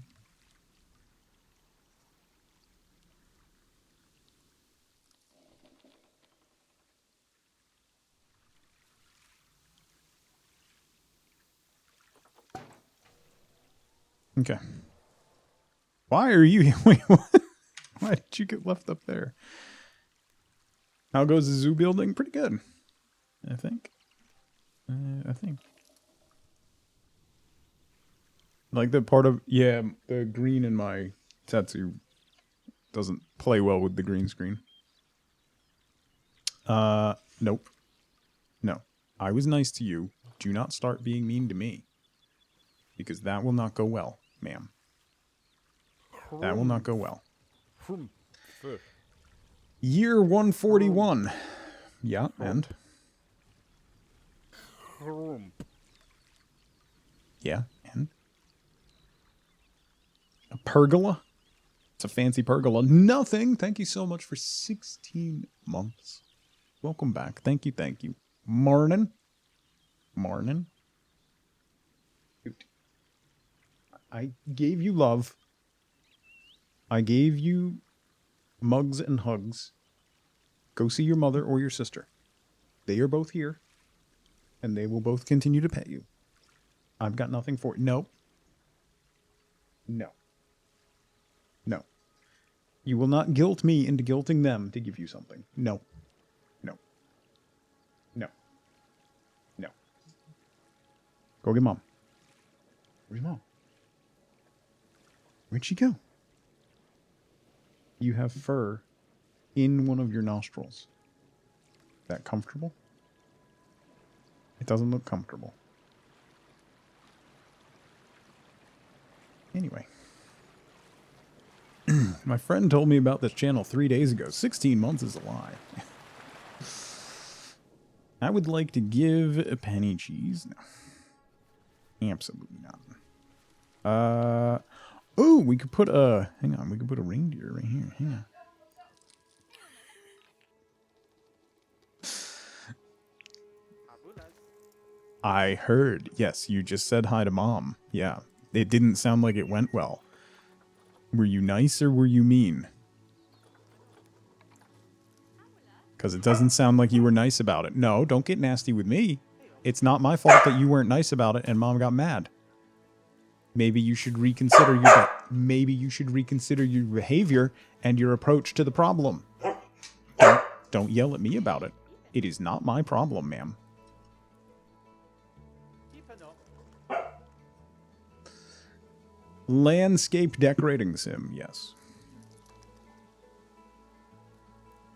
Okay. Why are you... Wait, what? Why did you get left up there? How goes the zoo building? Pretty good. I think. Like the part of... Yeah, the green in my tattoo doesn't play well with the green screen. Nope. No. I was nice to you. Do not start being mean to me. Because that will not go well, ma'am. That will not go well. Year 141. Yeah, and? Yeah, and? A pergola? It's a fancy pergola. Nothing. Thank you so much for 16 months. Welcome back. Thank you, thank you. Morning. Morning. I gave you love. I gave you mugs and hugs. Go see your mother or your sister. They are both here. And they will both continue to pet you. I've got nothing for you. No. No. No. You will not guilt me into guilting them to give you something. No. No. No. No. Go get mom. Where's mom? Where'd she go? You have fur in one of your nostrils. Is that comfortable? It doesn't look comfortable. Anyway. My friend told me about this channel 3 days ago. 16 months is a lie. I would like to give a penny cheese. No. Absolutely not. Oh, we could put a... Hang on, we could put a reindeer right here. Hang on. I heard. Yes, you just said hi to mom. Yeah. It didn't sound like it went well. Were you nice or were you mean? Because it doesn't sound like you were nice about it. No, don't get nasty with me. It's not my fault that you weren't nice about it and Mom got mad. Maybe you should reconsider your behavior and your approach to the problem. Don't yell at me about it. It is not my problem, ma'am. Landscape decorating sim, yes.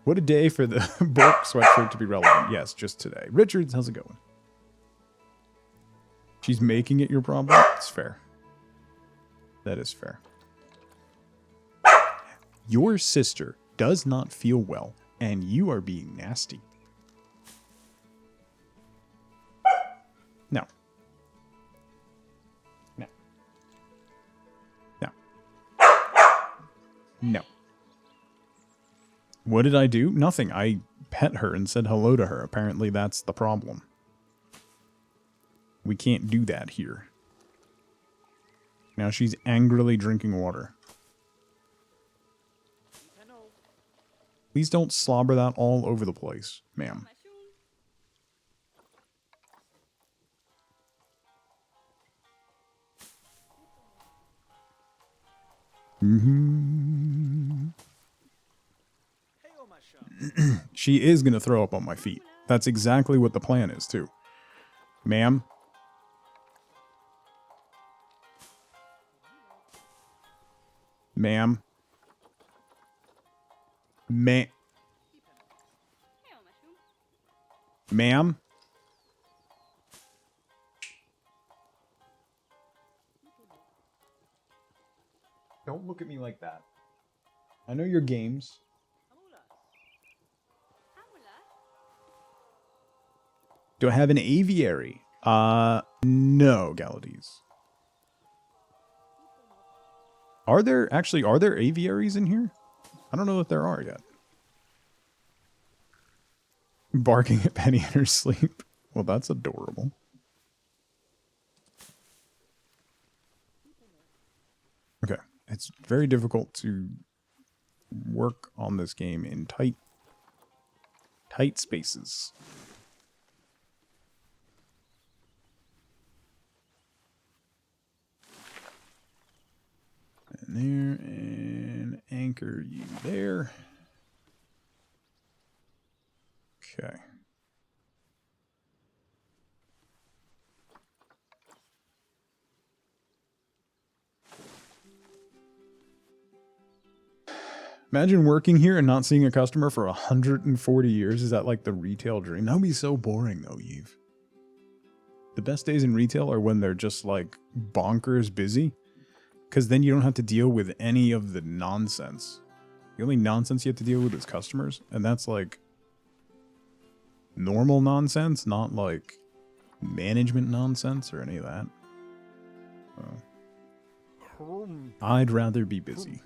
What a day for the Bork sweatshirt to be relevant. Yes, just today. Richards, how's it going? She's making it your problem? It's fair. That is fair. Your sister does not feel well, and you are being nasty. No. No. No. No. What did I do? Nothing. I pet her and said hello to her. Apparently that's the problem. We can't do that here. Now she's angrily drinking water. Please don't slobber that all over the place, ma'am. She is going to throw up on my feet. That's exactly what the plan is, too. Ma'am? Ma'am? Ma'am? Don't look at me like that. I know your games. Do I have an aviary? No, Galades. Are there aviaries in here? I don't know if there are yet. Barking at Penny in her sleep. Well, that's adorable. Okay. It's very difficult to work on this game in tight spaces. And there, and anchor you there. Okay. Imagine working here and not seeing a customer for 140 years. Is that like the retail dream? That would be so boring though, Eve. The best days in retail are when they're just like bonkers busy. Because then you don't have to deal with any of the nonsense. The only nonsense you have to deal with is customers. And that's like normal nonsense, not like management nonsense or any of that. I'd rather be busy.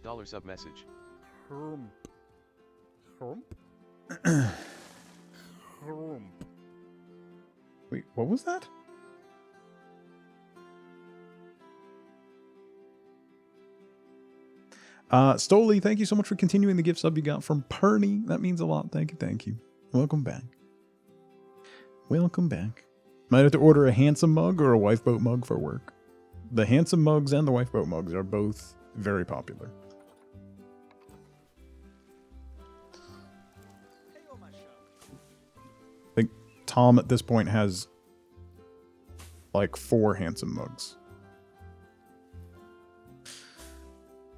Dollar sub message. Wait, what was that? Stoli, thank you so much for continuing the gift sub you got from Perny. That means a lot. Thank you, thank you. Welcome back. Welcome back. Might have to order a handsome mug or a Wifeboat mug for work. The handsome mugs and the Wifeboat mugs are both very popular. I think Tom at this point has like 4 handsome mugs.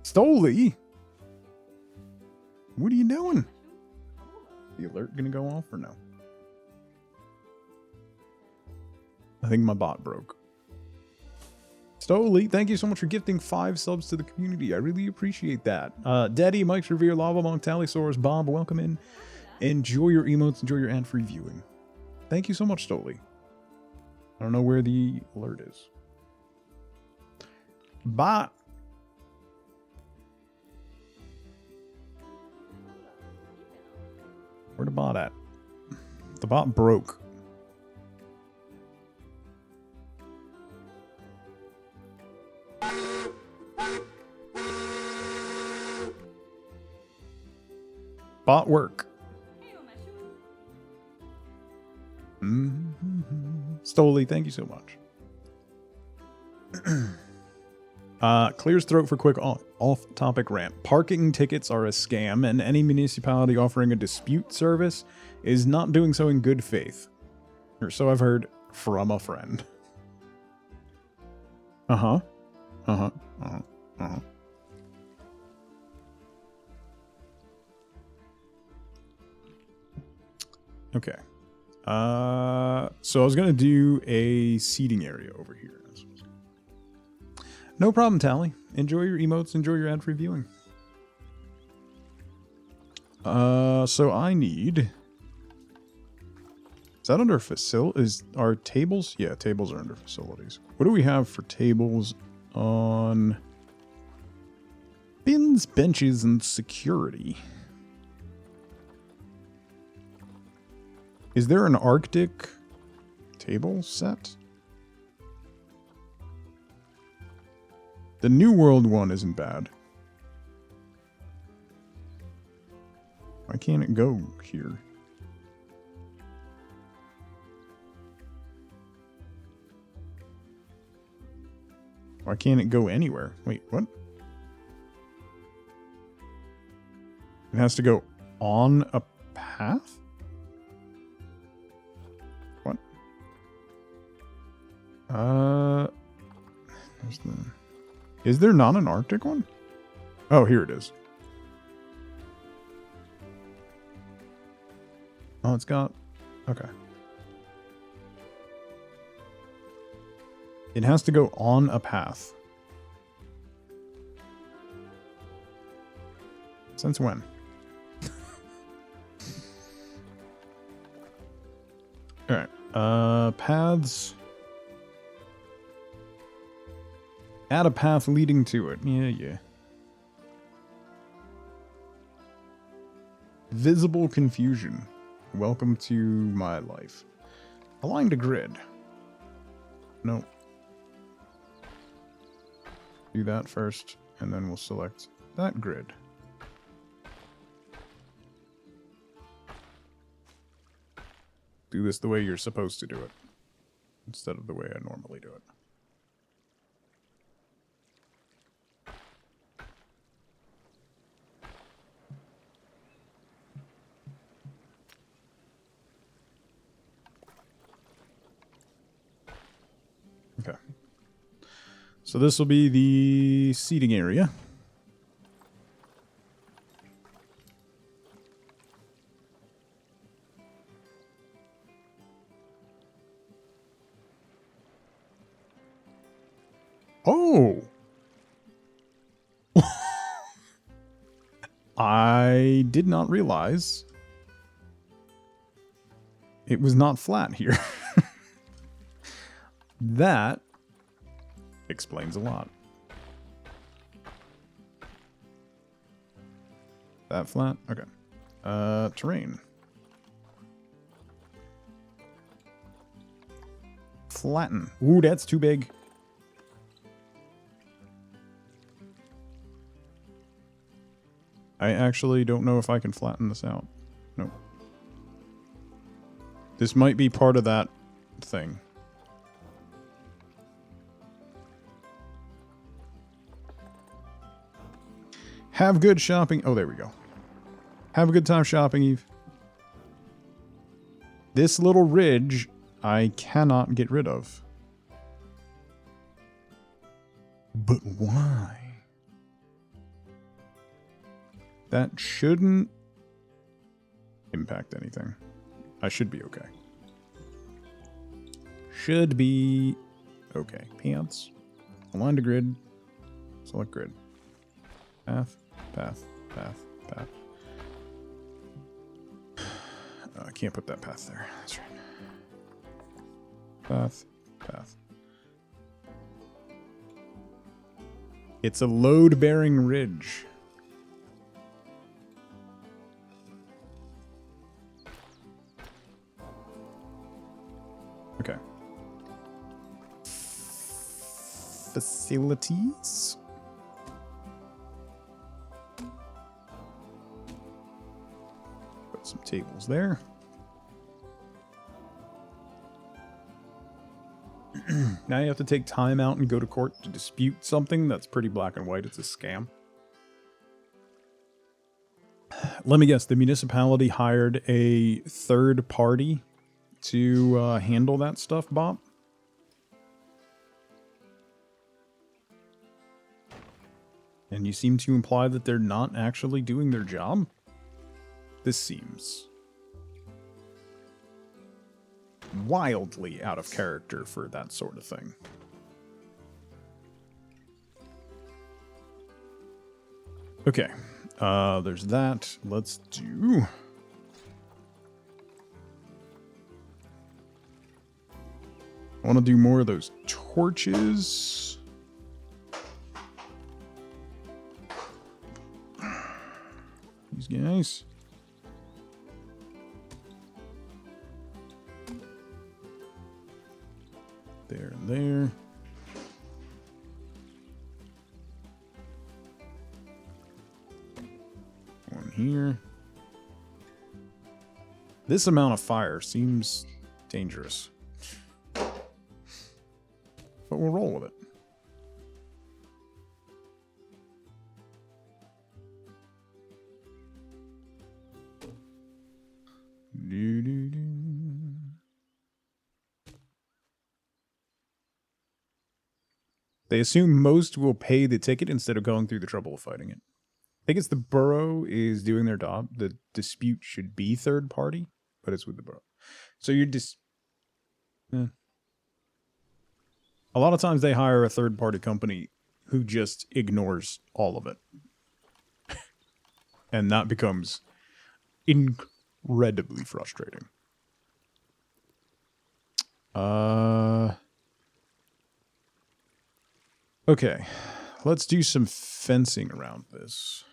Stoli? What are you doing? The alert gonna go off or no? I think my bot broke. Stoli, thank you so much for gifting 5 subs to the community. I really appreciate that. Daddy, Mike's Revere, Lava Monk, Talisaurus, Bob, welcome in. Enjoy your emotes, enjoy your ad-free viewing. Thank you so much, Stoli. I don't know where the alert is. Bot. Where the bot at? The bot broke. Bot work. Stoli, thank you so much. Clears throat for quick off-topic rant. Parking tickets are a scam, and any municipality offering a dispute service is not doing so in good faith. Or so I've heard from a friend. Okay. So I was gonna do a seating area over here. No problem, Tally. Enjoy your emotes, enjoy your ad-free viewing. So I need... Is that under are tables? Yeah, tables are under facilities. What do we have for tables on bins, benches, and security? Is there an Arctic table set? The New World one isn't bad. Why can't it go here? Why can't it go anywhere? Wait, what? It has to go on a path? What? Is there not an Arctic one? Oh, here it is. Oh, it's got... Okay. It has to go on a path. Since when? Alright. Paths. Add a path leading to it. Yeah. Visible confusion. Welcome to my life. Align to grid. No. Do that first, and then we'll select that grid. Do this the way you're supposed to do it, instead of the way I normally do it. Okay. So this will be the seating area. Oh! I did not realize it was not flat here. That explains a lot. That flat? Okay. Terrain. Flatten. Ooh, that's too big. I actually don't know if I can flatten this out. No. This might be part of that thing. Have good shopping. Oh, there we go. Have a good time shopping, Eve. This little ridge I cannot get rid of. But why? That shouldn't impact anything. I should be okay. Should be okay. Pants. Align to grid. Select grid. Path. Path. Path. Path. I can't put that path there. That's right. Path. Path. It's a load-bearing ridge. Okay. Facilities. Put some tables there. Now you have to take time out and go to court to dispute something that's pretty black and white. It's a scam. Let me guess, the municipality hired a third party to handle that stuff, Bob? And you seem to imply that they're not actually doing their job? This seems wildly out of character for that sort of thing. Okay, there's that. Let's do... I want to do more of those torches. These guys. There and there. One here. This amount of fire seems dangerous. But we'll roll with it. They assume most will pay the ticket instead of going through the trouble of fighting it. I think it's the borough is doing their job. The dispute should be third party, but it's with the borough. So you're a lot of times they hire a third party company who just ignores all of it. And that becomes incredibly frustrating. Okay, let's do some fencing around this.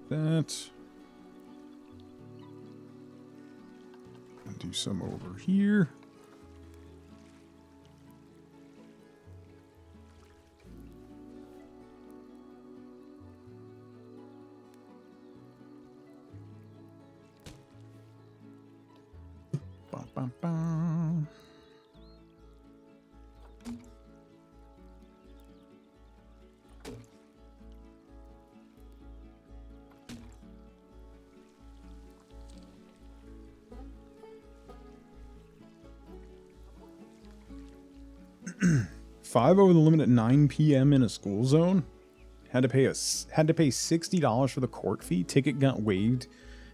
That. And do some over here. Bum, bum, bum. $5 over the limit at 9 p.m. in a school zone. Had to pay $60 for the court fee. Ticket got waived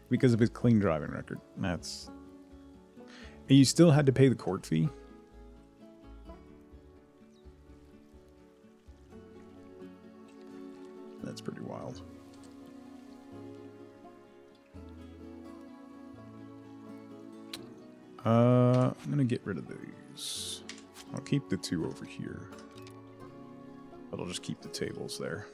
because of his clean driving record. That's... And you still had to pay the court fee? That's pretty wild. I'm gonna get rid of these. I'll keep the 2 over here. But I'll just keep the tables there.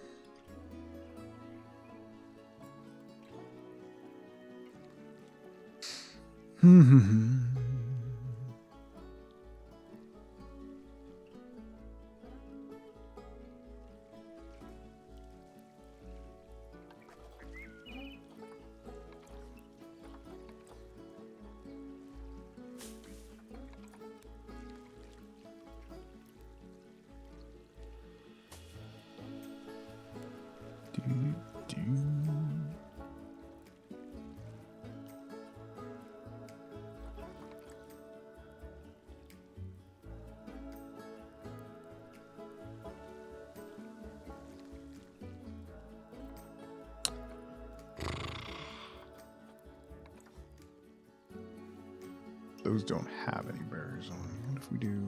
Those don't have any barriers on them. What if we do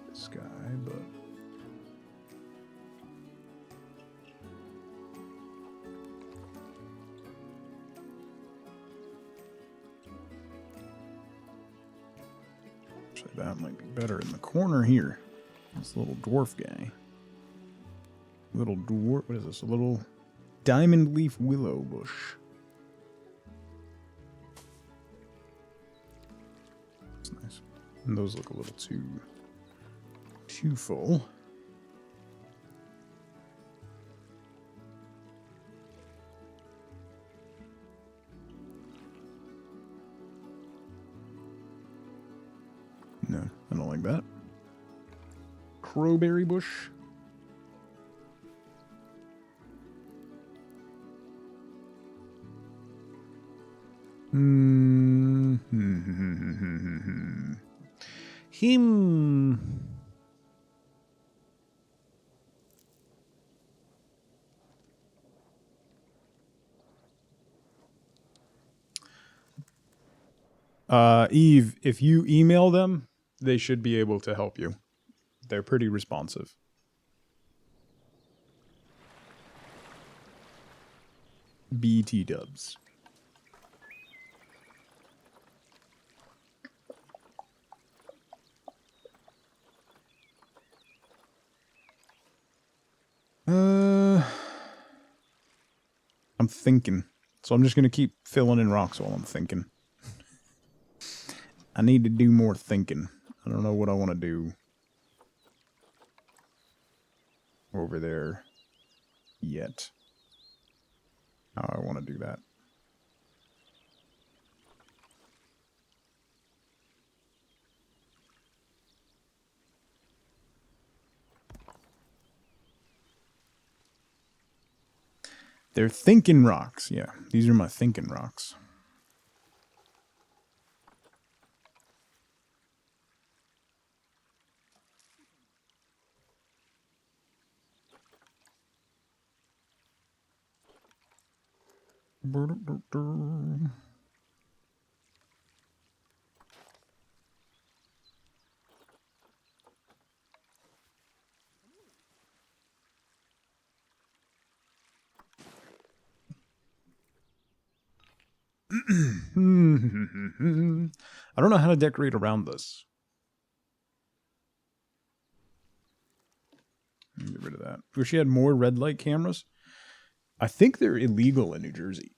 this guy, but... Actually, that might be better in the corner here. This little dwarf guy. Little dwarf. What is this? A little diamond leaf willow bush. That's nice. And those look a little too full. No, I don't like that. Crowberry bush. Him. Eve, if you email them, they should be able to help you. They're pretty responsive. BT dubs. I'm thinking. So I'm just going to keep filling in rocks while I'm thinking. I need to do more thinking. I don't know what I want to do over there yet. How I want to do that. They're thinking rocks. Yeah, these are my thinking rocks. I don't know how to decorate around this. Get rid of that. Wish you had more red light cameras. I think they're illegal in New Jersey,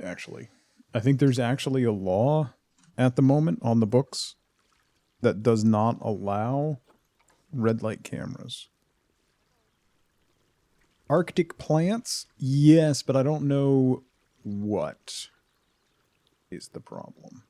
actually. I think there's actually a law at the moment on the books that does not allow red light cameras. Arctic plants? Yes, but I don't know what is the problem.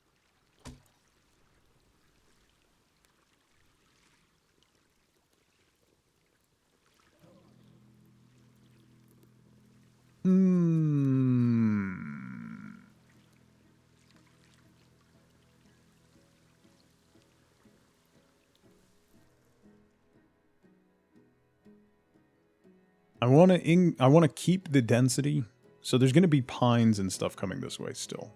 I want to keep the density. So there's going to be pines and stuff coming this way still.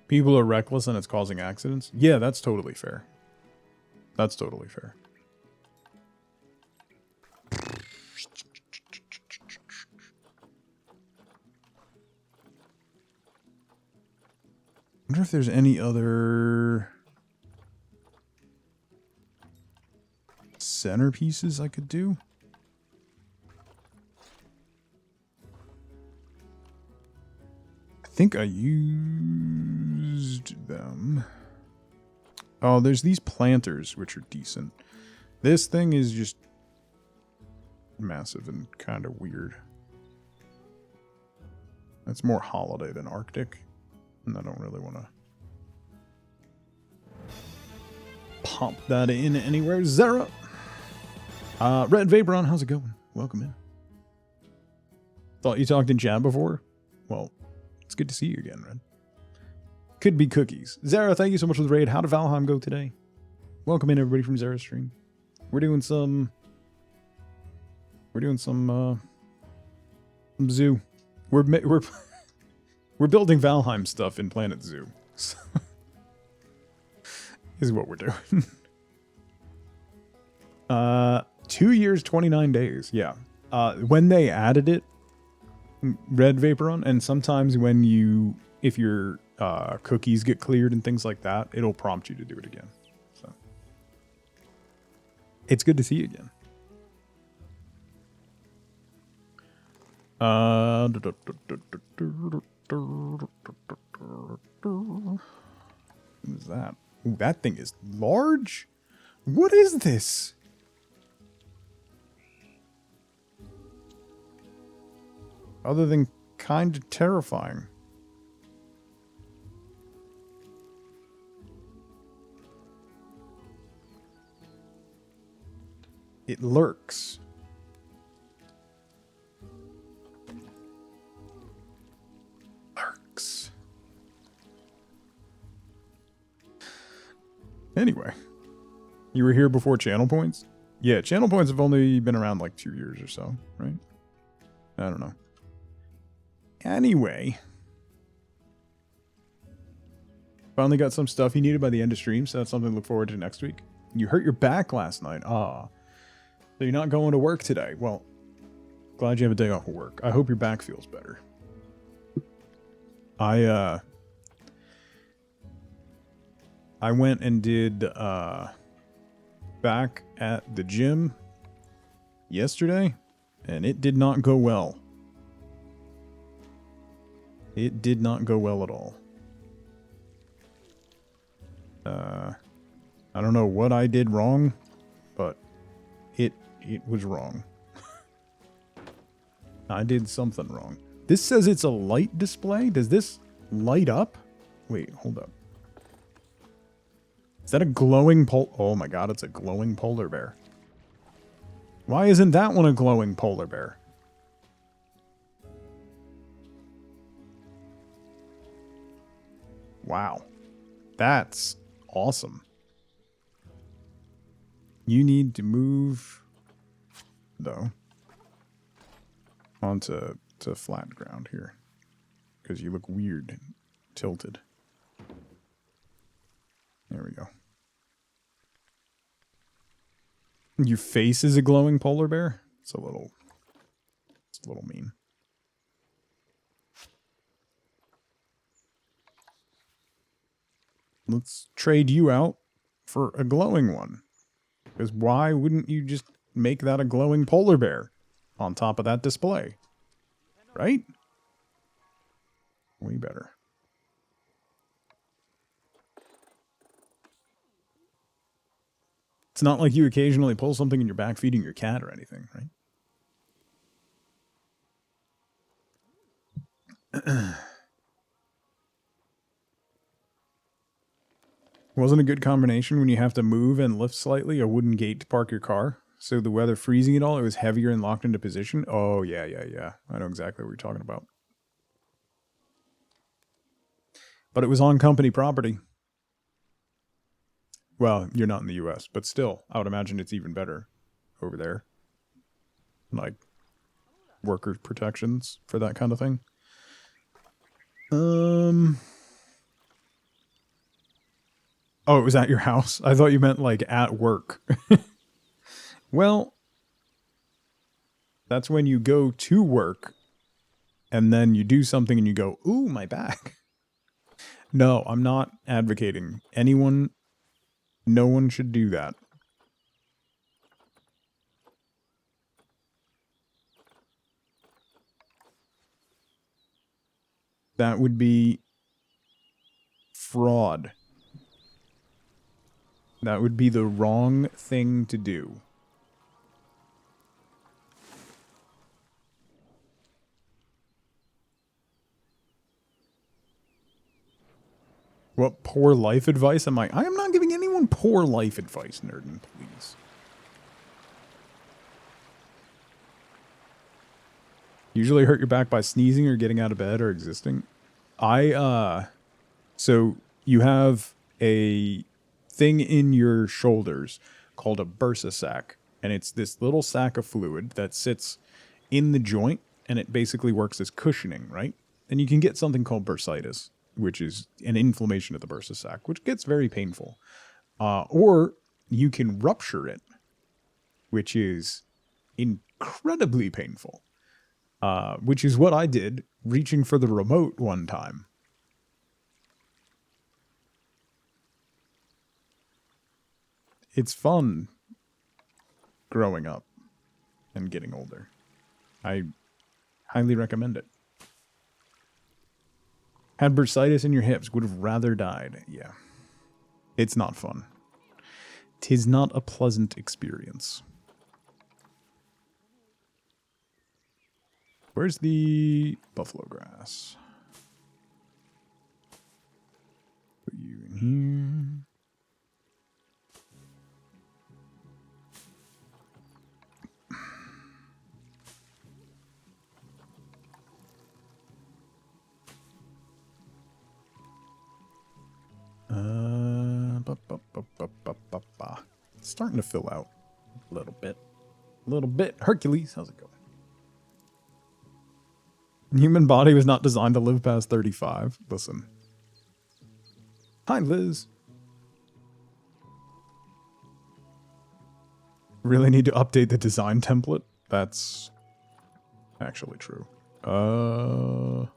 People are reckless and it's causing accidents. Yeah, that's totally fair. That's totally fair. I wonder if there's any other centerpieces I could do. I think I used them. Oh, there's these planters, which are decent. This thing is just massive and kind of weird. That's more holiday than Arctic. And I don't really want to pop that in anywhere. Zara! Red Vaporon, how's it going? Welcome in. Thought you talked in chat before? Well, it's good to see you again, Red. Could be cookies. Zara, thank you so much for the raid. How did Valheim go today? Welcome in, everybody, from Zara's stream. We're doing some zoo. We're building Valheim stuff in Planet Zoo. So is what we're doing. 2 years, 29 days. Yeah. When they added it, Red Vaporon, and sometimes when you if your cookies get cleared and things like that, it'll prompt you to do it again. So it's good to see you again. What is that? Ooh, that thing is large. What is this? Other than kind of terrifying. It lurks. Lurks. Anyway, you were here before channel points? Yeah, channel points have only been around like 2 years or so, right? I don't know. Anyway, finally got some stuff you needed by the end of stream, so that's something to look forward to next week. You hurt your back last night. So you're not going to work today. Well, glad you have a day off of work. I hope your back feels better. I went and did back at the gym yesterday, and it did not go well. It did not go well at all. I don't know what I did wrong, but it was wrong. I did something wrong. This says it's a light display. Does this light up? Wait, hold up. Is that a glowing oh my god, it's a glowing polar bear. Why isn't that one a glowing polar bear? Wow. That's awesome. You need to move, though, onto flat ground here. Because you look weird and tilted. There we go. Your face is a glowing polar bear? It's a little mean. Let's trade you out for a glowing one. Because why wouldn't you just make that a glowing polar bear on top of that display? Right? Way better. It's not like you occasionally pull something in your back feeding your cat or anything, right? Wasn't a good combination when you have to move and lift slightly a wooden gate to park your car. So the weather freezing it all, it was heavier and locked into position. Oh, yeah. I know exactly what you're talking about. But it was on company property. Well, you're not in the US, but still, I would imagine it's even better over there. Like, worker protections for that kind of thing. Oh, it was at your house? I thought you meant, like, at work. Well, that's when you go to work, and then you do something and you go, ooh, my back. No, I'm not advocating. No one should do that. That would be fraud. That would be the wrong thing to do. What poor life advice am I? I am not giving anyone poor life advice, Nerdin, please. Usually hurt your back by sneezing or getting out of bed or existing. So you have a thing in your shoulders called a bursa sac, and it's this little sac of fluid that sits in the joint, and it basically works as cushioning, right? And you can get something called bursitis, which is an inflammation of the bursa sac, which gets very painful. Or you can rupture it, which is incredibly painful, which is what I did reaching for the remote one time. it's fun growing up and getting older. I highly recommend it. Had bursitis in your hips, would have rather died. Yeah. It's not fun. 'Tis not a pleasant experience. Where's the buffalo grass? Put you in here. It's starting to fill out a little bit. A little bit. Hercules, how's it going? Human body was not designed to live past 35. Listen. Hi, Liz. Really need to update the design template? That's actually true. A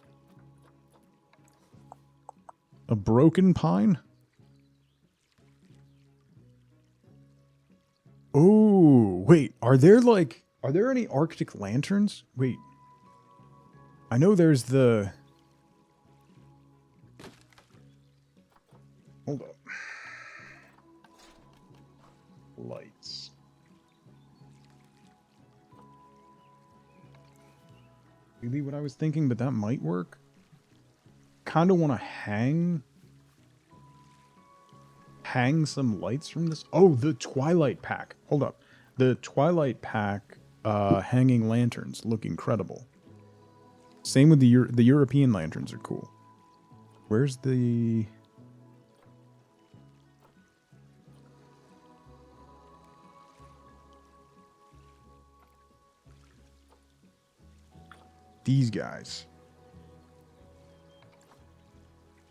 broken pine? Oh, wait. Are there any Arctic lanterns? Wait. I know there's the... Hold up. Lights. Really what I was thinking, but that might work. Kind of want to hang some lights from this. Oh, the Twilight Pack. Hold up. The Twilight Pack hanging lanterns look incredible. Same with the European lanterns are cool. Where's the... These guys.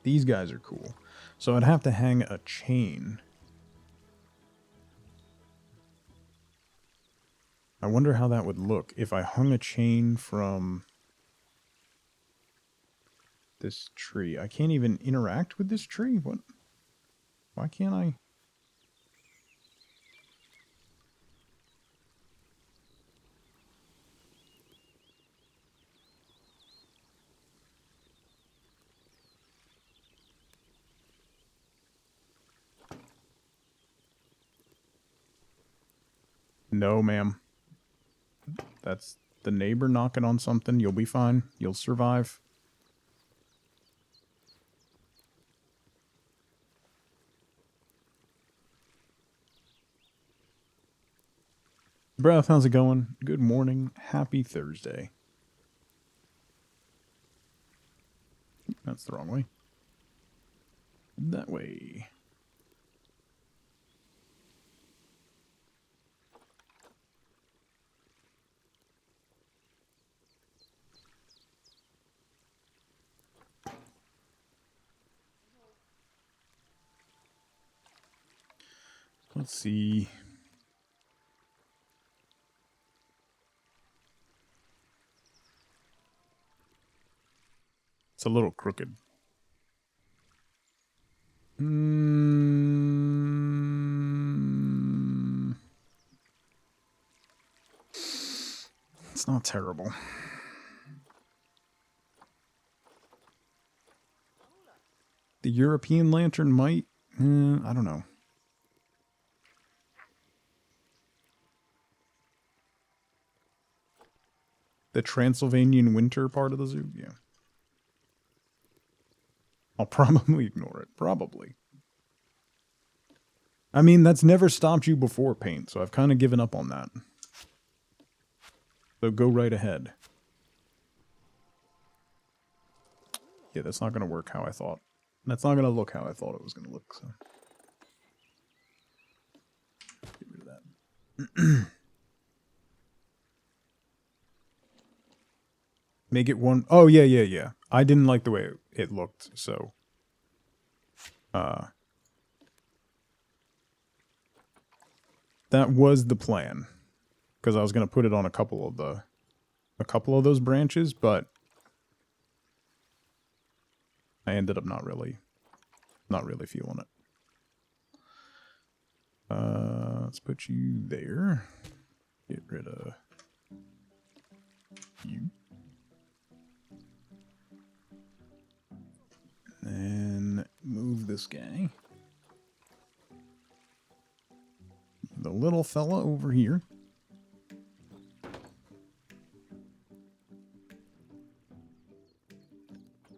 These guys are cool. So I'd have to hang a chain. I wonder how that would look if I hung a chain from this tree. I can't even interact with this tree? What? Why can't I? No, ma'am. That's the neighbor knocking on something. You'll be fine. You'll survive. Breath, how's it going? Good morning. Happy Thursday. That's the wrong way. That way. Let's see. It's a little crooked. It's not terrible. The European lantern might... I don't know. The Transylvanian winter part of the zoo? Yeah. I'll probably ignore it. Probably. I mean, that's never stopped you before, Paint, so I've kind of given up on that. So go right ahead. Yeah, that's not going to work how I thought. That's not going to look how I thought it was going to look, so. Get rid of that. Make it one... Oh, yeah. I didn't like the way it looked, so... That was the plan. Because I was going to put it on a couple of those branches, but... I ended up not really feeling it. Let's put you there. Get rid of you. And move this guy. The little fella over here.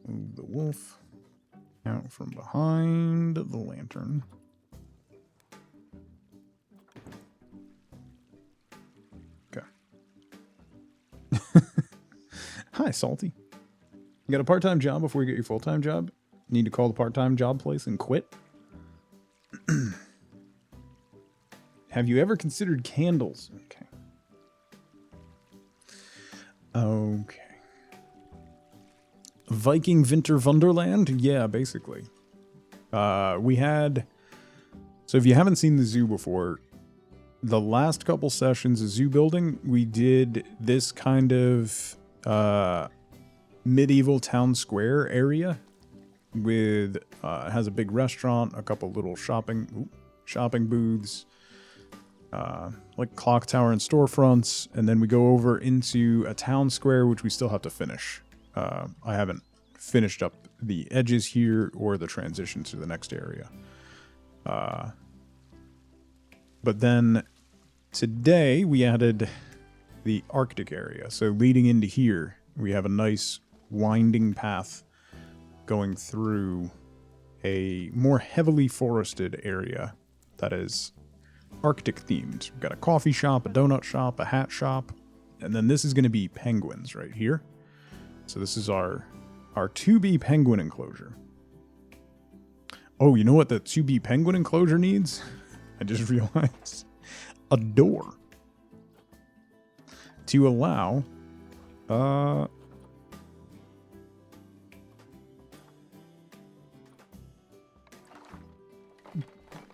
Move the wolf out from behind the lantern. Okay. Hi, Salty. You got a part-time job before you get your full-time job? Need to call the part-time job place and quit? Have you ever considered candles? Okay. Okay. Viking Winter Wonderland? Yeah, basically. We had... So if you haven't seen the zoo before, the last couple sessions of zoo building, we did this kind of medieval town square area with... it has a big restaurant, a couple little shopping booths, like clock tower and storefronts, and then we go over into a town square, which we still have to finish. I haven't finished up the edges here or the transition to the next area. But then today we added the Arctic area. So leading into here, we have a nice winding path going through a more heavily forested area that is Arctic themed. We've got a coffee shop, a donut shop, a hat shop, and then this is going to be penguins right here. So this is our 2B penguin enclosure. Oh, you know what the 2B penguin enclosure needs? I just realized. A door. To allow...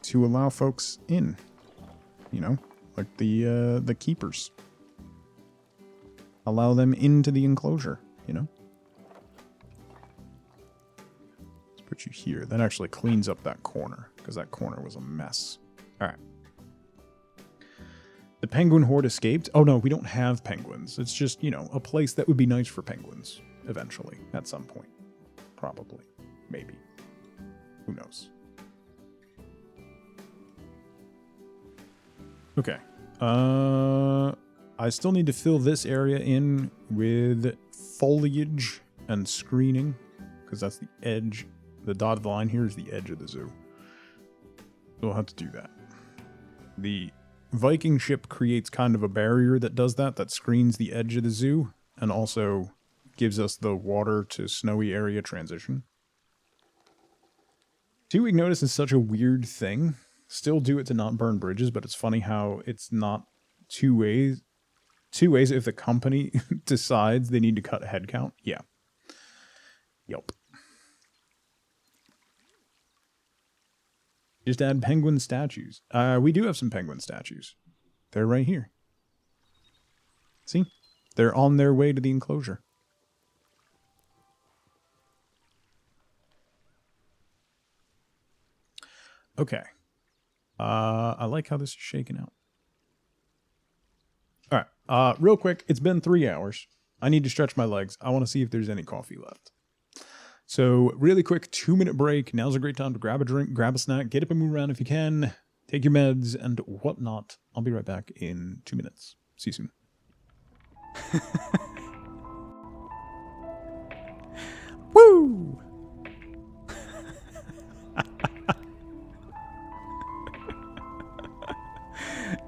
to allow folks in. You know, like the keepers. Allow them into the enclosure, you know? Let's put you here. That actually cleans up that corner, because that corner was a mess. Alright. The penguin horde escaped. Oh no, we don't have penguins. It's just, you know, a place that would be nice for penguins. Eventually. At some point. Probably. Maybe. Who knows? Okay. I still need to fill this area in with foliage and screening, because that's the edge. The dotted line here is the edge of the zoo. We'll have to do that. The Viking ship creates kind of a barrier that does that screens the edge of the zoo, and also gives us the water to snowy area transition. Two-week notice is such a weird thing. Still do it to not burn bridges, but it's funny how it's not two ways. Two ways if the company decides they need to cut headcount. Yeah. Yup. Just add penguin statues. We do have some penguin statues. They're right here. See? They're on their way to the enclosure. Okay. I like how this is shaking out. Alright, real quick, it's been 3 hours. I need to stretch my legs. I want to see if there's any coffee left. So, really quick, 2-minute break. Now's a great time to grab a drink, grab a snack, get up and move around if you can, take your meds, and whatnot. I'll be right back in 2 minutes. See you soon. Woo!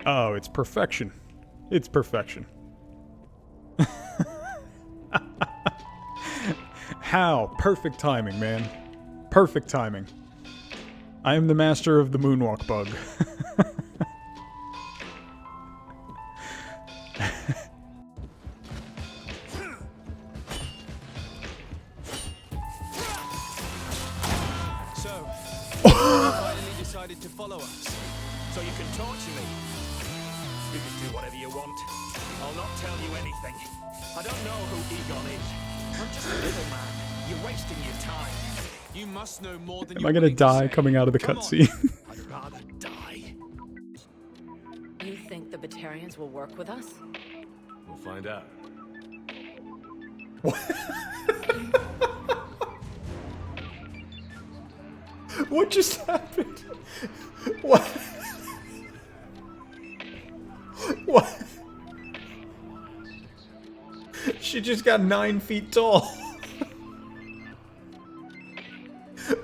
Oh, it's perfection. It's perfection. How? Perfect timing, man. Perfect timing. I am the master of the moonwalk bug. So, you finally decided to follow us, so you can torture me. You can do whatever you want. I'll not tell you anything. I don't know who Egon is. I'm just a little man. You're wasting your time. You must know more than Am I gonna die coming out of the cutscene? I'd rather die. You think the Batarians will work with us? We'll find out. What just happened? What? What? She just got 9 feet tall.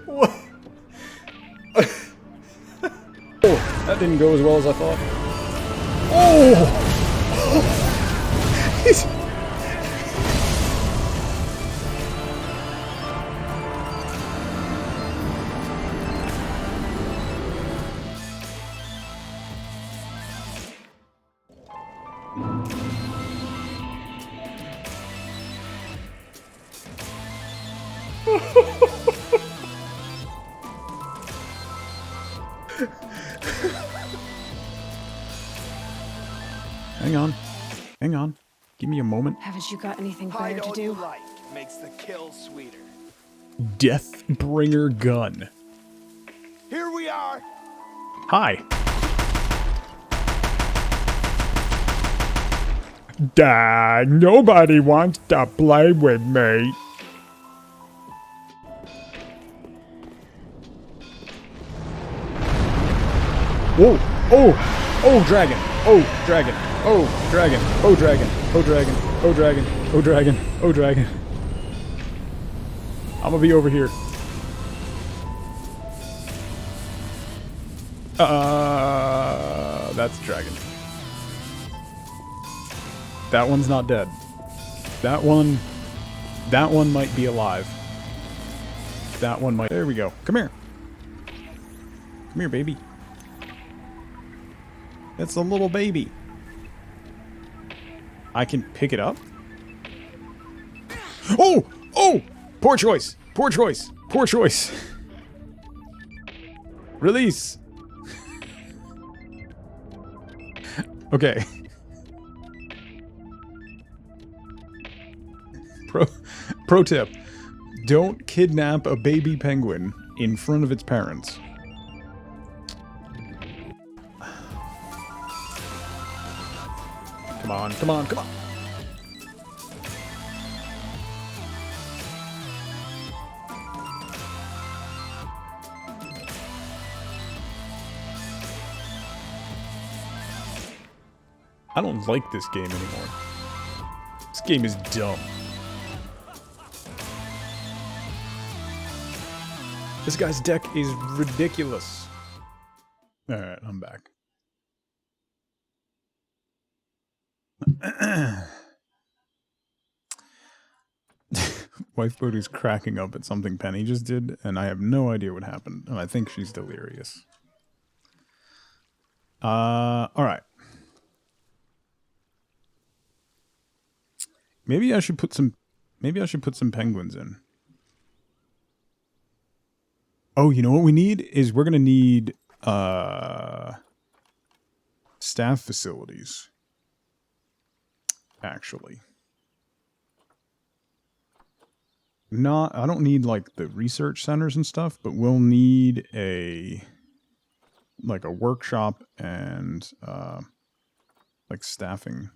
What? Oh, that didn't go as well as I thought. Oh! Hang on. Hang on. Give me a moment. Haven't you got anything better to do? life makes the kill sweeter. Deathbringer gun. Here we are. Hi. Dad, nobody wants to play with me. Whoa! Oh! Oh, dragon! Oh, dragon! Oh, dragon! Oh, dragon! Oh, dragon! Oh, dragon! Oh, dragon! Oh, dragon! I'm gonna be over here. That's a dragon. That one's not dead. That one might be alive. That one might. There we go. Come here. Come here, baby. It's a little baby. I can pick it up? Oh! Oh! Poor choice. Poor choice. Poor choice. Release. Okay. Pro tip. Don't kidnap a baby penguin in front of its parents. Come on, come on, come on. I don't like this game anymore. This game is dumb. This guy's deck is ridiculous. Alright, I'm back. Wife Bodhi's cracking up at something Penny just did, and I have no idea what happened, and I think she's delirious. Alright. Maybe I should put some penguins in. Oh, you know what we need is we're gonna need staff facilities. Actually. I don't need like the research centers and stuff, but we'll need a workshop and like staffing.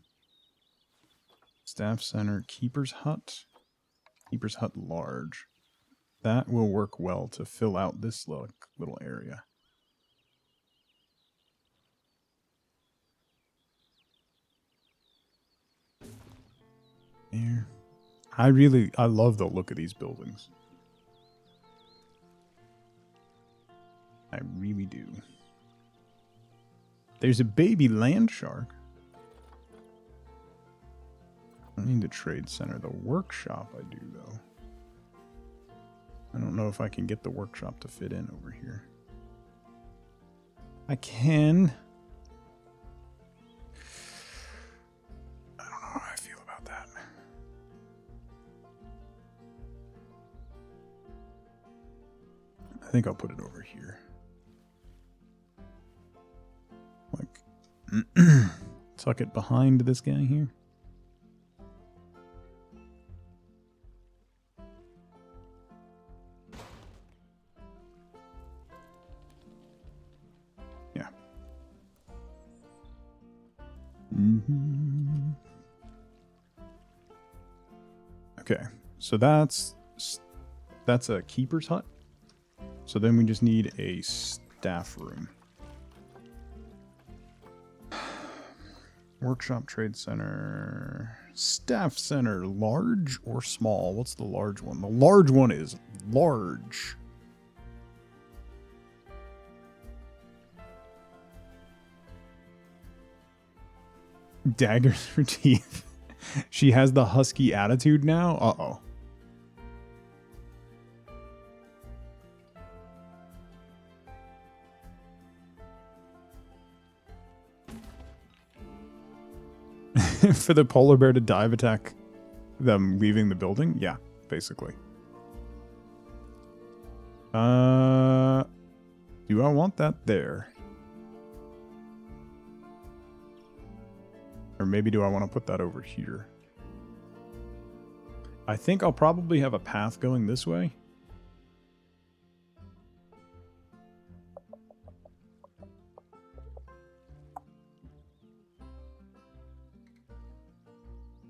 Staff center, keeper's hut large. That will work well to fill out this little area. There. I love the look of these buildings. I really do. There's a baby land shark. I need the trade center. The workshop I do, though. I don't know if I can get the workshop to fit in over here. I can. I don't know how I feel about that. I think I'll put it over here. Like, tuck it behind this guy here. Okay, so that's a keeper's hut. So then we just need a staff room. Workshop, trade center, staff center, large or small? What's the large one? The large one is large. Daggers for teeth. She has the husky attitude now? Uh-oh. For the polar bear to dive attack them leaving the building? Yeah, basically. Do I want that there? Or maybe do I want to put that over here? I think I'll probably have a path going this way.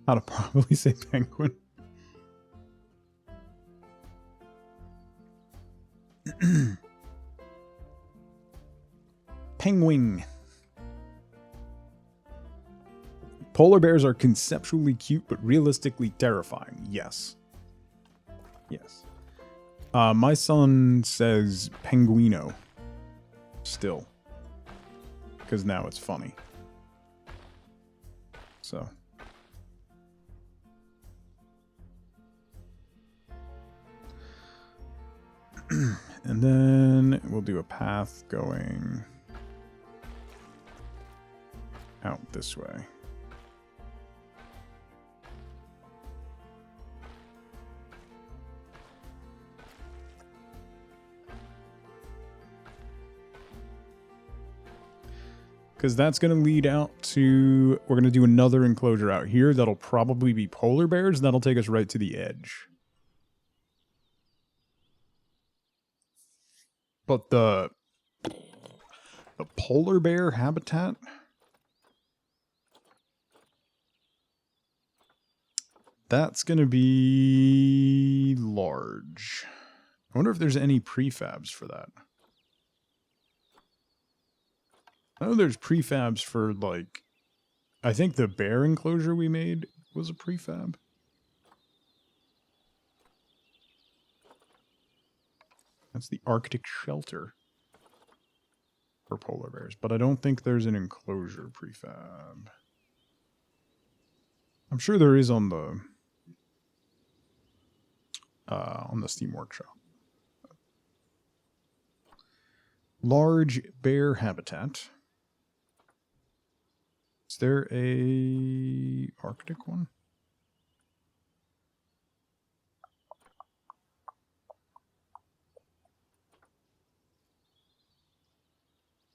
How to probably say penguin. Penguin. Polar bears are conceptually cute, but realistically terrifying. Yes. Yes. My son says penguino. Still. Because now it's funny. So. And then we'll do a path going out this way. Because that's going to lead out to... We're going to do another enclosure out here. That'll probably be polar bears. That'll take us right to the edge. But the polar bear habitat... That's going to be large. I wonder if there's any prefabs for that. I know there's prefabs for, like... I think the bear enclosure we made was a prefab. That's the Arctic shelter for polar bears. But I don't think there's an enclosure prefab. I'm sure there is on the Steam Workshop. Large bear habitat. Is there a Arctic one?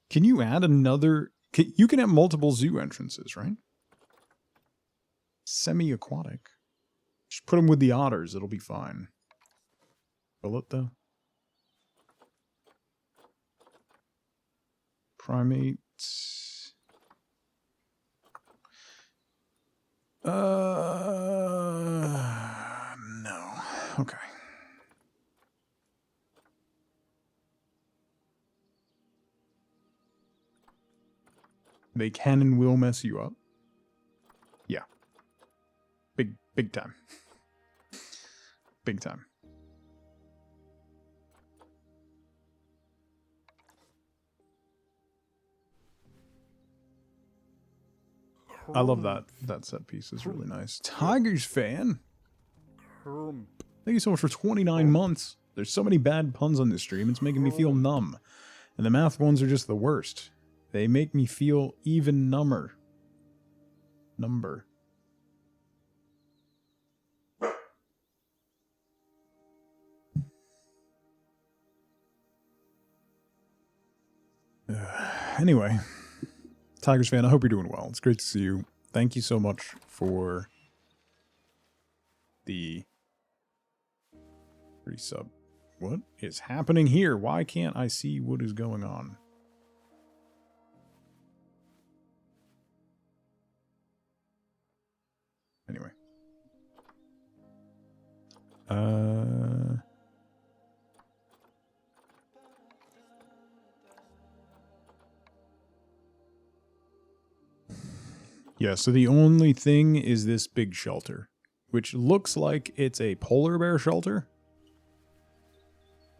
Can you add another... You can have multiple zoo entrances, right? Semi-aquatic. Just put them with the otters. It'll be fine. Will it, though? Primates... No. Okay. They can and will mess you up. Yeah. Big time. Big time. I love that. That set piece is really nice. Tigers fan. Thank you so much for 29 months. There's so many bad puns on this stream. It's making me feel numb. And the math ones are just the worst. They make me feel even number. Anyway. Tigers fan, I hope you're doing well. It's great to see you. Thank you so much for the resub. What is happening here? Why can't I see what is going on? Yeah, so the only thing is this big shelter, which looks like it's a polar bear shelter.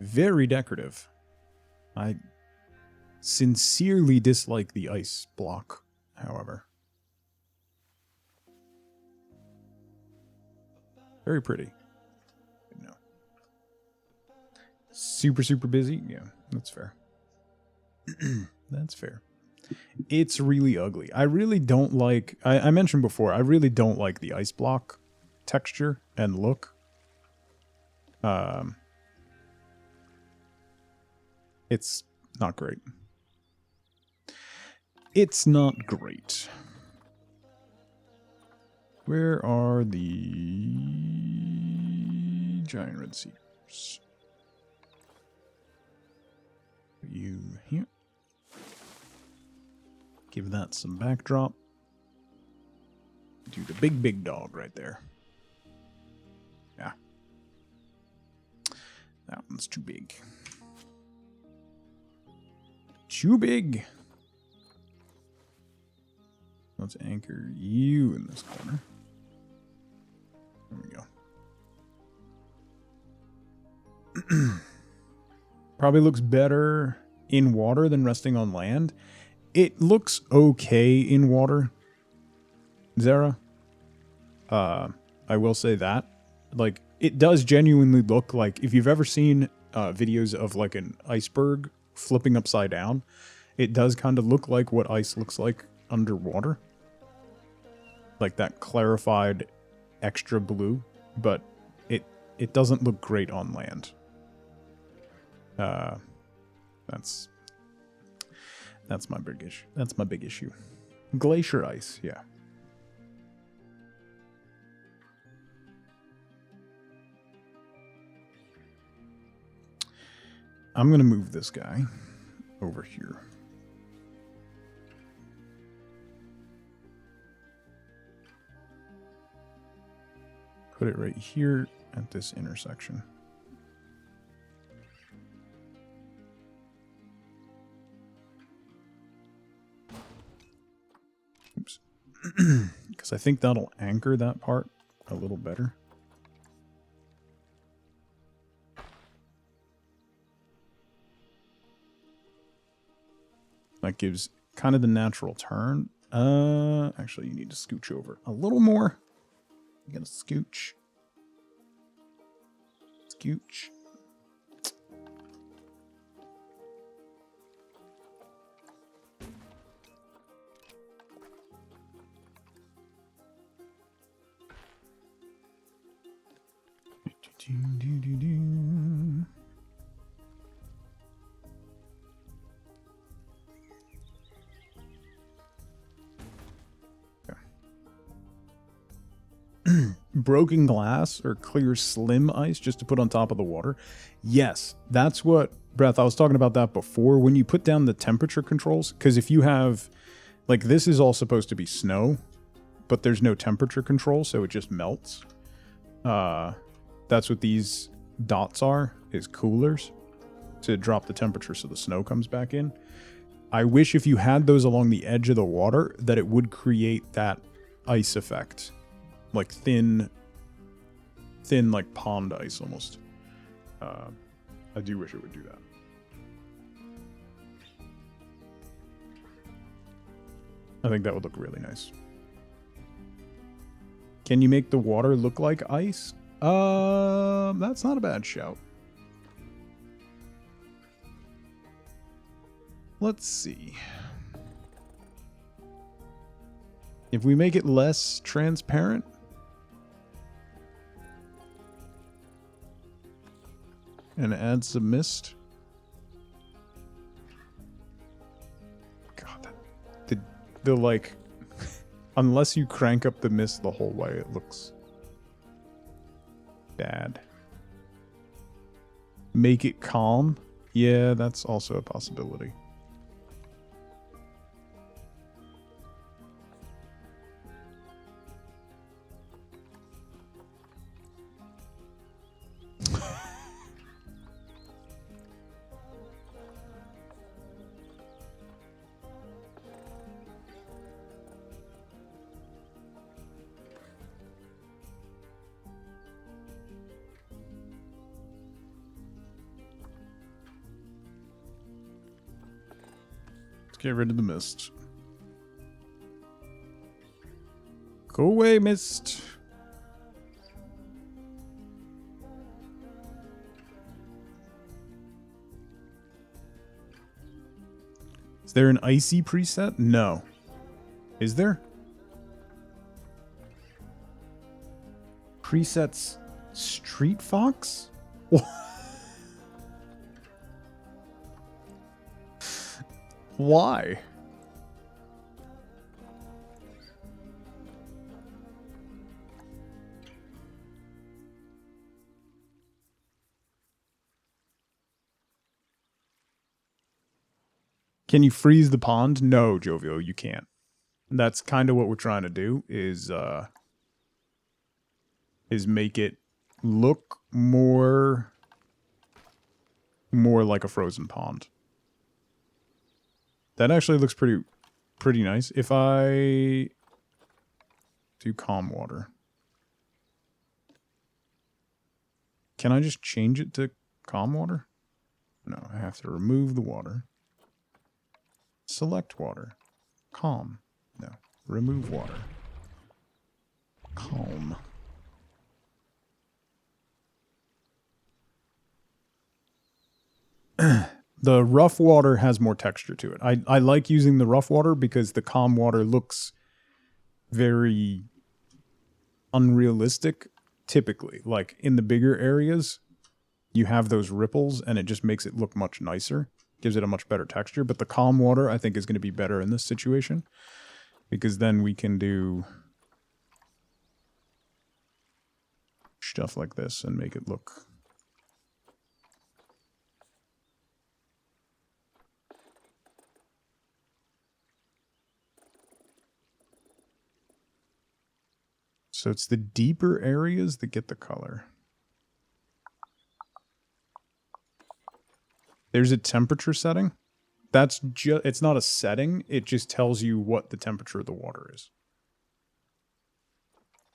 Very decorative. I sincerely dislike the ice block, however. Very pretty. No. Super, super busy? Yeah, that's fair. That's fair. It's really ugly. I really don't like... I mentioned before, I really don't like the ice block texture and look. It's not great. It's not great. Where are the giant red cedars? You here. Give that some backdrop. Do the big, big dog right there. Yeah. That one's too big. Too big. Let's anchor you in this corner. There we go. Probably looks better in water than resting on land. It looks okay in water, Zara. I will say that. Like, it does genuinely look like, if you've ever seen videos of like an iceberg flipping upside down, it does kind of look like what ice looks like underwater. Like that clarified extra blue, but it doesn't look great on land. That's my big issue. Glacier ice, yeah. I'm gonna move this guy over here. Put it right here at this intersection. Oops. Because I think that'll anchor that part a little better. That gives kind of the natural turn. Actually, you need to scooch over a little more. You gotta scooch. Scooch. Broken glass or clear slim ice just to put on top of the water. Yes, that's what, Breath, I was talking about that before. When you put down the temperature controls, because if you have, like, this is all supposed to be snow, but there's no temperature control, so it just melts. That's what these dots are, is coolers to drop the temperature so the snow comes back in. I wish if you had those along the edge of the water that it would create that ice effect. Like thin like pond ice almost. I do wish it would do that. I think that would look really nice. Can you make the water look like ice? That's not a bad shout. Let's see. If we make it less transparent, and add some mist. God, the like, unless you crank up the mist the whole way, it looks bad. Make it calm. Yeah, that's also a possibility. Let's get rid of the mist. Go away, mist. Is there an icy preset? No. Is there? Presets Street Fox? Why? Can you freeze the pond? No, Jovial, you can't. That's kind of what we're trying to do is make it look more like a frozen pond. That actually looks pretty nice. If I do calm water, can I just change it to calm water? No, I have to remove the water. Select water. Calm. No. Remove water. Calm. The rough water has more texture to it. I like using the rough water because the calm water looks very unrealistic, typically. Like, in the bigger areas, you have those ripples, and it just makes it look much nicer. Gives it a much better texture, but the calm water I think is going to be better in this situation because then we can do stuff like this and make it look so it's the deeper areas that get the color. There's a temperature setting. That's just, it's not a setting. It just tells you what the temperature of the water is.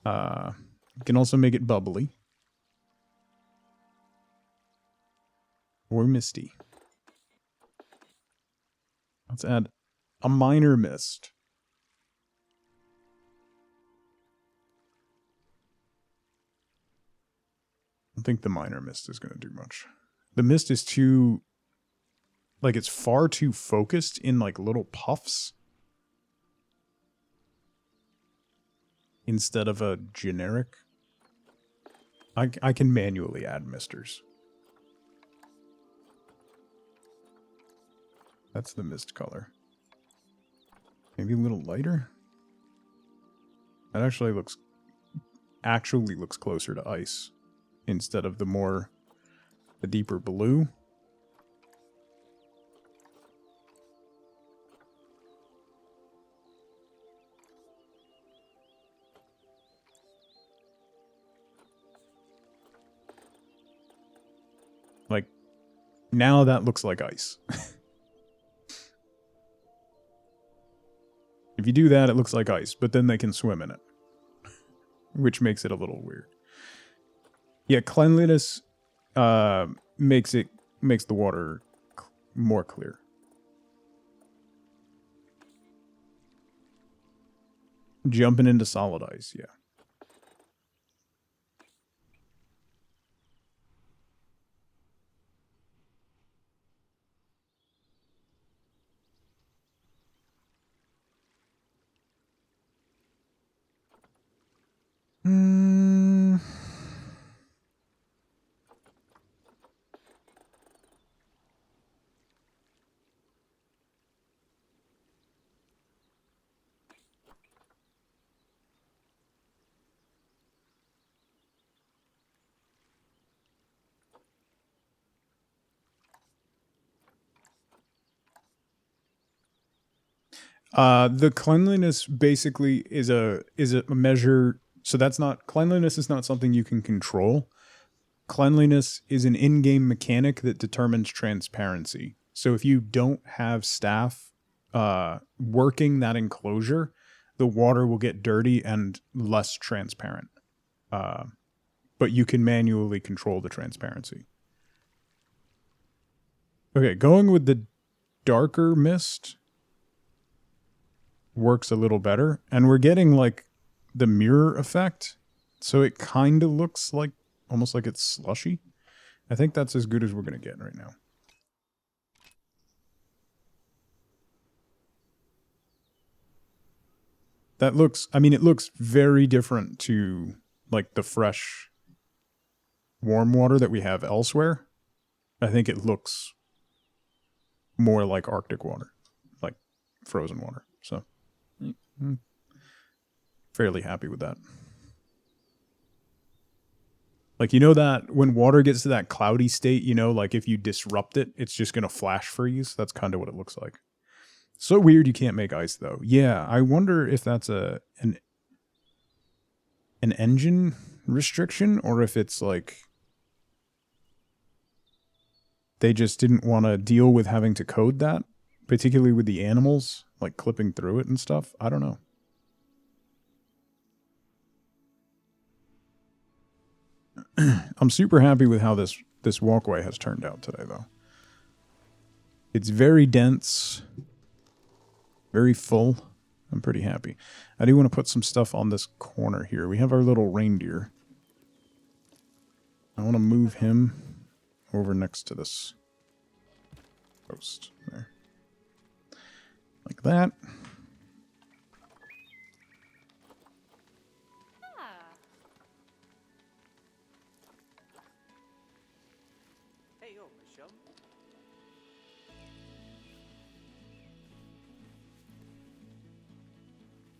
You can also make it bubbly. Or misty. Let's add a minor mist. I don't think the minor mist is going to do much. The mist is too... like, it's far too focused in, like, little puffs. Instead of a generic. I can manually add misters. That's the mist color. Maybe a little lighter? That actually looks closer to ice. Instead of the deeper blue. Like, now that looks like ice. If you do that, it looks like ice, but then they can swim in it. Which makes it a little weird. Yeah, cleanliness makes the water more clear. Jumping into solid ice, yeah. The cleanliness basically is a measure. So cleanliness is not something you can control. Cleanliness is an in-game mechanic that determines transparency. So if you don't have staff working that enclosure, the water will get dirty and less transparent. But you can manually control the transparency. Okay, going with the darker mist. works a little better. And we're getting like the mirror effect. So it kind of looks like almost like it's slushy. I think that's as good as we're going to get right now. That looks, I mean, it looks very different to like the fresh warm water that we have elsewhere. I think it looks more like Arctic water, like frozen water. So, fairly happy with that. Like, you know that when water gets to that cloudy state, you know, like if you disrupt it, it's just going to flash freeze. That's kind of what it looks like. So weird you can't make ice, though. Yeah, I wonder if that's an engine restriction or if it's like they just didn't want to deal with having to code that, particularly with the animals, like clipping through it and stuff. I don't know. I'm super happy with how this walkway has turned out today, though. It's very dense, very full. I'm pretty happy. I do want to put some stuff on this corner here. We have our little reindeer. I want to move him over next to this post there. Like that.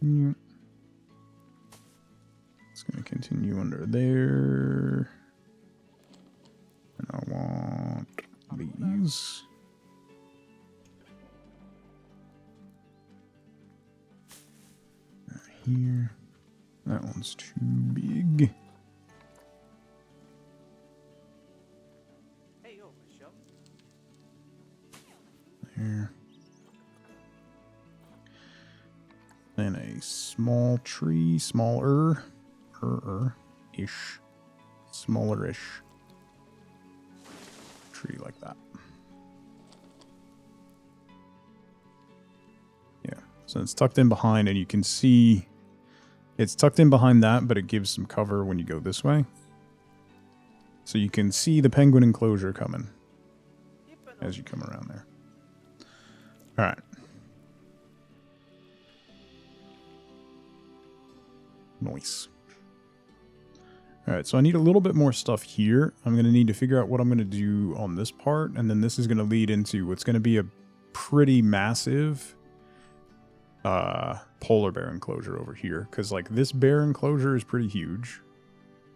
Yeah. It's going to continue under there. And I want these. Here. That one's too big. There. And a small tree, smaller-ish, smaller-ish tree like that. Yeah, so it's tucked in behind, and you can see it's tucked in behind that, but it gives some cover when you go this way. So you can see the penguin enclosure coming as you come around there. All right. Nice. Alright, so I need a little bit more stuff here. I'm going to need to figure out what I'm going to do on this part, and then this is going to lead into what's going to be a pretty massive polar bear enclosure over here, because like this bear enclosure is pretty huge.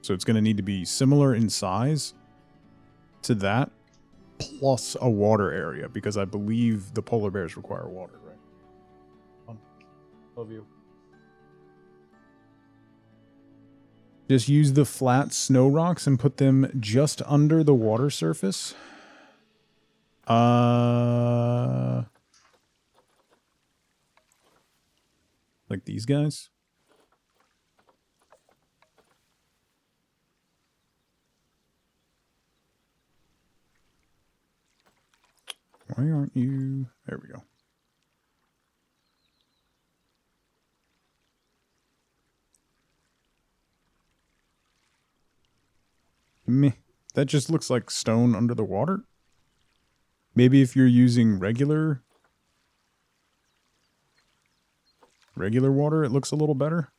So it's going to need to be similar in size to that, plus a water area, because I believe the polar bears require water, right? Love you. Just use the flat snow rocks and put them just under the water surface. Like these guys. Why aren't you? There we go. Meh. That just looks like stone under the water. Maybe if you're using regular water, it looks a little better.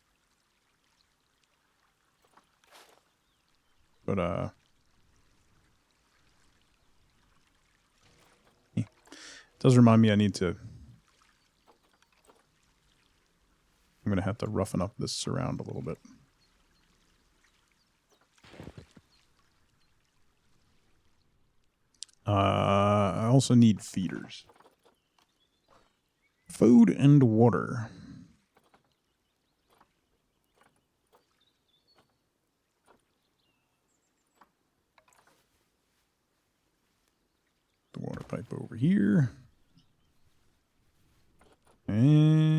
But, it does remind me I need to... I'm going to have to roughen up this surround a little bit. I also need feeders. Food and water. The water pipe over here. And...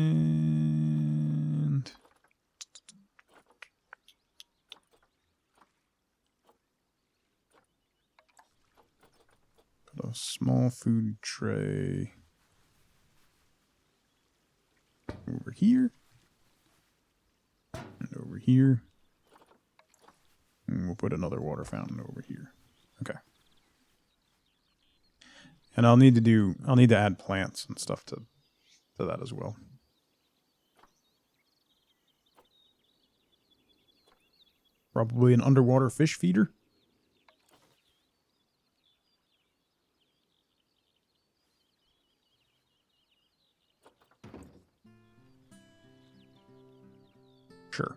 a small food tray over here. And over here. And we'll put another water fountain over here. Okay. And I'll need to add plants and stuff to that as well. Probably an underwater fish feeder. Sure.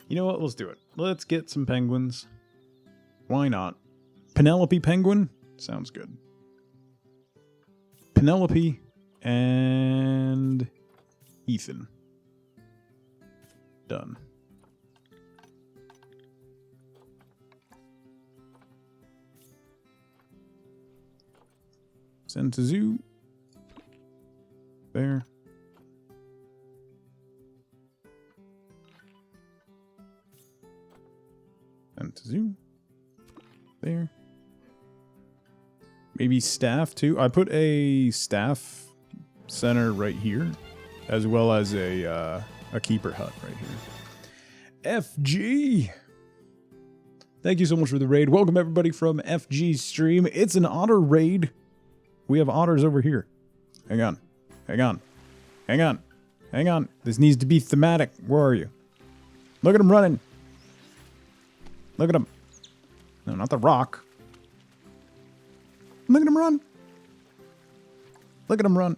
You know what? Let's do it. Let's get some penguins. Why not? Penelope Penguin? Sounds good. Penelope and Ethan. Done. Send to zoo. There. Send to zoo. There. Maybe staff too. I put a staff center right here, as well as a keeper hut right here. FG! Thank you so much for the raid. Welcome everybody from FG stream. It's an otter raid. We have otters over here. Hang on. Hang on. Hang on. Hang on. This needs to be thematic. Where are you? Look at him running. Look at him. No, not the rock. Look at him run. Look at him run.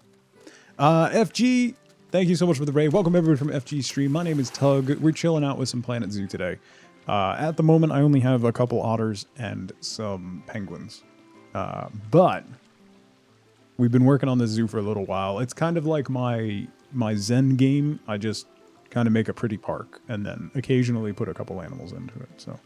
FG, thank you so much for the raid. Welcome everyone from FG stream. My name is Tug. We're chilling out with some Planet Zoo today. At the moment, I only have a couple otters and some penguins. But we've been working on this zoo for a little while. It's kind of like my Zen game. I just kind of make a pretty park and then occasionally put a couple animals into it. So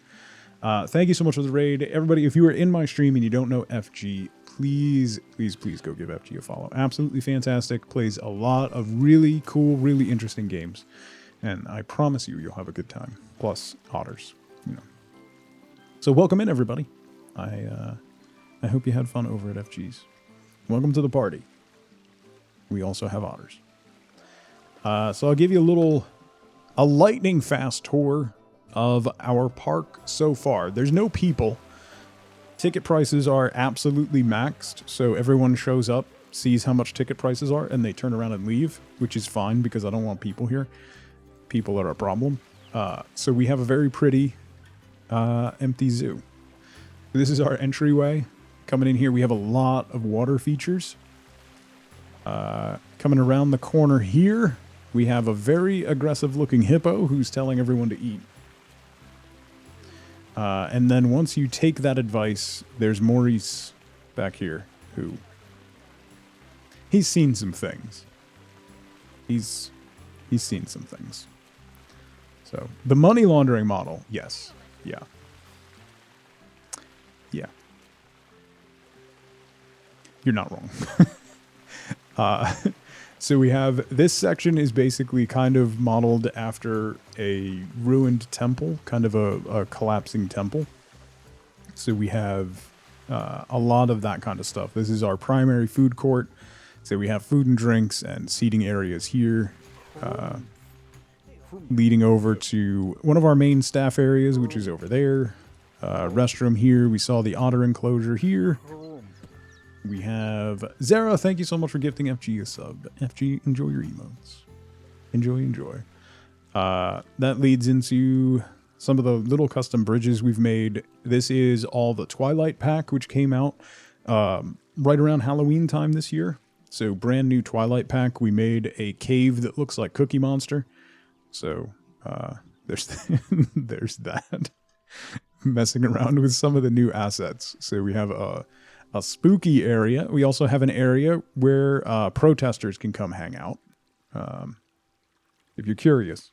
thank you so much for the raid. Everybody, if you are in my stream and you don't know FG, please, please, please go give FG a follow. Absolutely fantastic. Plays a lot of really cool, really interesting games. And I promise you'll have a good time. Plus otters, you know. So welcome in, everybody. I hope you had fun over at FG's. Welcome to the party. We also have otters. So I'll give you a lightning fast tour of our park so far. There's no people. Ticket prices are absolutely maxed, so everyone shows up, sees how much ticket prices are, and they turn around and leave, which is fine because I don't want people here. People are a problem. So we have a very pretty empty zoo. This is our entryway. Coming in here, we have a lot of water features. Coming around the corner here, we have a very aggressive looking hippo who's telling everyone to eat. And then once you take that advice, there's Maurice back here who he's seen some things. He's seen some things. So the money laundering model, yes. Yeah. Yeah. You're not wrong. So we have, this section is basically kind of modeled after a ruined temple, kind of a collapsing temple. So we have a lot of that kind of stuff. This is our primary food court. So we have food and drinks and seating areas here, leading over to one of our main staff areas, which is over there. Restroom here. We saw the otter enclosure here. We have Zara. Thank you so much for gifting FG a sub. FG, enjoy your emotes. Enjoy, enjoy. That leads into some of the little custom bridges we've made. This is all the Twilight Pack, which came out right around Halloween time this year. So brand new Twilight Pack. We made a cave that looks like Cookie Monster. So there's there's that. Messing around with some of the new assets. So we have a spooky area. We also have an area where protesters can come hang out. If you're curious.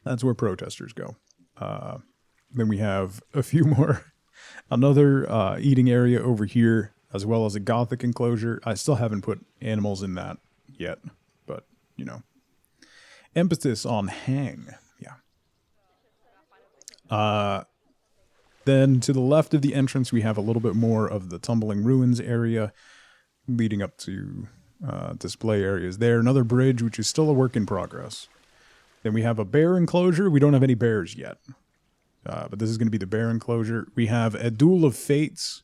That's where protesters go. Then we have a few more. Another eating area over here, as well as a gothic enclosure. I still haven't put animals in that yet, but, you know. Emphasis on hang. Yeah. Then to the left of the entrance, we have a little bit more of the tumbling ruins area leading up to display areas there. Another bridge, which is still a work in progress. Then we have a bear enclosure. We don't have any bears yet, but this is going to be the bear enclosure. We have a duel of fates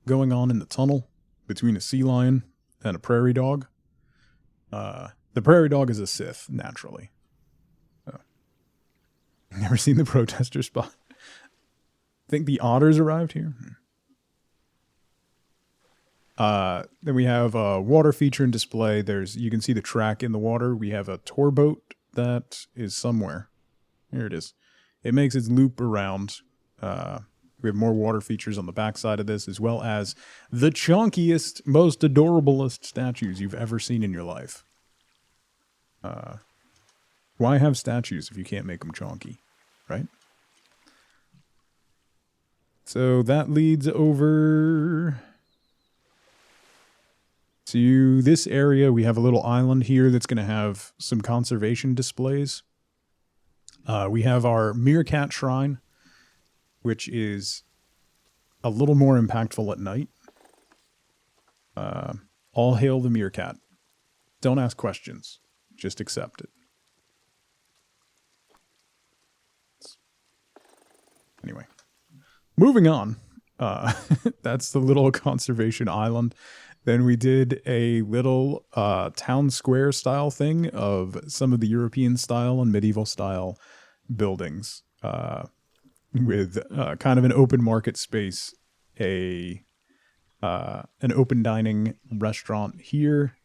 going on in the tunnel between a sea lion and a prairie dog. The prairie dog is a Sith, naturally. Never seen the protester spot. Think the otters arrived here. Then we have a water feature and display. You can see the track in the water. We have a tour boat that is somewhere. Here it is. It makes its loop around. We have more water features on the backside of this, as well as the chunkiest, most adorablest statues you've ever seen in your life. Why have statues if you can't make them chonky, right? So that leads over to this area. We have a little island here that's going to have some conservation displays. We have our Meerkat Shrine, which is a little more impactful at night. All hail the Meerkat. Don't ask questions. Just accept it. Anyway. Moving on, that's the little conservation island. Then we did a little town square style thing of some of the European style and medieval style buildings with kind of an open market space, an open dining restaurant here,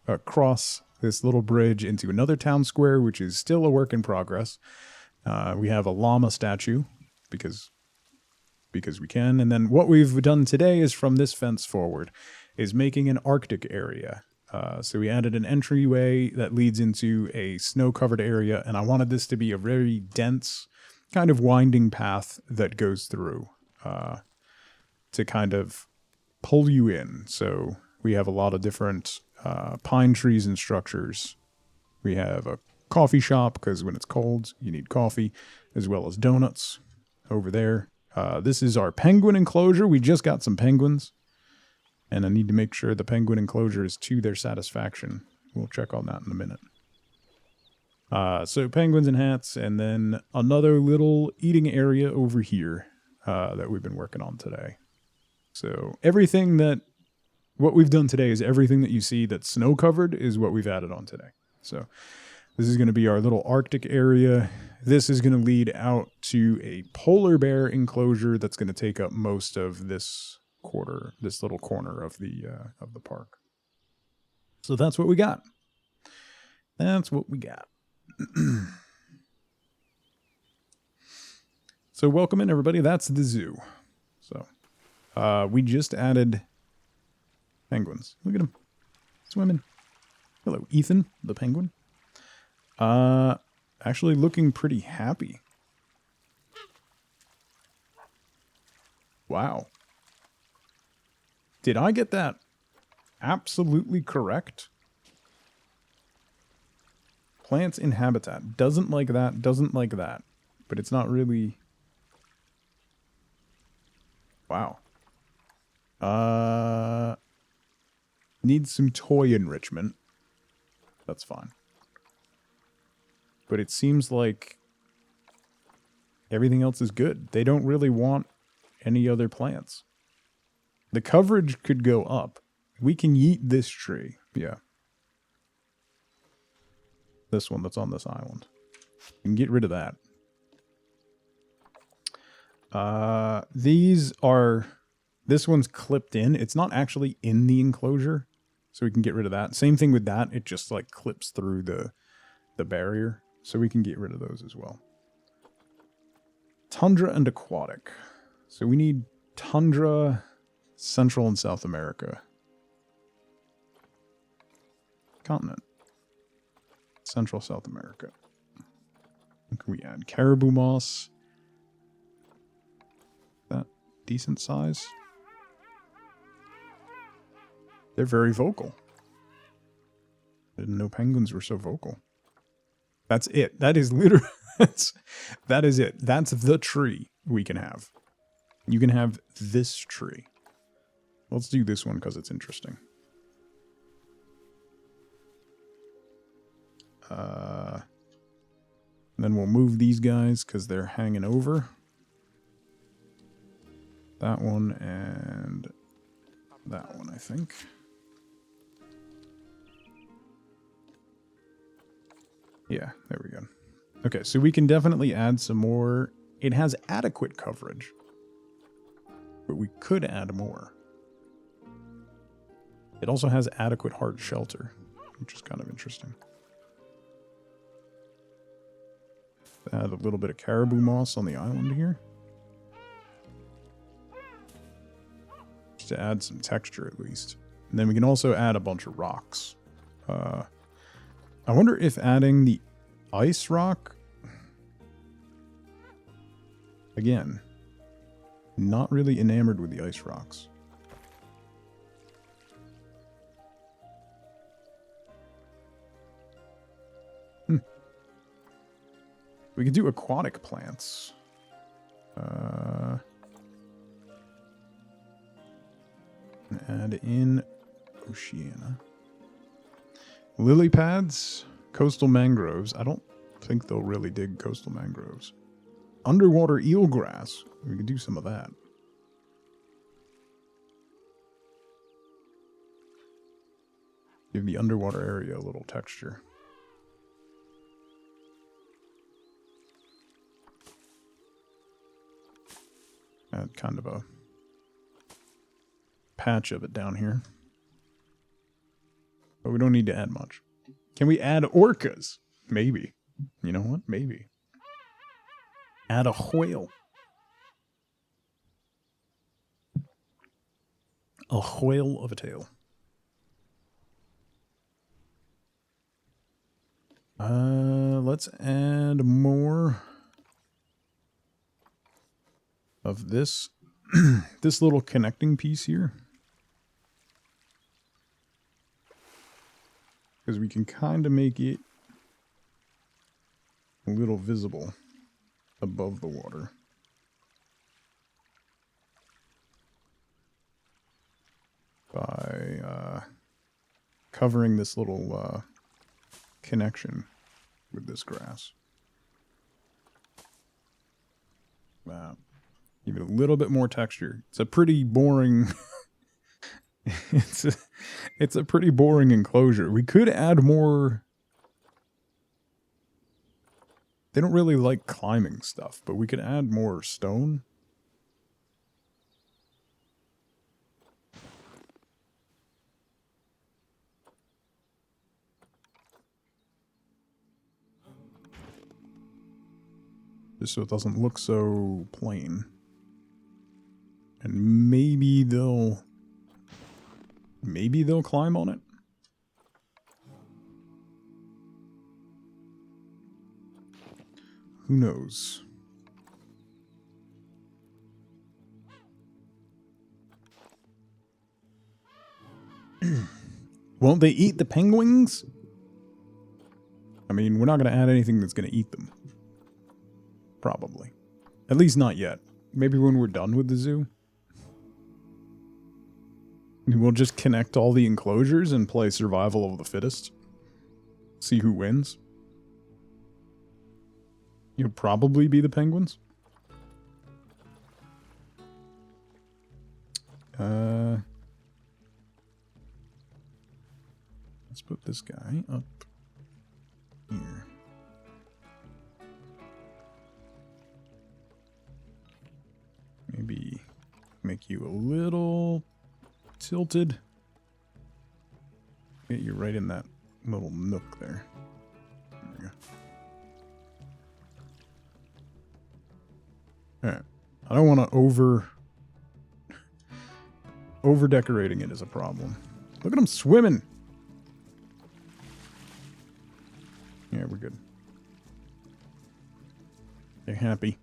across this little bridge into another town square, which is still a work in progress. We have a llama statue. Because we can. And then what we've done today is from this fence forward is making an Arctic area. So we added an entryway that leads into a snow-covered area, and I wanted this to be a very dense, kind of winding path that goes through to kind of pull you in. So we have a lot of different pine trees and structures. We have a coffee shop, because when it's cold, you need coffee, as well as donuts. Over there. This is our penguin enclosure. We just got some penguins, and I need to make sure the penguin enclosure is to their satisfaction. We'll check on that in a minute. So penguins and hats, and then another little eating area over here that we've been working on today. So what we've done today is everything that you see that's snow covered is what we've added on today. So this is going to be our little Arctic area. This is going to lead out to a polar bear enclosure that's going to take up most of this little corner of the park. So that's what we got. So welcome in, everybody. That's the zoo. So we just added penguins. Look at them swimming. Hello, Ethan, the penguin. Actually looking pretty happy. Wow. Did I get that absolutely correct? Plants in habitat. Doesn't like that, doesn't like that. But it's not really... Wow. Needs some toy enrichment. That's fine. But it seems like everything else is good. They don't really want any other plants. The coverage could go up. We can yeet this tree. Yeah. This one that's on this island. We can get rid of that. This one's clipped in. It's not actually in the enclosure. So we can get rid of that. Same thing with that. It just like clips through the barrier. So we can get rid of those as well. Tundra and aquatic. So we need tundra, Central and South America. Continent. Central South America. Can we add caribou moss? That decent size? They're very vocal. I didn't know penguins were so vocal. That's it. That is literally That is it. That's the tree we can have. You can have this tree. Let's do this one because it's interesting. Then we'll move these guys because they're hanging over. That one and that one, I think. Yeah, there we go. Okay, so we can definitely add some more. It has adequate coverage, but we could add more. It also has adequate hard shelter, which is kind of interesting. Add a little bit of caribou moss on the island here. Just to add some texture at least. And then we can also add a bunch of rocks. I wonder if adding the ice rock... Again, not really enamored with the ice rocks. We could do aquatic plants. Add in Oceana. Lily pads, coastal mangroves. I don't think they'll really dig coastal mangroves. Underwater eelgrass. We could do some of that. Give the underwater area a little texture. Add kind of a patch of it down here. But we don't need to add much. Can we add orcas? Maybe. You know what? Maybe. Add a whale. A whale of a tail. Let's add more of this this little connecting piece here, because we can kind of make it a little visible above the water. By covering this little connection with this grass. Give it a little bit more texture. It's a pretty boring... it's a pretty boring enclosure. We could add more... They don't really like climbing stuff, but we could add more stone. Just so it doesn't look so plain. And maybe they'll climb on it. Who knows? Won't they eat the penguins? I mean, we're not going to add anything that's going to eat them. Probably. At least not yet. Maybe when we're done with the zoo. We'll just connect all the enclosures and play survival of the fittest. See who wins. You'll probably be the penguins. Let's put this guy up here. Maybe make you a little tilted. Get you right in that little nook there. There we go. Alright. I don't want to over decorating it is a problem. Look at them swimming. Yeah, we're good. They're happy.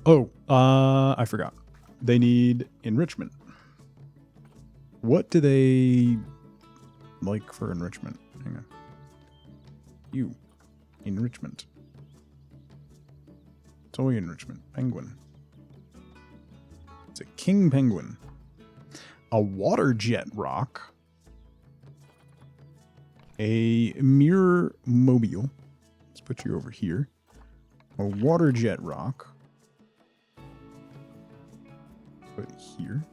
Oh, I forgot. They need enrichment. What do they like for enrichment? Hang on. You. Enrichment. Toy enrichment. Penguin. It's a king penguin. A water jet rock. A mirror mobile. Let's put you over here. A water jet rock. Put it here.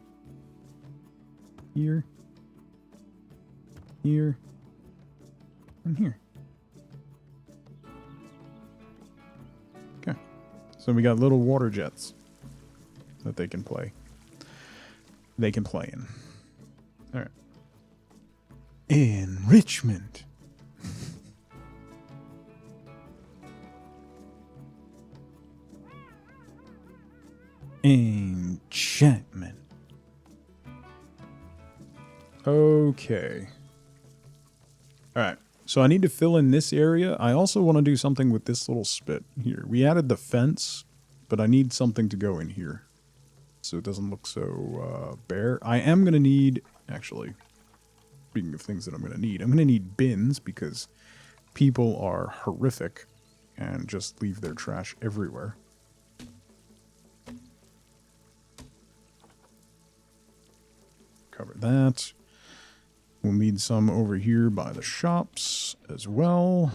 Here. Here. And here. Okay. So we got little water jets that they can play. They can play in. All right. Enrichment. Enchantment. Okay. Alright, so I need to fill in this area. I also want to do something with this little spit here. We added the fence, but I need something to go in here so it doesn't look so bare. I am going to need, actually, speaking of things that I'm going to need bins because people are horrific and just leave their trash everywhere. Cover that. We'll need some over here by the shops as well.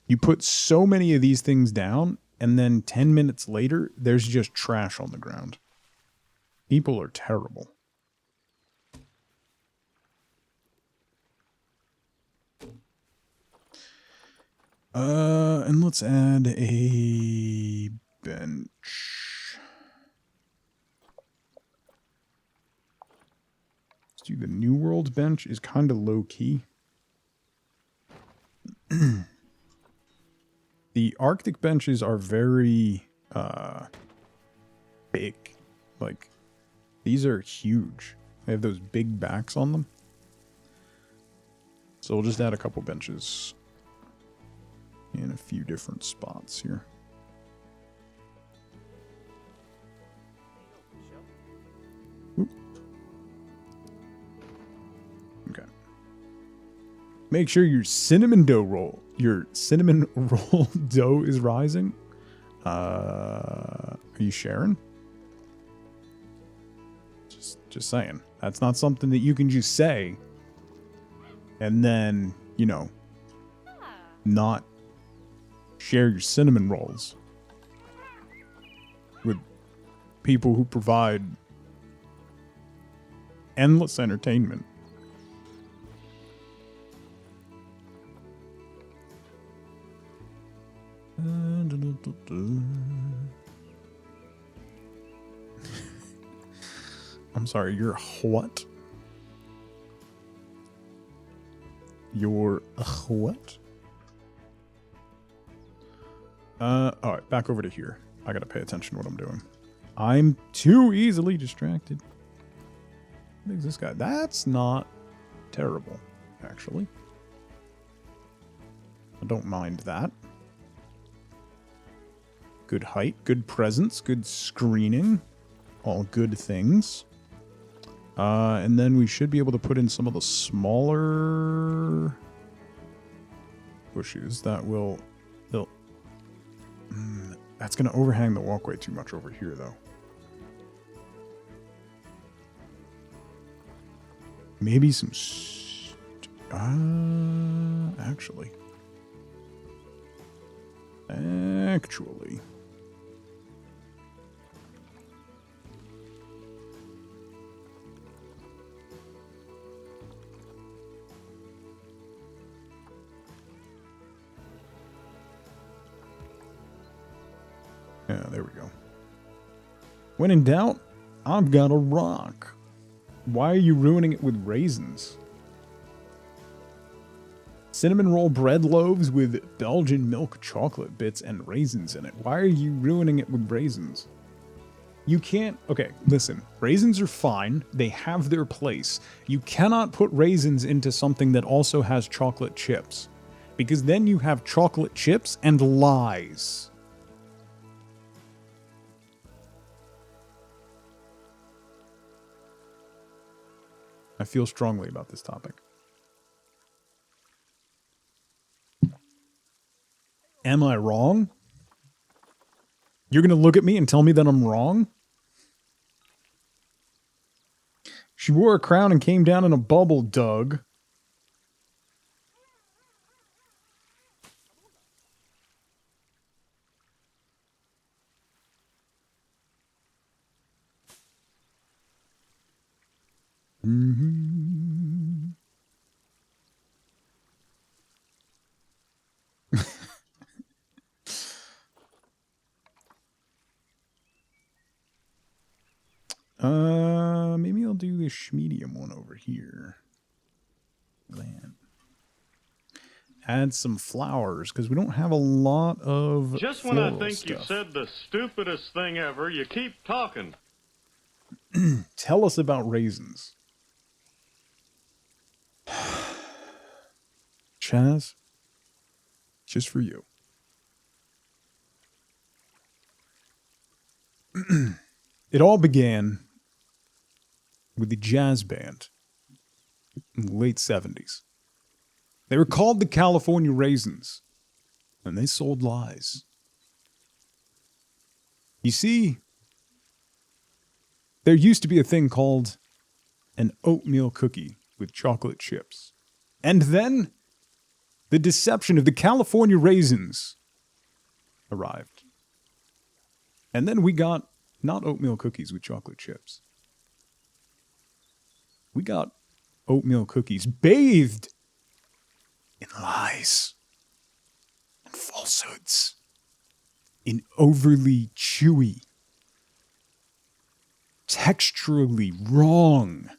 You put so many of these things down, and then 10 minutes later, there's just trash on the ground. People are terrible. And let's add a bench. Let's do the New World bench. Is kind of low key. The Arctic benches are very big. Like, these are huge. They have those big backs on them. So we'll just add a couple benches in a few different spots here. Oop. Okay. Make sure your cinnamon roll dough is rising. Are you sharing? Just saying. That's not something that you can just say and then, you know, not share your cinnamon rolls with people who provide endless entertainment. I'm sorry, you're what? You're what? Alright, back over to here. I gotta pay attention to what I'm doing. I'm too easily distracted. How big is this guy? That's not terrible, actually. I don't mind that. Good height, good presence, good screening. All good things. And then we should be able to put in some of the smaller bushes that will... That's going to overhang the walkway too much over here, though. Maybe some... Actually. Yeah, there we go. When in doubt, I've got a rock. Why are you ruining it with raisins? Cinnamon roll bread loaves with Belgian milk chocolate bits and raisins in it. Why are you ruining it with raisins? You can't... Okay, listen. Raisins are fine. They have their place. You cannot put raisins into something that also has chocolate chips. Because then you have chocolate chips and lies. I feel strongly about this topic. Am I wrong? You're going to look at me and tell me that I'm wrong? She wore a crown and came down in a bubble, Doug. Mm-hmm. Maybe I'll do this medium one over here. Land. Add some flowers, because we don't have a lot of Just when I floral think stuff. you've said the stupidest thing ever, you keep talking. Tell us about raisins. Chaz, just for you. It all began with the jazz band in the late 70s. They were called the California Raisins, and they sold lies. You see, there used to be a thing called an oatmeal cookie with chocolate chips. And then the deception of the California Raisins arrived. And then we got not oatmeal cookies with chocolate chips. We got oatmeal cookies bathed in lies and falsehoods, in overly chewy, texturally wrong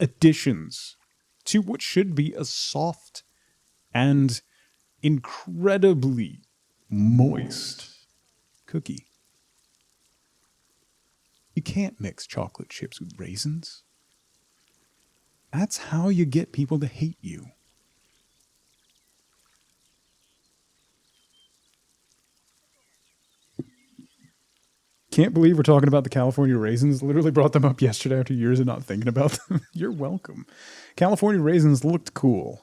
additions to what should be a soft and incredibly moist cookie. You can't mix chocolate chips with raisins. That's how you get people to hate you. Can't believe we're talking about the California Raisins. Literally brought them up yesterday after years of not thinking about them. You're welcome. California Raisins looked cool.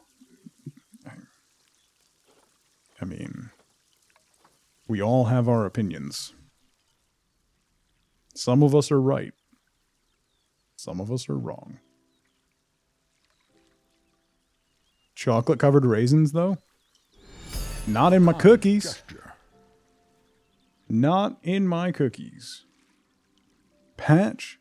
I mean, we all have our opinions. Some of us are right. Some of us are wrong. Chocolate-covered raisins, though? Not in my cookies. Not in my cookies. Patch?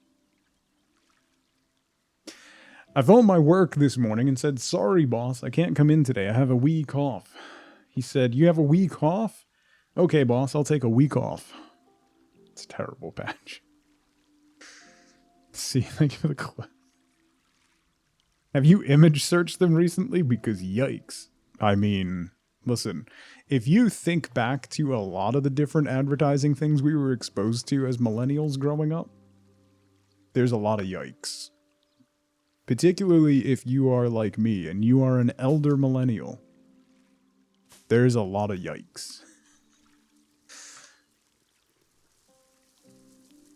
I phoned my work this morning and said, "Sorry, boss, I can't come in today. I have a week off." He said, "You have a week off?" "Okay, boss, I'll take a week off." It's terrible, Patch. See, thank you for the clip. Have you image searched them recently? Because yikes. I mean, listen, if you think back to a lot of the different advertising things we were exposed to as millennials growing up, there's a lot of yikes. Particularly if you are like me and you are an elder millennial, there's a lot of yikes.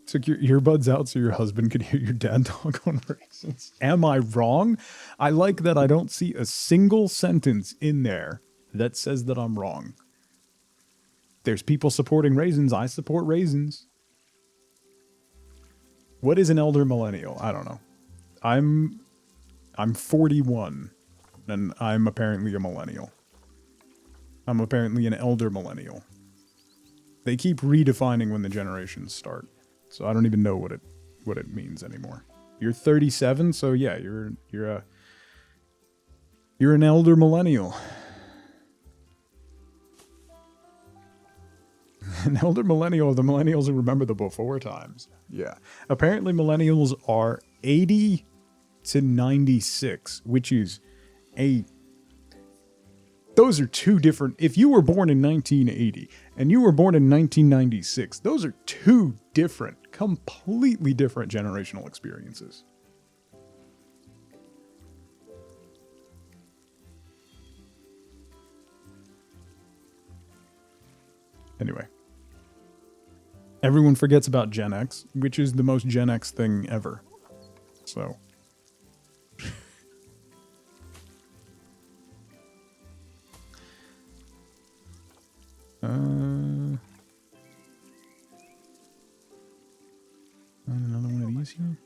Took your earbuds out so your husband could hear your dad talk on raisins. Am I wrong? I like that I don't see a single sentence in there that says that I'm wrong. There's people supporting raisins. I support raisins. What is an elder millennial? I don't know. I'm 41, and I'm apparently a millennial. I'm apparently an elder millennial. They keep redefining when the generations start. So I don't even know what it means anymore. You're 37, so yeah, you're an elder millennial. An elder millennial are the millennials who remember the before times. Yeah. Apparently millennials are 80 to 96, which is those are two different. If you were born in 1980 and you were born in 1996, those are two different, completely different generational experiences. Anyway. Everyone forgets about Gen X, which is the most Gen X thing ever. So, here.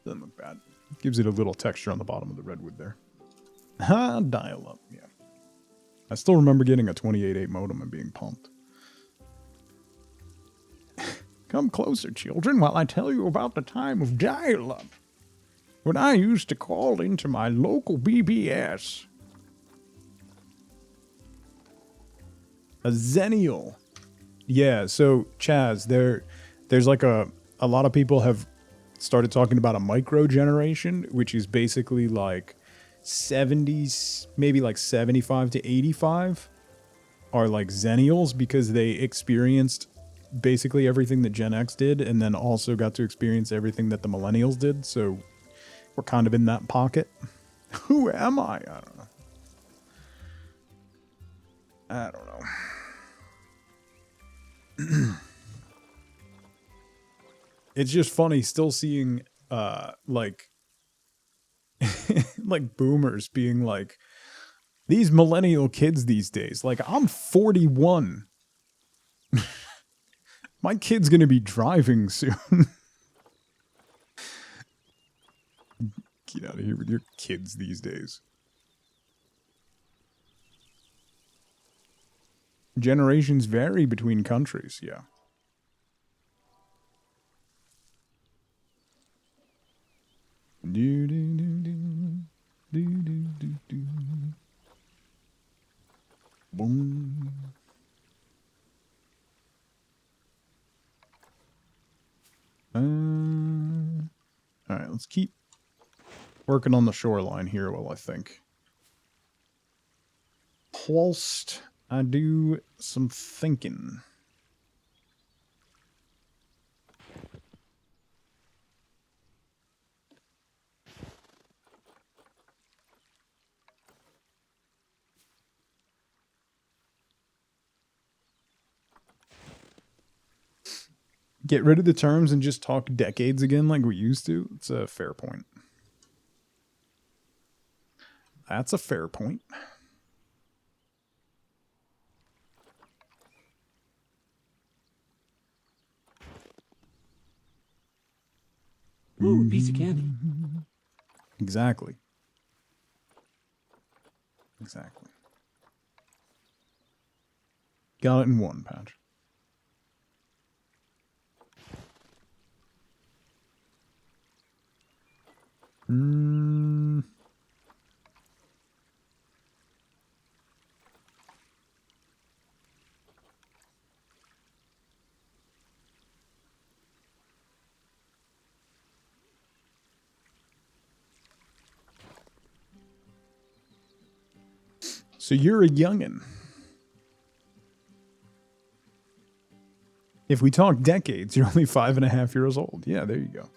Doesn't look bad. Gives it a little texture on the bottom of the redwood there. Ha, dial up, yeah. I still remember getting a 28.8 modem and being pumped. Come closer, children, while I tell you about the time of dial-up. When I used to call into my local BBS. A Xennial. Yeah, so Chaz, there's like a lot of people have started talking about a micro generation, which is basically like 70s, maybe like 75 to 85 are like Xennials because they experienced basically everything that Gen X did and then also got to experience everything that the Millennials did. So we're kind of in that pocket. Who am I? I don't know. I don't know. It's just funny still seeing like like boomers being like, these millennial kids these days, like I'm 41. My kid's gonna be driving soon. Get out of here with your kids these days. Generations vary between countries, yeah. Do do do do do do do do. Boom. All right, let's keep working on the shoreline here while I think. Whilst I do some thinking. Get rid of the terms and just talk decades again like we used to? It's a fair point. That's a fair point. Ooh, piece of candy. Exactly. Exactly. Got it in one patch. So you're a youngin'. If we talk decades, you're only 5.5 years old. Yeah, there you go.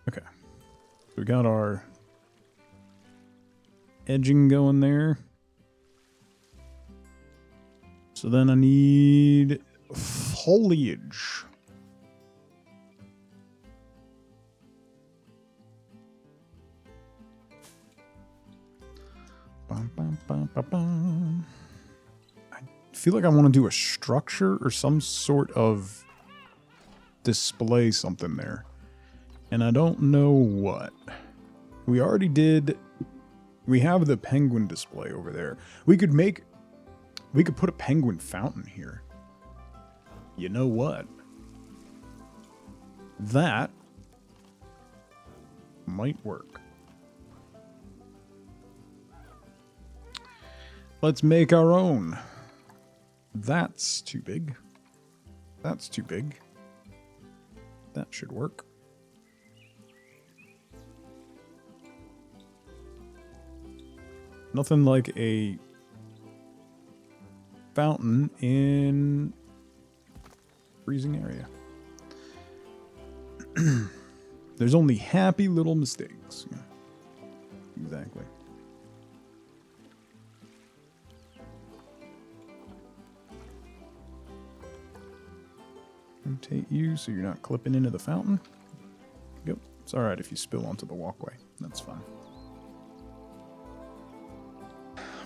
Okay. So we got our edging going there. So then I need foliage. Bum, bum, bum, bum, bum. I feel like I want to do a structure or some sort of display something there. And I don't know what. We already did. We have the penguin display over there. We could put a penguin fountain here. You know what? That might work. Let's make our own. That's too big. That's too big. That should work. Nothing like a fountain in freezing area. There's only happy little mistakes. Yeah. Exactly. Rotate you so you're not clipping into the fountain. Go. It's alright if you spill onto the walkway. That's fine.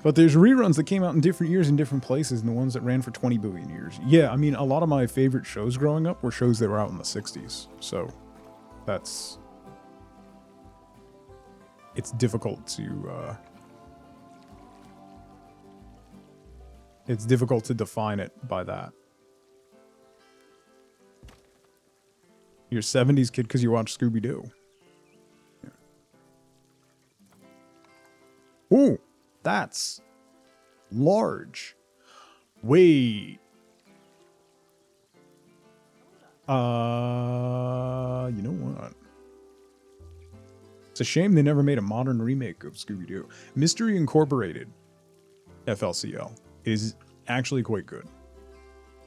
But there's reruns that came out in different years in different places and the ones that ran for 20 billion years. Yeah, I mean, a lot of my favorite shows growing up were shows that were out in the 60s. So, that's... It's difficult to, It's difficult to define it by that. You're a 70s kid because you watch Scooby-Doo. Yeah. Ooh, that's large. Wait. You know what? It's a shame they never made a modern remake of Scooby-Doo. Mystery Incorporated, FLCL, is actually quite good.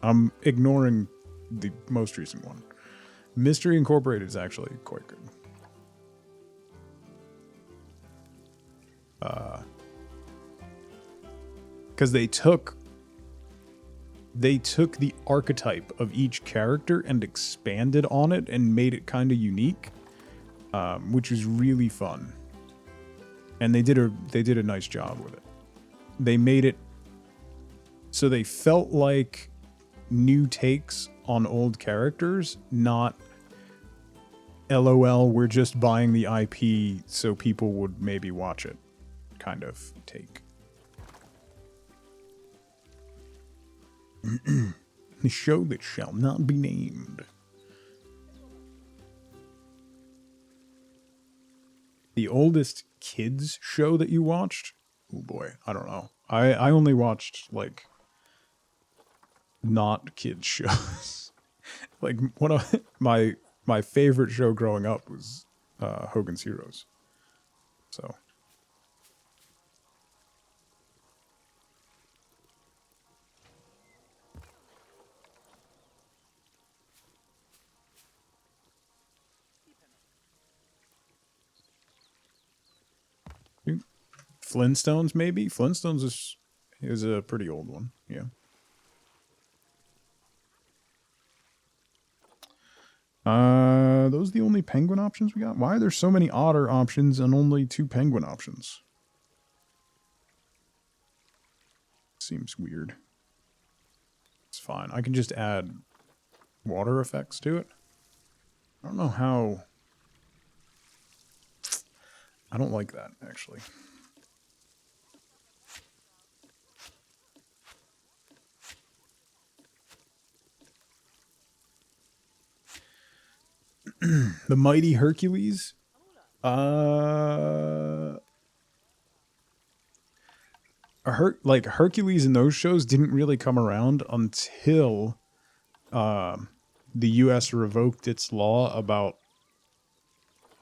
I'm ignoring the most recent one. Mystery Incorporated is actually quite good. Because they took the archetype of each character and expanded on it and made it kind of unique, which was really fun. And they did a nice job with it. They made it so they felt like new takes on old characters, not LOL, we're just buying the IP so people would maybe watch it kind of take. The show that shall not be named. The oldest kids show that you watched? Oh boy, I don't know. I only watched, like, not kids shows. Like, one of my favorite show growing up was Hogan's Heroes. So... Flintstones, maybe? Flintstones is a pretty old one, yeah. Those are the only penguin options we got? Why are there so many otter options and only 2 penguin options? Seems weird. It's fine. I can just add water effects to it. I don't know how... I don't like that, actually. The Mighty Hercules? Hercules in those shows didn't really come around until the US revoked its law about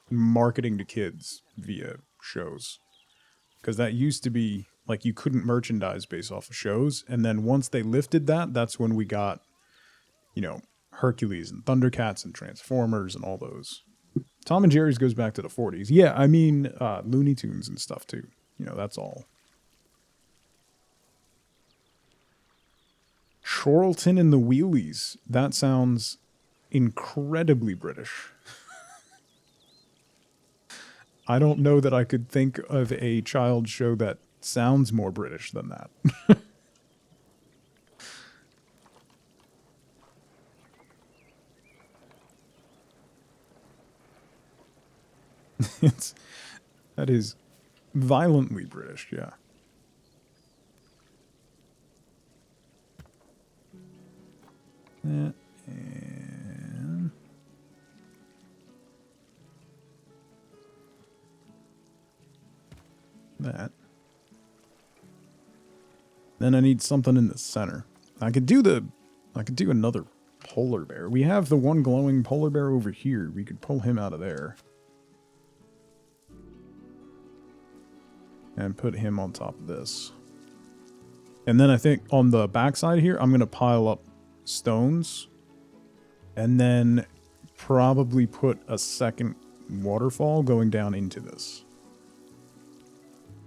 marketing to kids via shows. Because that used to be, like, you couldn't merchandise based off of shows, and then once they lifted that, that's when we got, you know, Hercules and Thundercats and Transformers and all those. Tom and Jerry's goes back to the 40s. Yeah, I mean, Looney Tunes and stuff too. You know, that's all. Chorlton and the Wheelies. That sounds incredibly British. I don't know that I could think of a child show that sounds more British than that. That is violently British, yeah. And that. Then I need something in the center. I could do another polar bear. We have the one glowing polar bear over here. We could pull him out of there. And put him on top of this. And then I think on the backside here, I'm going to pile up stones. And then probably put a second waterfall going down into this.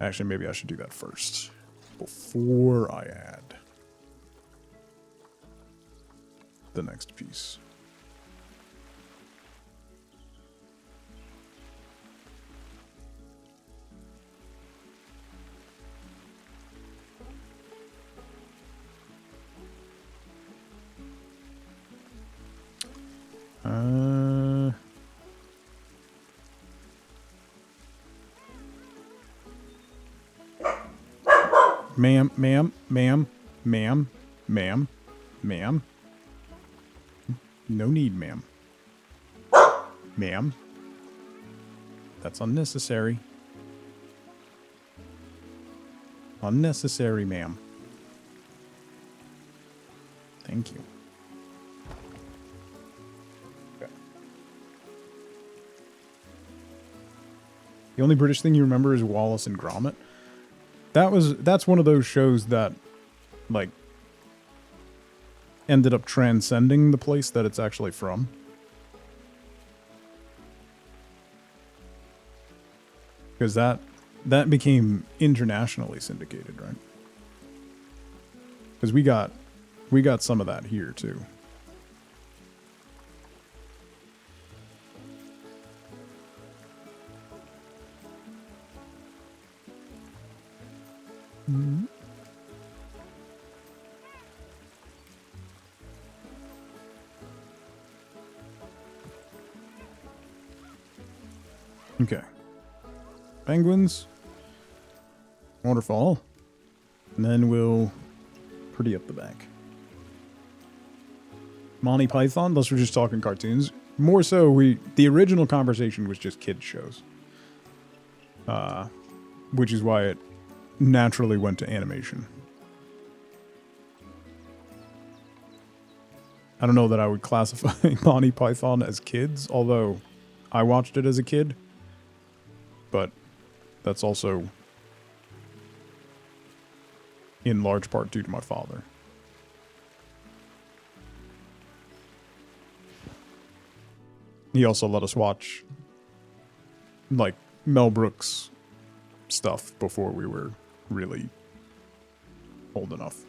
Actually, maybe I should do that first. Before I add the next piece. Ma'am, ma'am, ma'am, ma'am, ma'am, ma'am. No need, ma'am. Ma'am. That's unnecessary. Unnecessary, ma'am. Thank you. Okay. The only British thing you remember is Wallace and Gromit. That's one of those shows that, like, ended up transcending the place that it's actually from. Because that became internationally syndicated, right? Because we got some of that here too. Mm-hmm. Okay. Penguins. Waterfall. And then we'll pretty up the back. Monty Python, those were just talking cartoons. More so, the original conversation was just kids shows. Which is why it naturally went to animation. I don't know that I would classify Monty Python as kids, although I watched it as a kid. But that's also in large part due to my father. He also let us watch, like, Mel Brooks stuff before we were really old enough.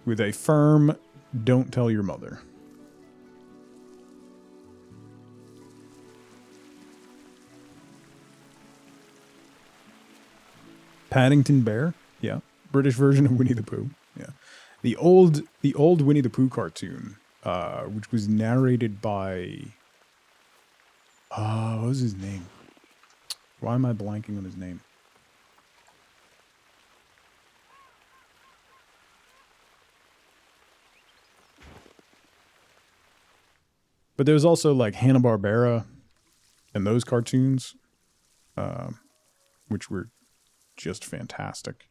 With a firm, don't tell your mother. Paddington Bear? Yeah. British version of Winnie the Pooh. Yeah. The old Winnie the Pooh cartoon, which was narrated by what was his name? Why am I blanking on his name? But there's also like Hanna-Barbera and those cartoons, which were just fantastic.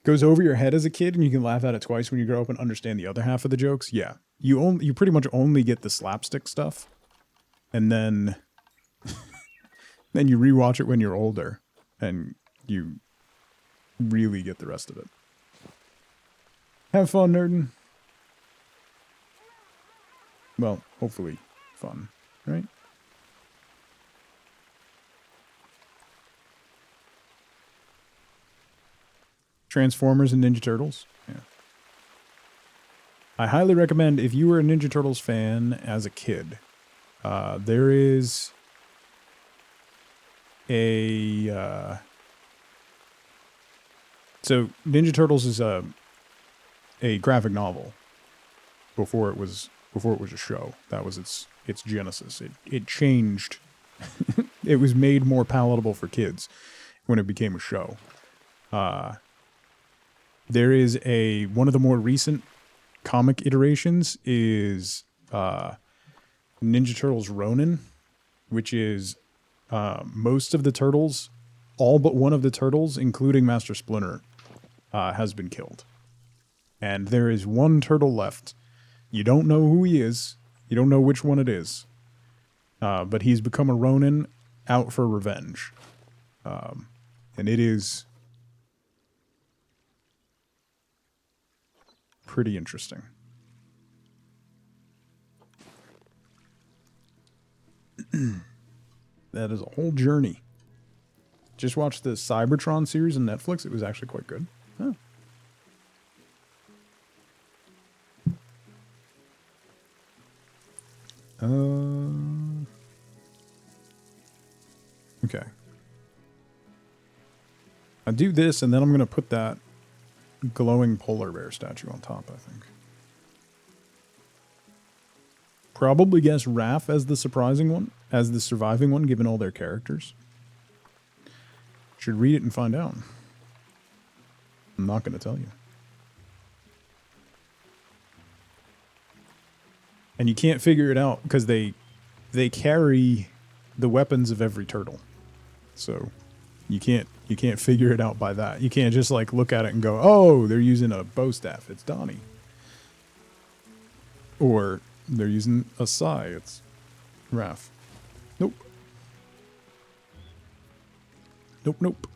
Goes over your head as a kid and you can laugh at it twice when you grow up and understand the other half of the jokes. Yeah. You pretty much only get the slapstick stuff. And then you rewatch it when you're older and you really get the rest of it. Have fun, nerdin'. Well, hopefully fun, right? Transformers and Ninja Turtles. Yeah. I highly recommend, if you were a Ninja Turtles fan as a kid, there is a... So, Ninja Turtles is a graphic novel before it was a show. That was its genesis. It changed. It was made more palatable for kids when it became a show. There is one of the more recent comic iterations is Ninja Turtles Ronin, which is most of the turtles, all but one of the turtles, including Master Splinter, has been killed. And there is one turtle left. You don't know who he is. You don't know which one it is. But he's become a Ronin out for revenge. And it is pretty interesting. That is a whole journey. Just watched the Cybertron series on Netflix. It was actually quite good. Huh. Okay. I do this, and then I'm going to put that glowing polar bear statue on top, I think. Probably guess Raph as the surprising one, as the surviving one, given all their characters. Should read it and find out. I'm not going to tell you. And you can't figure it out because they carry the weapons of every turtle. So you can't figure it out by that. You can't just like look at it and go, "Oh, they're using a bow staff. It's Donnie." Or they're using a sai. It's Raph. Nope. Nope, nope.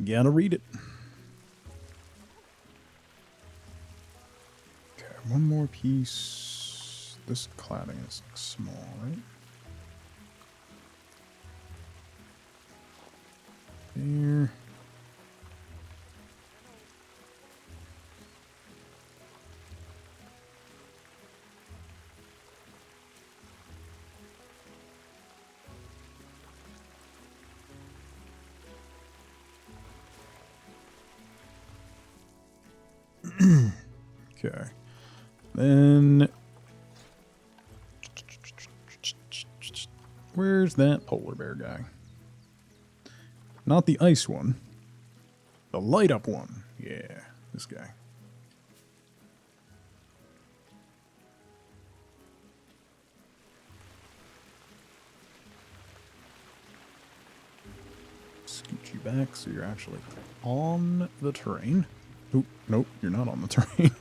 Gotta read it. Okay, one more piece. This cladding is small, right? There. Okay. Then where's that polar bear guy? Not the ice one. The light up one. Yeah, this guy. Scoot you back so you're actually on the terrain. Oop, nope, you're not on the terrain.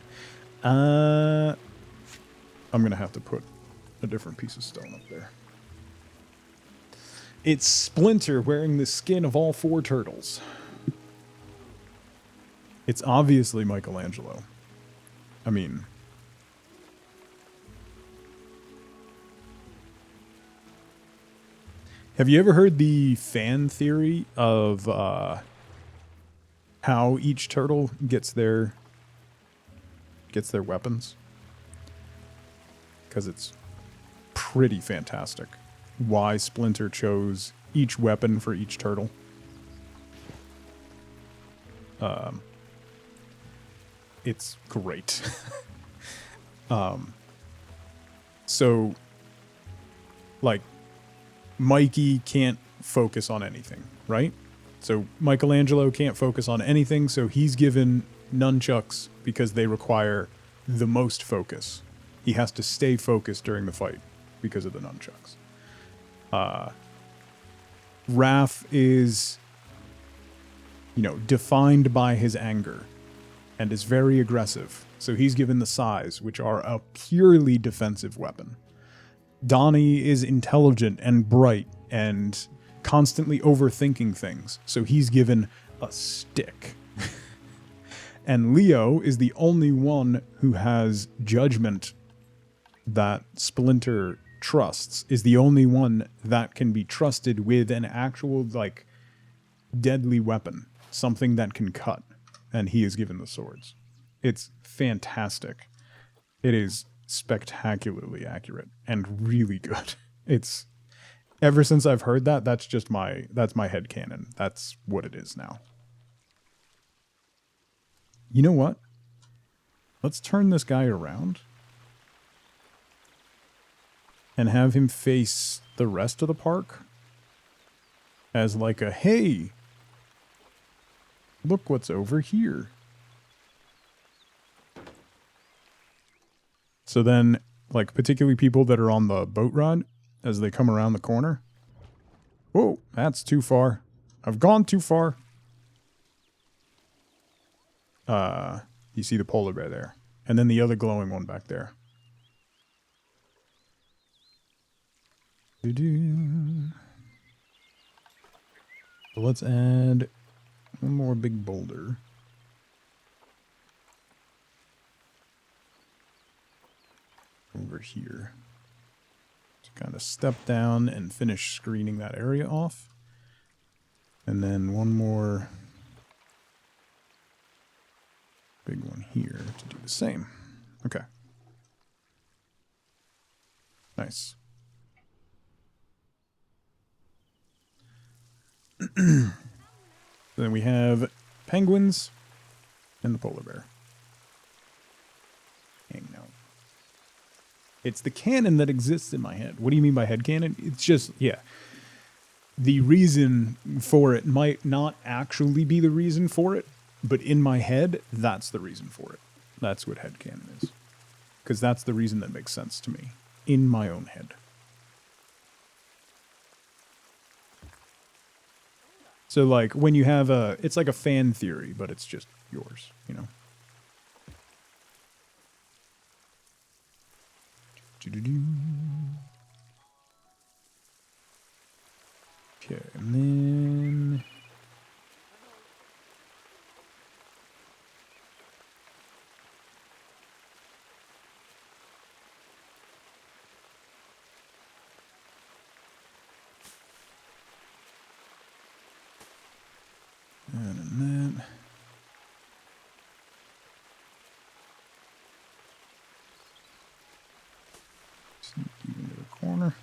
I'm gonna have to put a different piece of stone up there. It's Splinter wearing the skin of all 4 turtles. It's obviously Michelangelo. I mean... Have you ever heard the fan theory of how each turtle gets their weapons? Because it's pretty fantastic. Why Splinter chose each weapon for each turtle. It's great. So, like, Mikey can't focus on anything, right? So Michelangelo can't focus on anything, so he's given nunchucks because they require the most focus. He has to stay focused during the fight because of the nunchucks. Raph is, defined by his anger and is very aggressive. So he's given the sais, which are a purely defensive weapon. Donnie is intelligent and bright and constantly overthinking things. So he's given a stick. And Leo is the only one who has judgment that Splinter trusts, is the only one that can be trusted with an actual, like, deadly weapon. Something that can cut. And he is given the swords. It's fantastic. It is spectacularly accurate and really good. It's, ever since I've heard that, that's my headcanon. That's what it is now. You know what? Let's turn this guy around and have him face the rest of the park as like a, hey, look what's over here. So then, like, particularly people that are on the boat ride, as they come around the corner. Whoa, that's too far. I've gone too far. You see the polar bear there. And then the other glowing one back there. So let's add one more big boulder. Over here. To kind of step down and finish screening that area off. And then one more big one here to do the same. Okay. Nice. Then we have penguins and the polar bear. Hanging out. It's the canon that exists in my head. What do you mean by head canon? It's just, yeah. The reason for it might not actually be the reason for it, but in my head, that's the reason for it. That's what head canon is. Because that's the reason that makes sense to me. In my own head. So, like, when you have a... It's like a fan theory, but it's just yours, you know? Okay, and then... And that. Sneak you into the corner.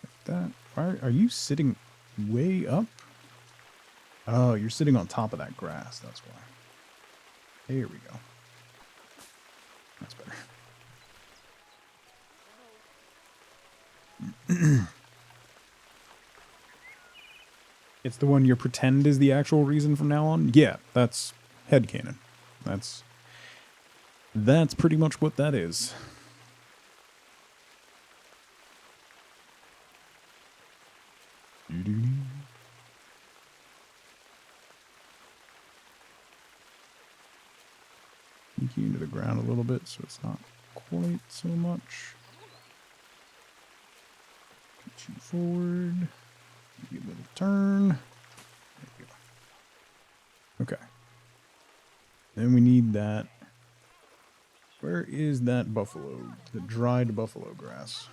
Like that. Why are you sitting way up? Oh, you're sitting on top of that grass. That's why. There we go. That's better. It's the one you pretend is the actual reason from now on? Yeah, that's headcanon. That's pretty much what that is. Sneak you into the ground a little bit so it's not quite so much. Get you forward. Give you a little turn. There we go. Okay. Then we need that. Where is that buffalo? The dried buffalo grass.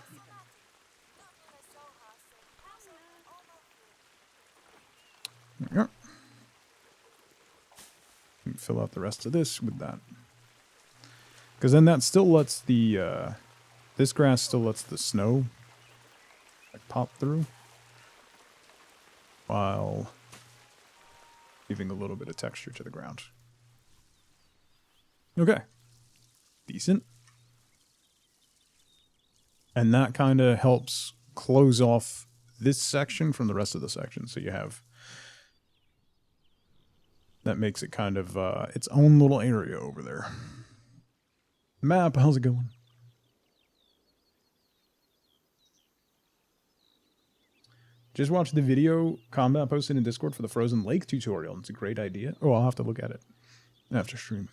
There we go. We can fill out the rest of this with that. Because then that still lets the, this grass still lets the snow like pop through. While giving a little bit of texture to the ground. Okay. Decent. And that kind of helps close off this section from the rest of the section. So you have... That makes it kind of its own little area over there. Map, how's it going? Just watched the video Combat posted in Discord for the Frozen Lake tutorial. It's a great idea. Oh, I'll have to look at it after stream.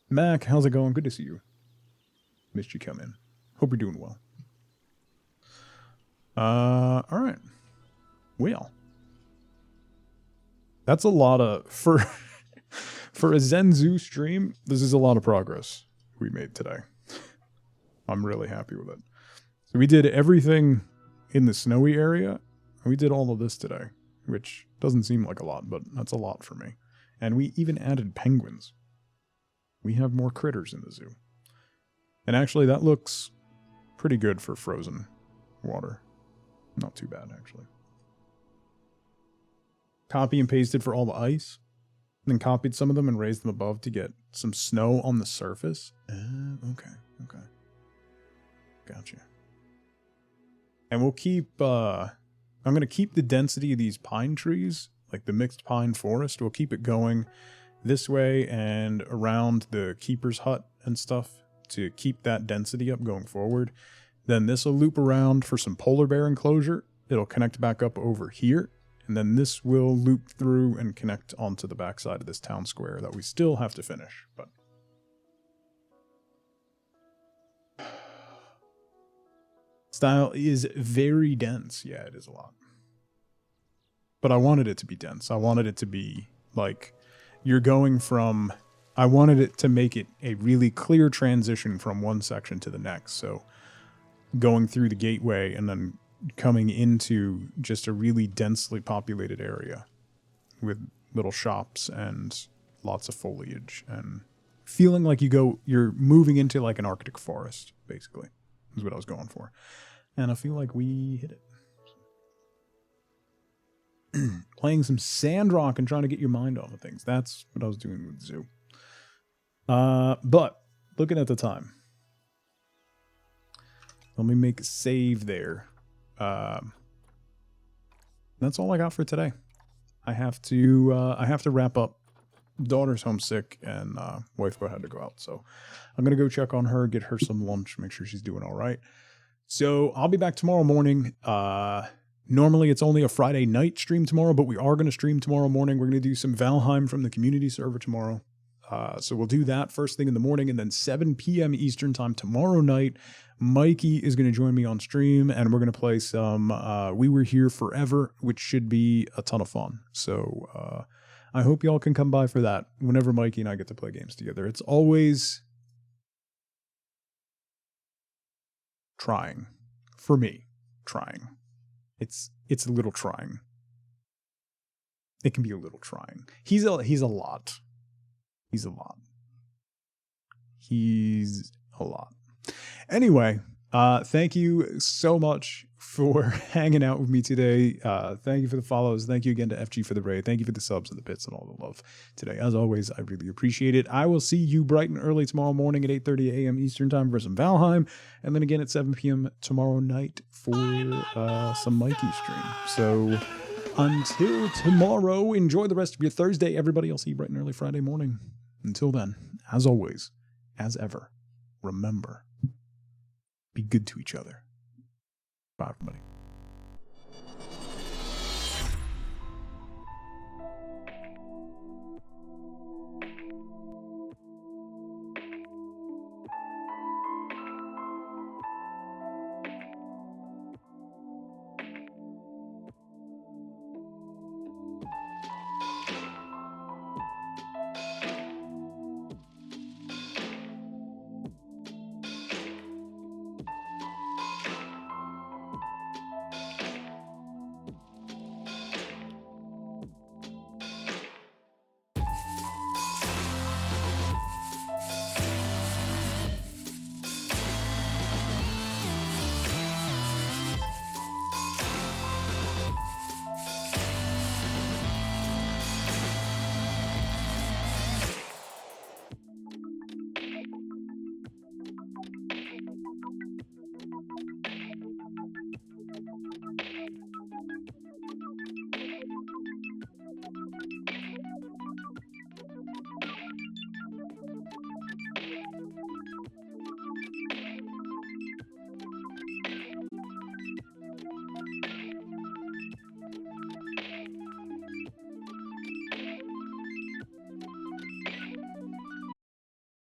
Mac, how's it going? Good to see you. Missed you come in. Hope you're doing well. Alright. Well. That's a lot of... For a Zenzu stream, this is a lot of progress we made today. I'm really happy with it. So we did everything... in the snowy area, we did all of this today, which doesn't seem like a lot, but that's a lot for me. And we even added penguins. We have more critters in the zoo. And actually, that looks pretty good for frozen water. Not too bad, actually. Copy and pasted for all the ice. Then copied some of them and raised them above to get some snow on the surface. Okay. Gotcha. And we'll keep, I'm going to keep the density of these pine trees, like the mixed pine forest. We'll keep it going this way and around the keeper's hut and stuff to keep that density up going forward. Then this will loop around for some polar bear enclosure. It'll connect back up over here. And then this will loop through and connect onto the backside of this town square that we still have to finish. But style is very dense. Yeah, it is a lot. But I wanted it to be dense. I wanted it to be like you're going from... I wanted it to make it a really clear transition from one section to the next. So going through the gateway and then coming into just a really densely populated area with little shops and lots of foliage and feeling like you're moving into like an Arctic forest, basically, is what I was going for. And I feel like we hit it. Playing some Sandrock and trying to get your mind off of things. That's what I was doing with Zoo. But looking at the time, let me make a save there. That's all I got for today. I have to wrap up. Daughter's homesick and wife had to go out, so I'm gonna go check on her, get her some lunch, make sure she's doing all right. So I'll be back tomorrow morning. Normally it's only a Friday night stream tomorrow, but we are going to stream tomorrow morning. We're going to do some Valheim from the community server tomorrow. So we'll do that first thing in the morning, and then 7 p.m. Eastern time tomorrow night, Mikey is going to join me on stream, and we're going to play some We Were Here Forever, which should be a ton of fun. So I hope y'all can come by for that whenever Mikey and I get to play games together. It's always trying. For me, trying. It's a little trying. It can be a little trying. He's a lot. He's a lot. He's a lot. Anyway, thank you so much for hanging out with me today. Thank you for the follows. Thank you again to FG for the raid. Thank you for the subs and the bits and all the love today. As always, I really appreciate it. I will see you bright and early tomorrow morning at 8:30 a.m. Eastern time for some Valheim, and then again at 7 p.m. tomorrow night for some Mikey stream. So until tomorrow, enjoy the rest of your Thursday, everybody. I'll see you bright and early Friday morning. Until then, as always, as ever, remember, be good to each other. Bye, everybody.